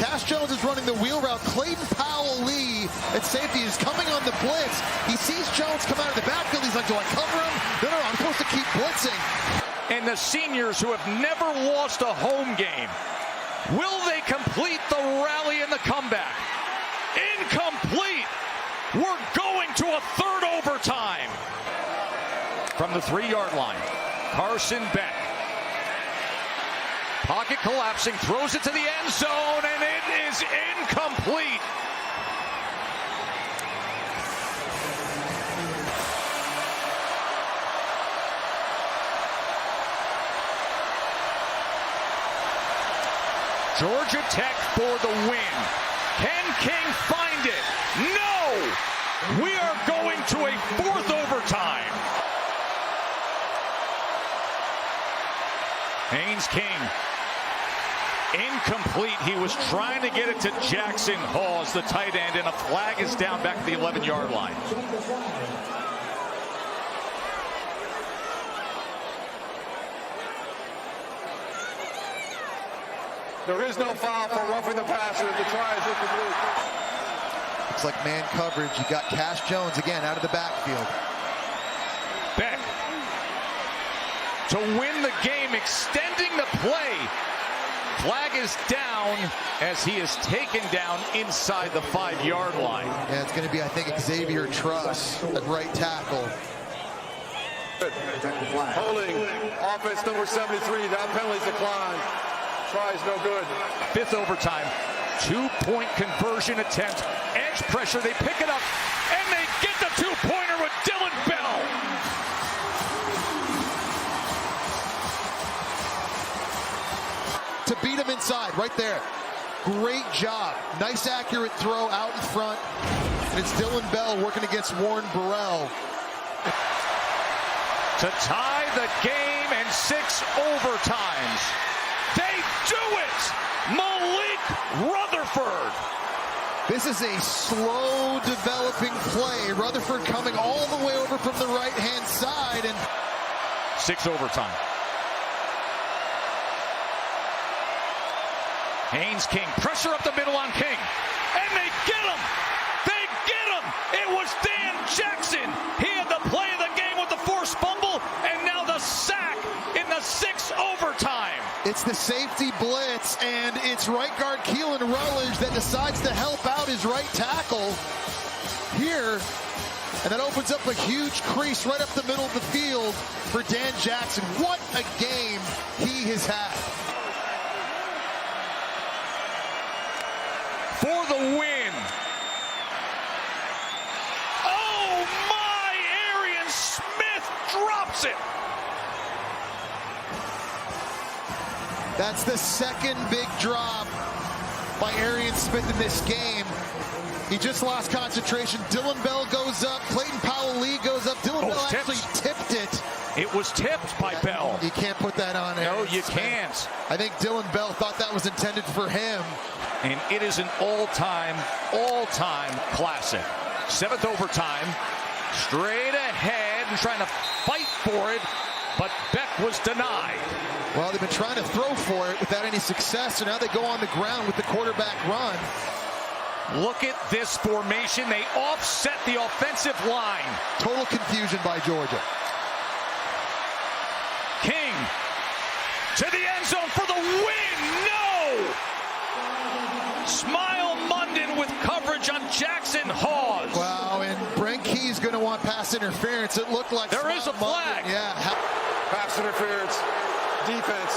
Cash Jones is running the wheel route. Clayton Powell-Lee at safety is coming on the blitz. He sees Jones come out of the backfield. He's like, do I cover him? No, I'm supposed to keep blitzing. And the seniors who have never lost a home game, will they complete the rally and the comeback? Incomplete. We're going to a third overtime. From the 3-yard line, Carson Beck. Pocket collapsing, throws it to the end zone, and it is incomplete. Georgia Tech for the win. Can King find it? No! We are going to a fourth overtime. Haynes King. Incomplete. He was trying to get it to Jackson Hawes, the tight end, and a flag is down back at the 11-yard line. There is no foul for roughing the passer. The try is incomplete. Looks like man coverage. You got Cash Jones again out of the backfield. Beck to win the game, extending the play. Flag is down as he is taken down inside the 5-yard line. Yeah, it's going to be, I think, Xavier Truss at right tackle. Holding offense number 73. That penalty's declined. Try is no good. Fifth overtime. 2-point conversion attempt. Edge pressure. They pick it up and they get the 2-pointer with Dylan Bell. To beat him inside, right there. Great job. Nice accurate throw out in front. And it's Dylan Bell working against Warren Burrell. To tie the game and 6 overtimes. They do it! Malik Rutherford. This is a slow developing play. Rutherford coming all the way over from the right-hand side. And 6 overtime. Haynes King, pressure up the middle on King. And they get him! They get him! It was Dan Jackson! He had the play of the game with the forced fumble, and now the sack in the 6th overtime. It's the safety blitz, and it's right guard Keelan Rutledge that decides to help out his right tackle here. And that opens up a huge crease right up the middle of the field for Dan Jackson. What a game he has had. For the win. Oh my, Arian Smith drops it. That's the second big drop by Arian Smith in this game. He just lost concentration. Dylan Bell goes up. Clayton Powell-Lee goes up. Dylan Bell actually tipped it. It was tipped by Bell. You can't put that on Arian No, you Smith. can't. I think Dylan Bell thought that was intended for him. And it is an all-time classic. 7th overtime. Straight ahead and trying to fight for it, but Beck was denied. Well, they've been trying to throw for it without any success, so now they go on the ground with the quarterback run. Look at this formation. They offset the offensive line. Total confusion by Georgia. King to the end zone for the win. Smile Munden with coverage on Jackson Hawes. Wow, and Brent Key's going to want pass interference. It looked like there is a flag. Yeah. Pass interference. Defense.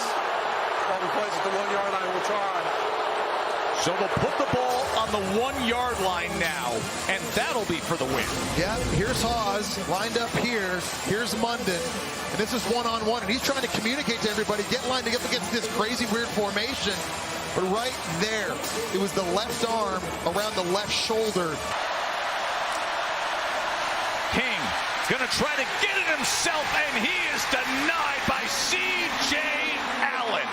Probably plays at the 1 yard line. We'll try. So they'll put the ball on the 1 yard line now, and that'll be for the win. Yeah, here's Hawes lined up here. Here's Munden. And this is one-on-one, and he's trying to communicate to everybody, get lined up against this crazy, weird formation. But right there, it was the left arm around the left shoulder. King going to try to get it himself, and he is denied by C.J. Allen.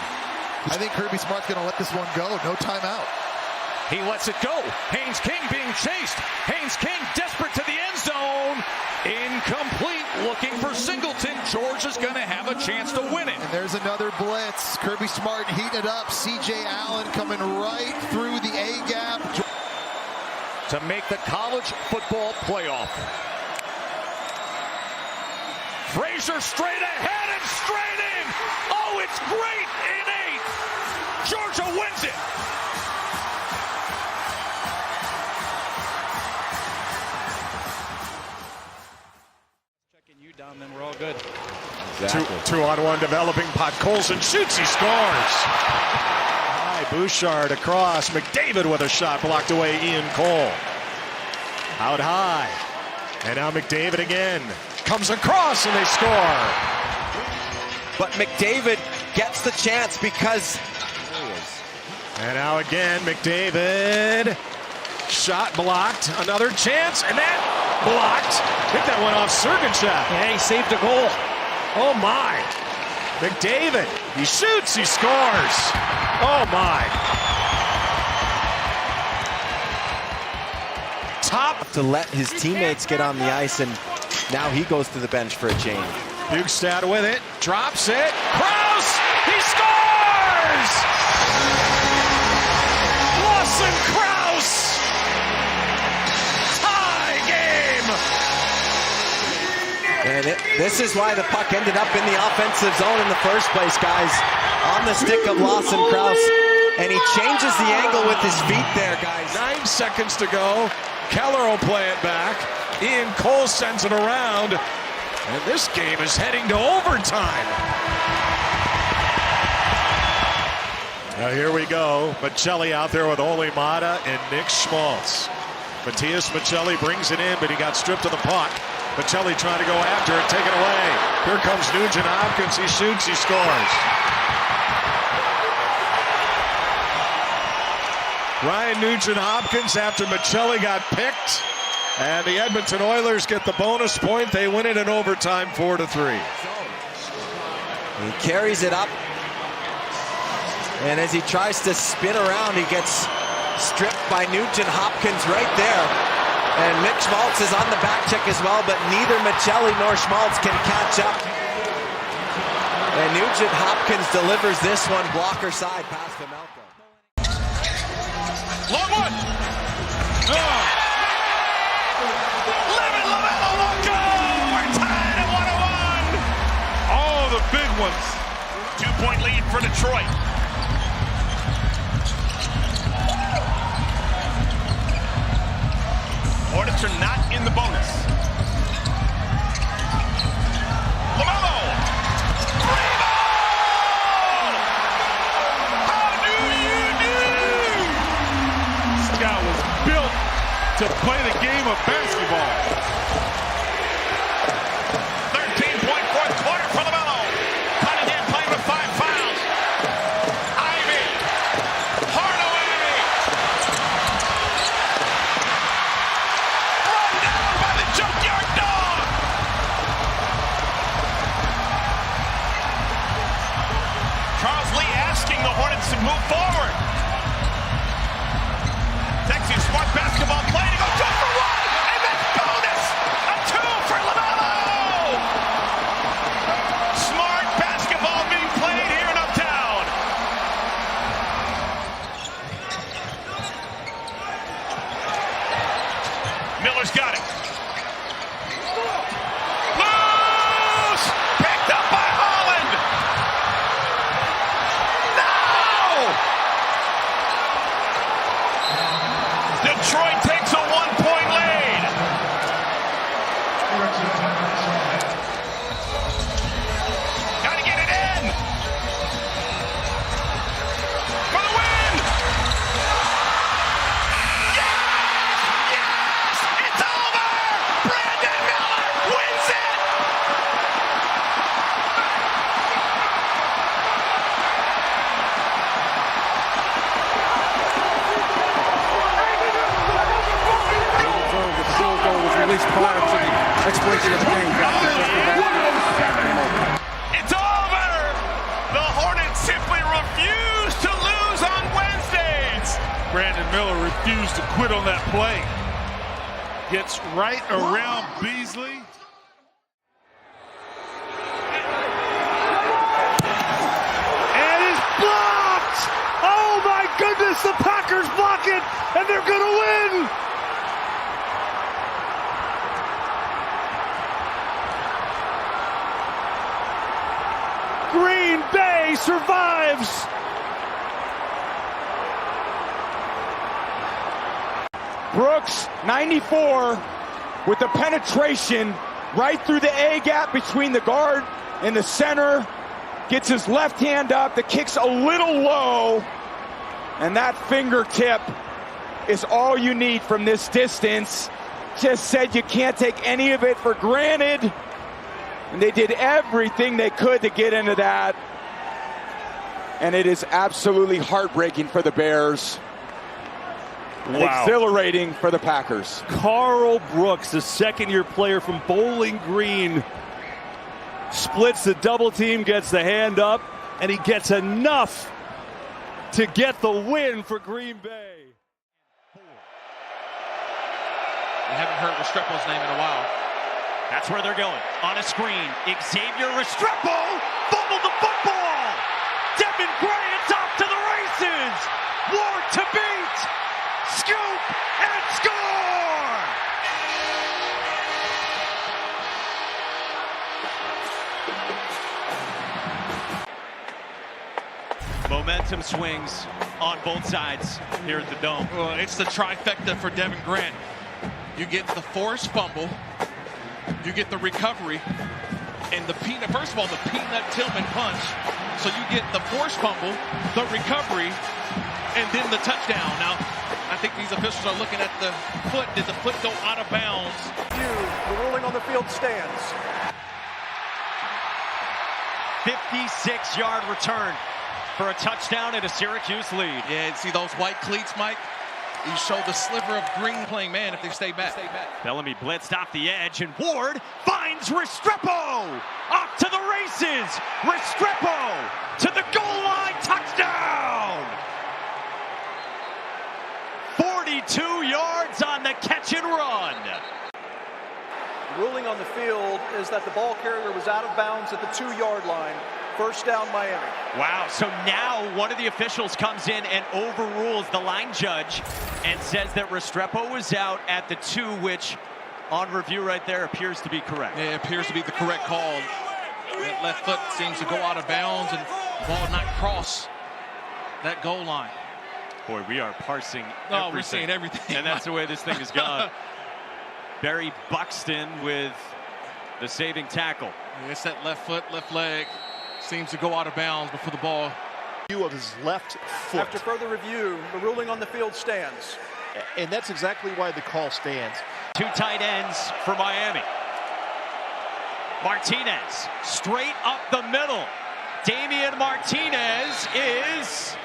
I think Kirby Smart's going to let this one go. No timeout. He lets it go. Haynes King being chased. Haynes King desperate to the end zone. Incomplete. Looking for Singleton. Georgia's going to have a chance to win it. And there's another blitz. Kirby Smart heating it up. C.J. Allen coming right through the A-gap. To make the college football playoff. Frazier straight ahead and straight in. Oh, it's great in 8. Georgia wins it. Down, then we're all good. Exactly. Two-on-one developing. Podkolzin shoots. He scores. High Bouchard across. McDavid with a shot blocked away. Ian Cole. Out high. And now McDavid again. Comes across and they score. But McDavid gets the chance because... And now again, McDavid. Shot blocked. Another chance. And that blocked. I think that went off Sergachev. Yeah, he saved a goal. Oh, my. McDavid. He shoots. He scores. Oh, my. Top. To let his teammates get on the ice, and now he goes to the bench for a change. Bukestad with it. Drops it. Krause. He scores! Lawson Krause. And this is why the puck ended up in the offensive zone in the first place, guys. On the stick of Lawson Krause. And he changes the angle with his feet there, guys. 9 seconds to go. Keller will play it back. Ian Cole sends it around. And this game is heading to overtime. Now here we go. Michelli out there with Ole Mata and Nick Schmaltz. Matias Michelli brings it in, but he got stripped of the puck. Michelli trying to go after it, take it away. Here comes Nugent Hopkins. He shoots, he scores. Ryan Nugent Hopkins after Michelli got picked. And the Edmonton Oilers get the bonus point. They win it in overtime 4-3. He carries it up. And as he tries to spin around, he gets stripped by Nugent Hopkins right there. And Nick Schmaltz is on the back check as well, but neither Michelli nor Schmaltz can catch up. And Nugent Hopkins delivers this one, blocker side past Vejmelka. Long one! Lemon Lamello won't go! We're tied at 101! All the big ones. 2-point lead for Detroit. Hornets are not in the bonus. LaMelo! Rebound! How do you do? This guy was built to play the game of basketball. 13-point fourth quarter for LaMelo. Cunningham playing with 5 fouls. Ivy. Hardaway. Run down by the Junkyard Dog. Charles Lee asking the Hornets to move forward. Texas smart basketball play to go 2 for 1, and that's bonus. Detroit takes a 1-point lead. Gotta get it in. For the win. Yes! It's over! Brandon Miller wins it! Released prior to the expiration of the game. It's over! The Hornets simply refuse to lose on Wednesdays. Brandon Miller refused to quit on that play. Gets right around Beasley. And it's blocked! Oh my goodness, the Packers block it, and they're gonna win! Green Bay survives. Brooks, 94, with the penetration right through the A gap between the guard and the center. Gets his left hand up. The kick's a little low. And that fingertip is all you need from this distance. Just said you can't take any of it for granted. And they did everything they could to get into that. And it is absolutely heartbreaking for the Bears. Wow. Exhilarating for the Packers. Carl Brooks, the second-year player from Bowling Green, splits the double team, gets the hand up, and he gets enough to get the win for Green Bay. We haven't heard Restrepo's name in a while. That's where they're going. On a screen, Xavier Restrepo fumbled the football. Devin Bryant's off to the races. Ward to beat. Scoop and score. Momentum swings on both sides here at the Dome. Well, it's the trifecta for Devin Grant. You get the forced fumble, you get the recovery, and the peanut. First of all, the peanut Tillman punch. So you get the forced fumble, the recovery, and then the touchdown. Now, I think these officials are looking at the foot. Did the foot go out of bounds? The ruling on the field stands. 56-yard return for a touchdown and a Syracuse lead. Yeah, see those white cleats, Mike? You show the sliver of green playing man if they stay back. Bellamy blitzed off the edge, and Ward finds Restrepo. Off to the races. Restrepo to the goal line. Touchdown. 42 yards on the catch and run. The ruling on the field is that the ball carrier was out of bounds at the 2-yard line. First down, Miami. Wow, so now one of the officials comes in and overrules the line judge and says that Restrepo was out at the 2, which on review right there appears to be correct. Yeah, it appears to be the correct call. That left foot seems to go out of bounds and the ball not cross that goal line. Boy, we are parsing No, everything. we're seeing everything. And that's the way this thing has gone. Barry Buxton with the saving tackle. Yeah, it's that left foot, left leg. Seems to go out of bounds before the ball. Of his left foot. After further review, the ruling on the field stands. And that's exactly why the call stands. 2 tight ends for Miami. Martinez straight up the middle. Damian Martinez is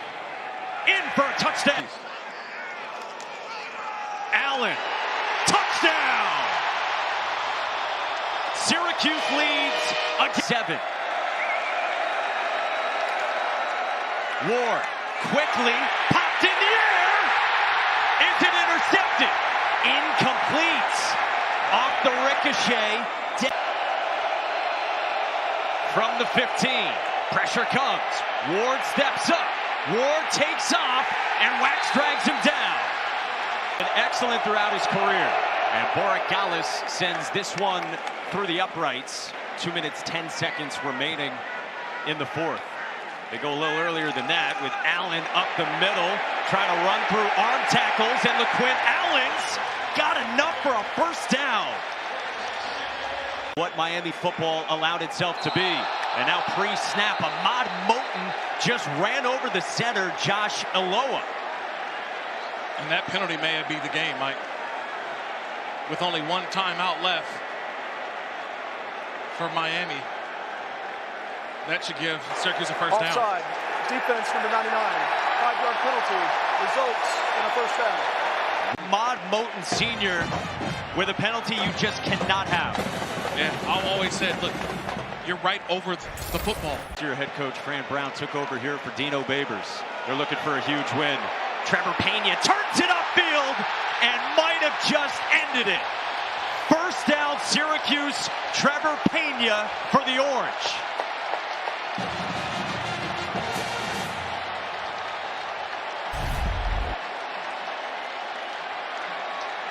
in for a touchdown. Allen, touchdown. Syracuse leads again. 7. Ward quickly popped in the air. Is it intercepted? Incomplete. Off the ricochet. From the 15. Pressure comes. Ward steps up. Ward takes off, and Wax drags him down. An excellent throughout his career. And Boric Gallus sends this one through the uprights. 2 minutes, 10 seconds remaining in the 4th. They go a little earlier than that with Allen up the middle, trying to run through arm tackles, and LaQuint Allen what Miami football allowed itself to be. And now pre-snap, Ahmad Moten just ran over the center, Josh Eloa. And that penalty may be the game, Mike. With only one timeout left for Miami. That should give Syracuse a first down. Offside. Defense number 99. 5-yard penalty results in a first down. Ahmad Moten Sr. with a penalty you just cannot have. Yeah, I've always said, look, you're right over the football. Your head coach Fran Brown took over here for Dino Babers. They're looking for a huge win. Trevor Pena turns it upfield and might have just ended it. First down, Syracuse. Trevor Pena for the Orange.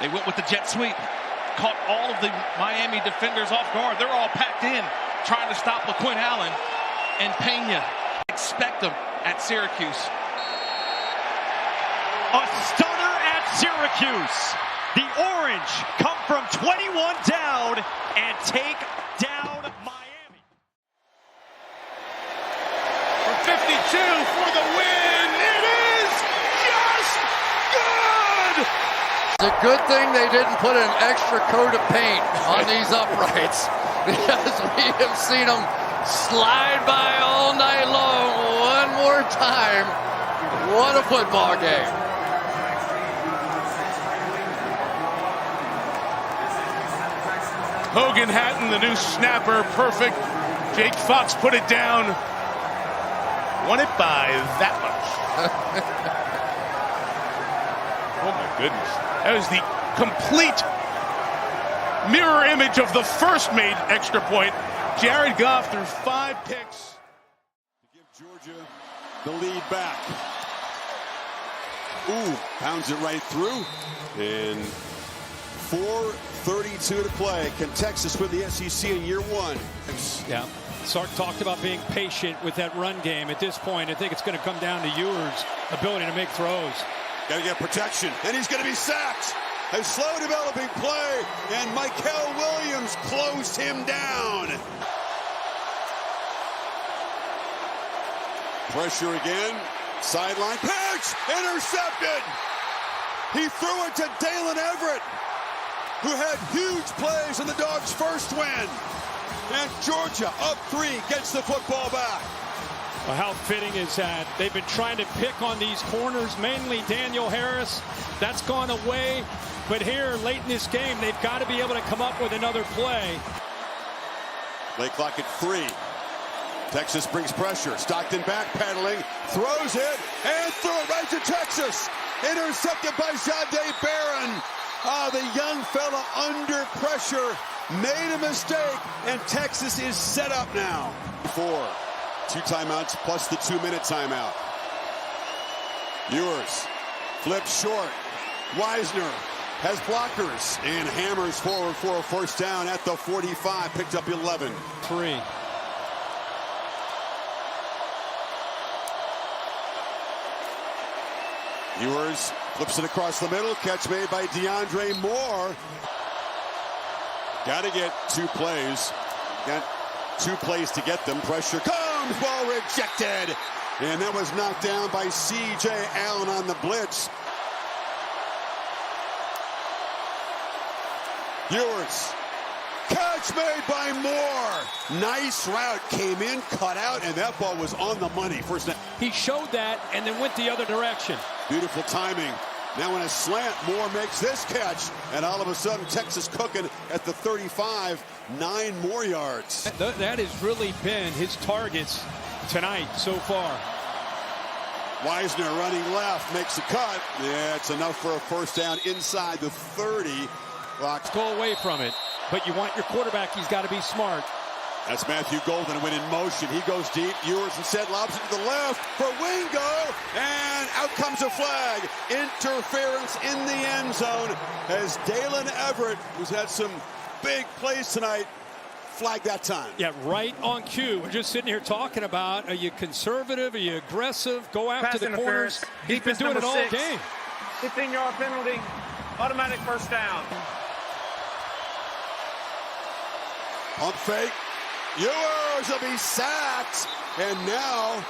They went with the jet sweep. Caught all of the Miami defenders off guard. They're all packed in, trying to stop LaQuinn Allen and Pena. Expect them at Syracuse. A stunner at Syracuse. The Orange come from 21 down and take down Miami. For 52 for the win. It is just good. It's a good thing they didn't put an extra coat of paint on these uprights, because we have seen them slide by all night long. One more time. What a football game. Hogan Hatton, the new snapper, perfect. Jake Fox put it down. Won it by that much. Oh my goodness. That was the complete mirror image of the first made extra point. Jared Goff threw 5 picks. To give Georgia the lead back. Ooh, pounds it right through. And 4:32 to play. Can Texas win the SEC in year 1? Yeah. Sark talked about being patient with that run game. At this point, I think it's going to come down to Ewers' ability to make throws. Got to get protection, and he's going to be sacked. A slow developing play, and Michael Williams closed him down. Pressure again, sideline pitch, intercepted. He threw it to Dalen Everett, who had huge plays in the Dogs' first win. And Georgia, up 3, gets the football back. Well, how fitting is that? They've been trying to pick on these corners, mainly Daniel Harris. That's gone away. But here, late in this game, they've got to be able to come up with another play. Play clock at 3. Texas brings pressure. Stockton backpedaling, throws it, and threw it right to Texas. Intercepted by Jahdae Barron. The young fella under pressure made a mistake, and Texas is set up now. 4. 2 timeouts plus the 2-minute timeout. Ewers flips short. Wisner has blockers and hammers forward for a first down at the 45. Picked up 11. 3. Ewers flips it across the middle. Catch made by DeAndre Moore. Got to get 2 plays. Got 2 plays to get them. Pressure comes. Ball rejected. And that was knocked down by C.J. Allen on the blitz. Ewers. Catch made by Moore. Nice route. Came in, cut out, and that ball was on the money. First down. He showed that and then went the other direction. Beautiful timing. Now in a slant, Moore makes this catch, and all of a sudden Texas cooking at the 35, 9 more yards. That has really been his targets tonight so far. Wisner running left, makes a cut. Yeah, it's enough for a first down inside the 30. Let's go away from it, but you want your quarterback, he's got to be smart. That's Matthew Golden when in motion. He goes deep. Ewers instead lobs it to the left for Wingo. And out comes a flag. Interference in the end zone as Dalen Everett, who's had some big plays tonight, flagged that time. Yeah, right on cue. We're just sitting here talking about, are you conservative? Are you aggressive? Go after the corners. He's been doing it all game. 15-yard penalty. Automatic first down. Pump fake. Ewers will be sacked. And now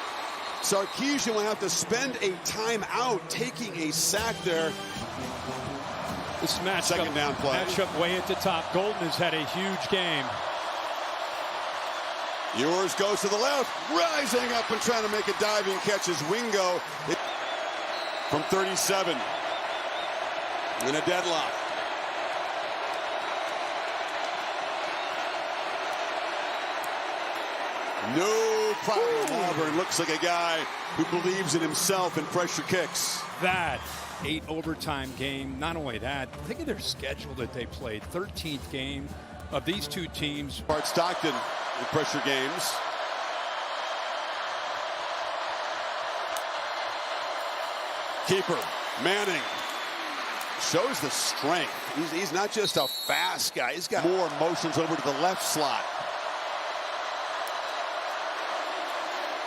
Sarkisian will have to spend a timeout taking a sack there. This matchup, second down play. Matchup way at the top. Golden has had a huge game. Ewers goes to the left, rising up and trying to make a diving catch as Wingo from 37 in a deadlock. No problem. Auburn looks like a guy who believes in himself and pressure kicks. That 8 overtime game. Not only that, think of their schedule that they played. 13th game of these two teams. Bart Stockton in pressure games. Keeper Manning shows the strength. He's not just a fast guy. He's got more motions over to the left slot.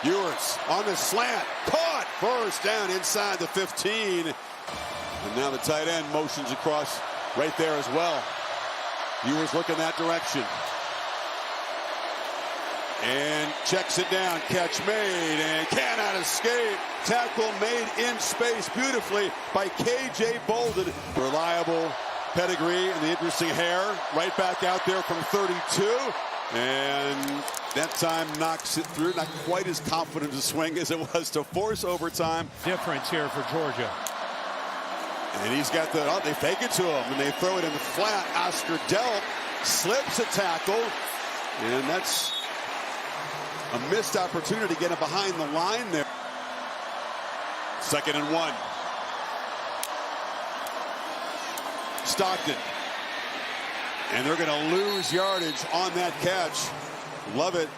Ewers on the slant, caught, first down inside the 15. And now the tight end motions across right there as well. Ewers looking that direction. And checks it down, catch made, and cannot escape. Tackle made in space beautifully by K.J. Bolden. Reliable pedigree and the interesting hair. Right back out there from 32. And that time knocks it through. Not quite as confident a swing as it was to force overtime. Difference here for Georgia. And he's got the, they fake it to him, and they throw it in the flat. Oscar Delp slips a tackle, and that's a missed opportunity to get him behind the line there. 2nd and 1. Stockton. And they're going to lose yardage on that catch. Love it.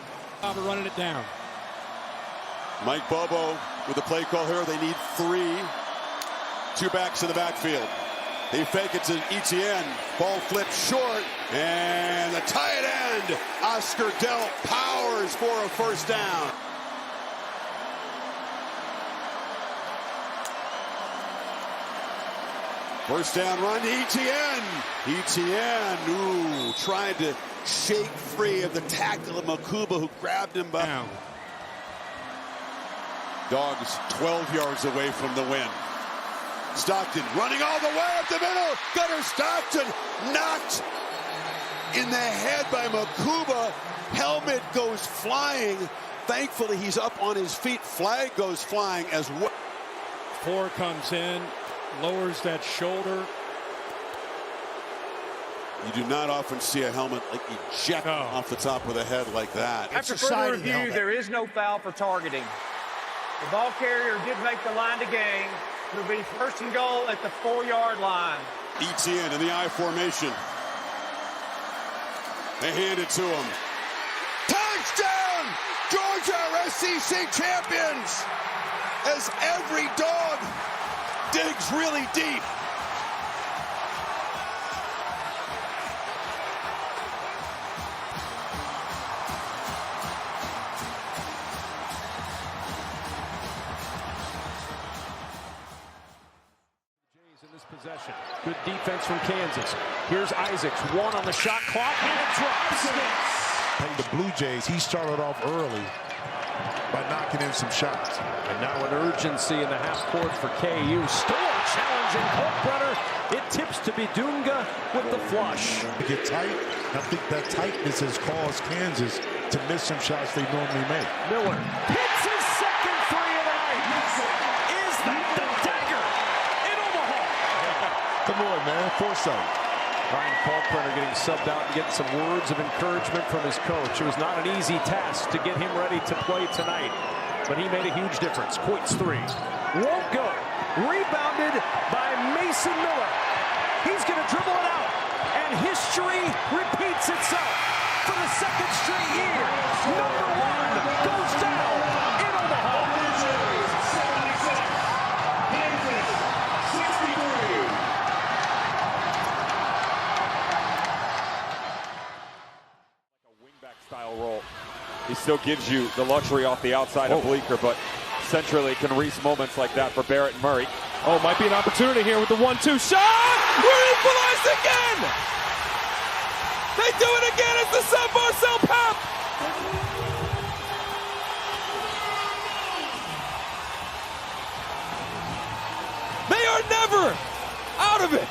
Running it down. Mike Bobo with the play call here. They need 3. 2 backs in the backfield. They fake it to Etienne. Ball flips short. And the tight end, Oscar Delp, powers for a first down. First down run to Etienne. Etienne, trying to shake free of the tackle of Makuba, who grabbed him by. Now. Dogs 12 yards away from the win. Stockton running all the way up the middle. Gunnar Stockton knocked in the head by Makuba. Helmet goes flying. Thankfully, he's up on his feet. Flag goes flying as well. 4 comes in, lowers that shoulder. You do not often see a helmet like eject off the top of the head like that. After further review, there is no foul for targeting. The ball carrier did make the line to gain. It'll be 1st and goal at the 4-yard line. Etienne in the I formation. They hand it to him. Touchdown! Georgia SEC champions! As every dog digs really deep. Possession. Good defense from Kansas. Here's Isaacs. 1 on the shot clock, and it drops. Playing the Blue Jays, he started off early by knocking in some shots. And now an urgency in the half court for KU. Storr challenging Kalkbrenner. It tips to Bidunga with the flush. To get tight, I think that tightness has caused Kansas to miss some shots they normally make. Miller hits his second 3 of the night. Is that the dagger in Omaha? Come on, man. Foresight. Ryan Kalkbrenner getting subbed out and getting some words of encouragement from his coach. It was not an easy task to get him ready to play tonight, but he made a huge difference. Coit's 3. Won't go. Rebounded by Mason Miller. He's going to dribble it out, and history repeats itself for the 2nd straight year. Number 1 goes down in Omaha. Style roll. He still gives you the luxury off the outside of Bleeker, but centrally can reach moments like that for Barrett and Murray. Oh, might be an opportunity here with the 1-2 shot. We're equalized again. They do it again. It's the San Marcel Pep. They are never out of it.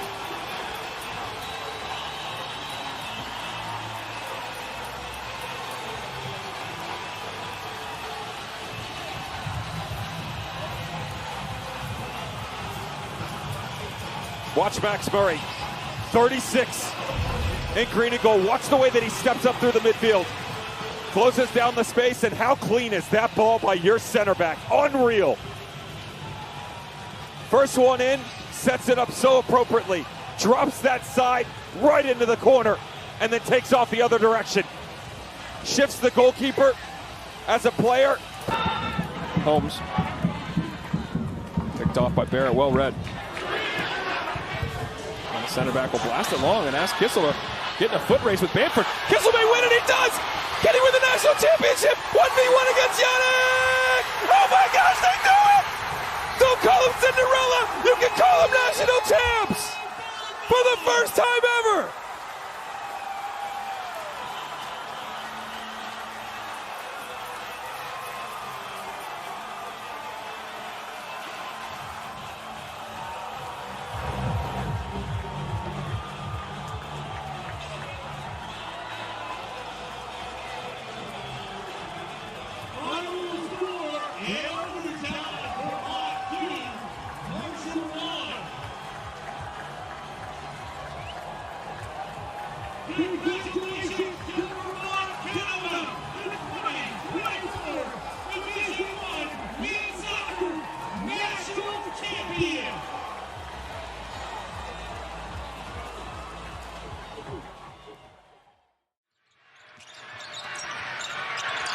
Watch Max Murray, 36 in green and gold. Watch the way that he steps up through the midfield. Closes down the space, and how clean is that ball by your center back? Unreal. First one in, sets it up so appropriately. Drops that side right into the corner, and then takes off the other direction. Shifts the goalkeeper as a player. Holmes. Picked off by Barrett, well read. And the center back will blast it long and ask Kissel to get in a foot race with Bamford. Kissel may win, and he does! Can he win the national championship? 1v1 against Yannick! Oh my gosh, they do it! Don't call them Cinderella! You can call them national champs! For the first time ever!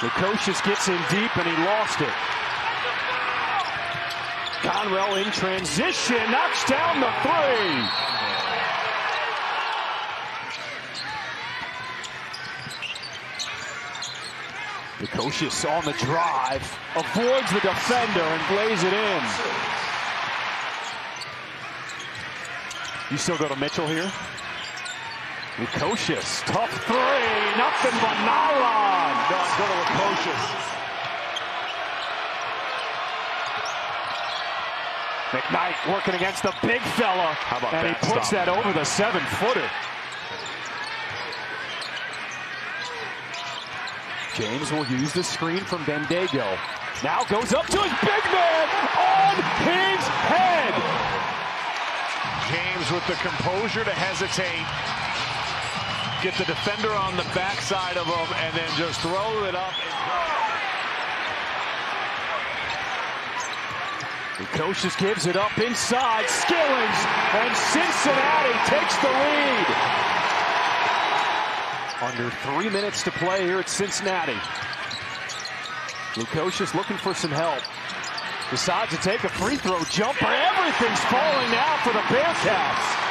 Lukosius gets in deep and he lost it. Conwell in transition, knocks down the three. Lukosius on the drive, avoids the defender and plays it in. You still go to Mitchell here? Lukosius, tough three, nothing but nylon. No, go to Lukosius. McKnight working against the big fella. How about and that he puts that over the 7-footer. James will use the screen from Bendego. Now goes up to his big man on his head. James with the composure to hesitate. Get the defender on the backside of him and then just throw it up. Lukosius gives it up inside. Skillings and Cincinnati takes the lead. Under 3 minutes to play here at Cincinnati. Lukosius looking for some help. Decides to take a free throw jumper. Everything's falling now for the Bearcats.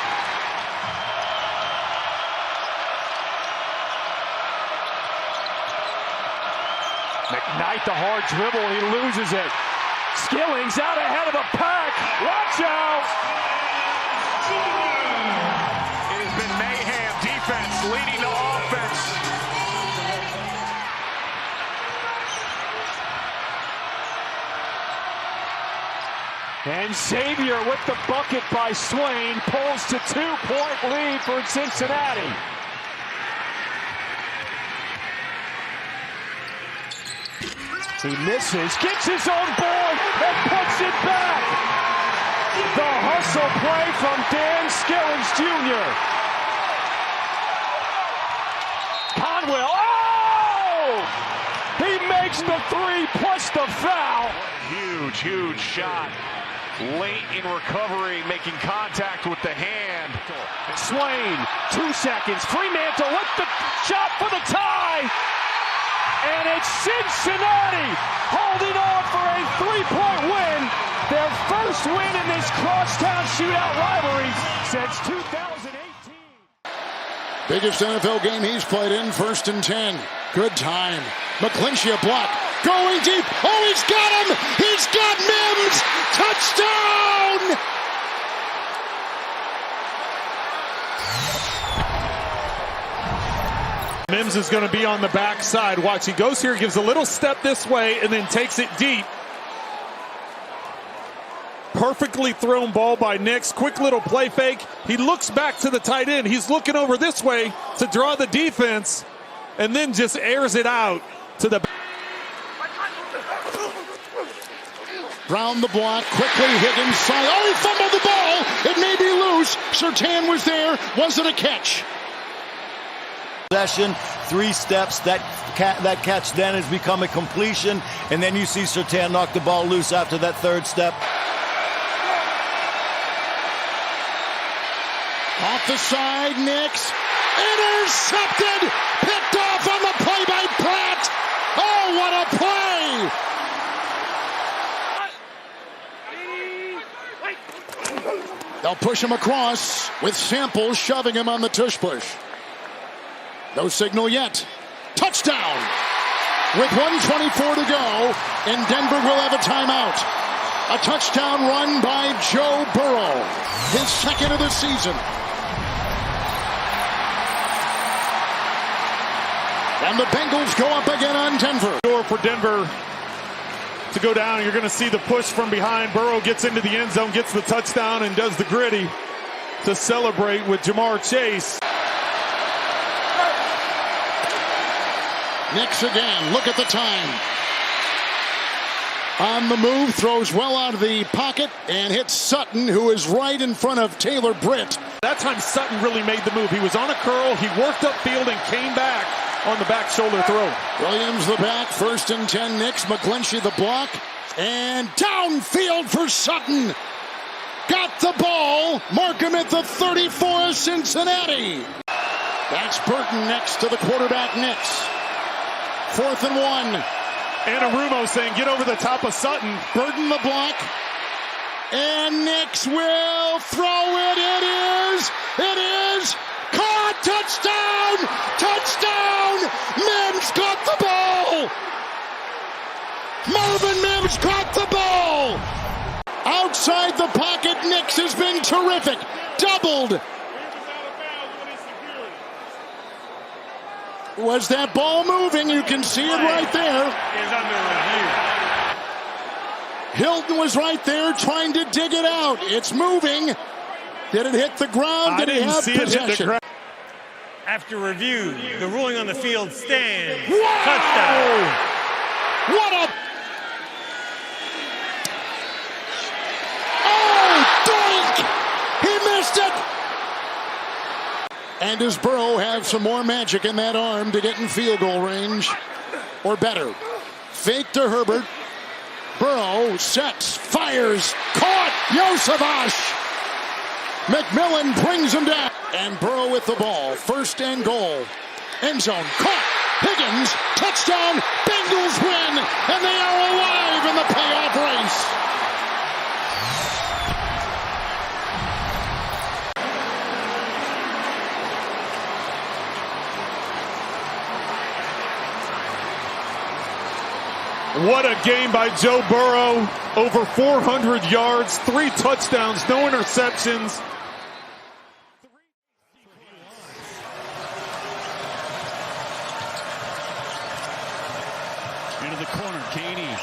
McKnight, the hard dribble, he loses it. Skillings out ahead of the pack. Watch out! It has been mayhem. Defense leading to offense. And Xavier with the bucket by Swain pulls to 2-point lead for Cincinnati. He misses, gets his own board, and puts it back. The hustle play from Dan Skillings Jr. Conwell, oh! He makes the three plus the foul. Huge, huge shot. Late in recovery, making contact with the hand. Swain, 2 seconds. Fremantle with the shot for the tie. And it's Cincinnati holding on for a 3-point win. Their first win in this crosstown shootout rivalry since 2018. Biggest NFL game he's played in, 1st and 10. Good time. McClinchy a block. Going deep. Oh, he's got him. He's got Mims. Touchdown. Mims is going to be on the backside. Watch, he goes here, gives a little step this way, and then takes it deep. Perfectly thrown ball by Nix. Quick little play fake. He looks back to the tight end. He's looking over this way to draw the defense, and then just airs it out to the back. Round the block, quickly Higgins side. Oh, he fumbled the ball. It may be loose. Surtain was there. Was it a catch? Possession, 3 steps. That catch then has become a completion, and then you see Surtain knock the ball loose after that 3rd step. Off the side, Nix. Intercepted. Picked off on the play by Pratt. Oh, what a play. They'll push him across with Samples shoving him on the tush push. No signal yet. Touchdown. With 1:24 to go, and Denver will have a timeout. A touchdown run by Joe Burrow. His 2nd of the season. And the Bengals go up again on Denver. For Denver to go down, you're going to see the push from behind. Burrow gets into the end zone, gets the touchdown, and does the gritty to celebrate with Jamar Chase. Nix again. Look at the time. On the move, throws well out of the pocket and hits Sutton, who is right in front of Taylor Britt. That time Sutton really made the move. He was on a curl, he worked upfield and came back on the back shoulder throw. Williams the back, 1st and 10. Nix, McGlinchey the block, and downfield for Sutton. Got the ball. Mark him at the 34 of Cincinnati. That's Burton next to the quarterback, Nix. 4th and 1. Anarumo saying, get over the top of Sutton. Burton the block. And Nix will throw it. It is caught. Touchdown! Touchdown! Mims got the ball! Marvin Mims caught the ball! Outside the pocket, Nix has been terrific. Doubled. Was that ball moving? You can see it right there. Hilton was right there trying to dig it out. It's moving. Did it hit the ground? Did he have possession? After review, the ruling on the field stands. Wow! Touchdown. What a... Oh, doink! He missed it! And does Burrow have some more magic in that arm to get in field goal range? Or better. Fake to Herbert. Burrow sets, fires, caught! Yosevash! McMillan brings him down. And Burrow with the ball. 1st and goal. End zone. Caught. Higgins. Touchdown. Bengals win. And they are alive in the playoff race. What a game by Joe Burrow. Over 400 yards, 3 touchdowns, no interceptions. Into the corner, Gainey.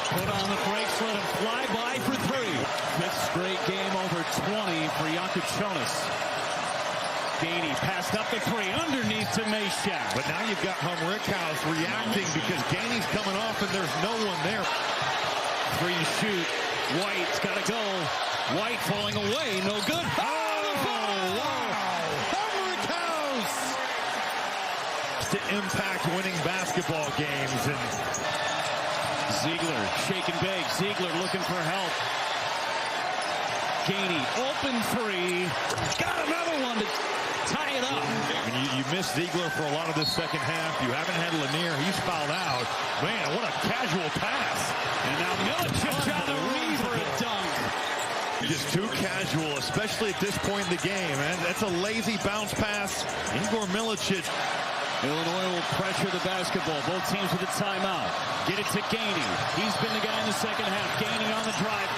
Put on the brakes, let him fly by for 3. 5th straight game over 20 for Yakuchonis. Gainey passed up the 3, underneath to Meshack. But now you've got Humrickhouse reacting because Gainey's coming off and there's no one there. 3 shoot. White's got to go. White falling away, no good. To impact winning basketball games. And Ziegler shaking big. Ziegler looking for help. Gainey open 3. Got another one to tie it up. When you miss Ziegler for a lot of this second half, you haven't had Lanier. He's fouled out. Man, what a casual pass. And now Milicic on the weave for a dunk. Just too casual, especially at this point in the game. Man, that's a lazy bounce pass. Igor Milicic. Illinois will pressure the basketball. Both teams with a timeout. Get it to Gainey. He's been the guy in the second half. Gainey on the drive.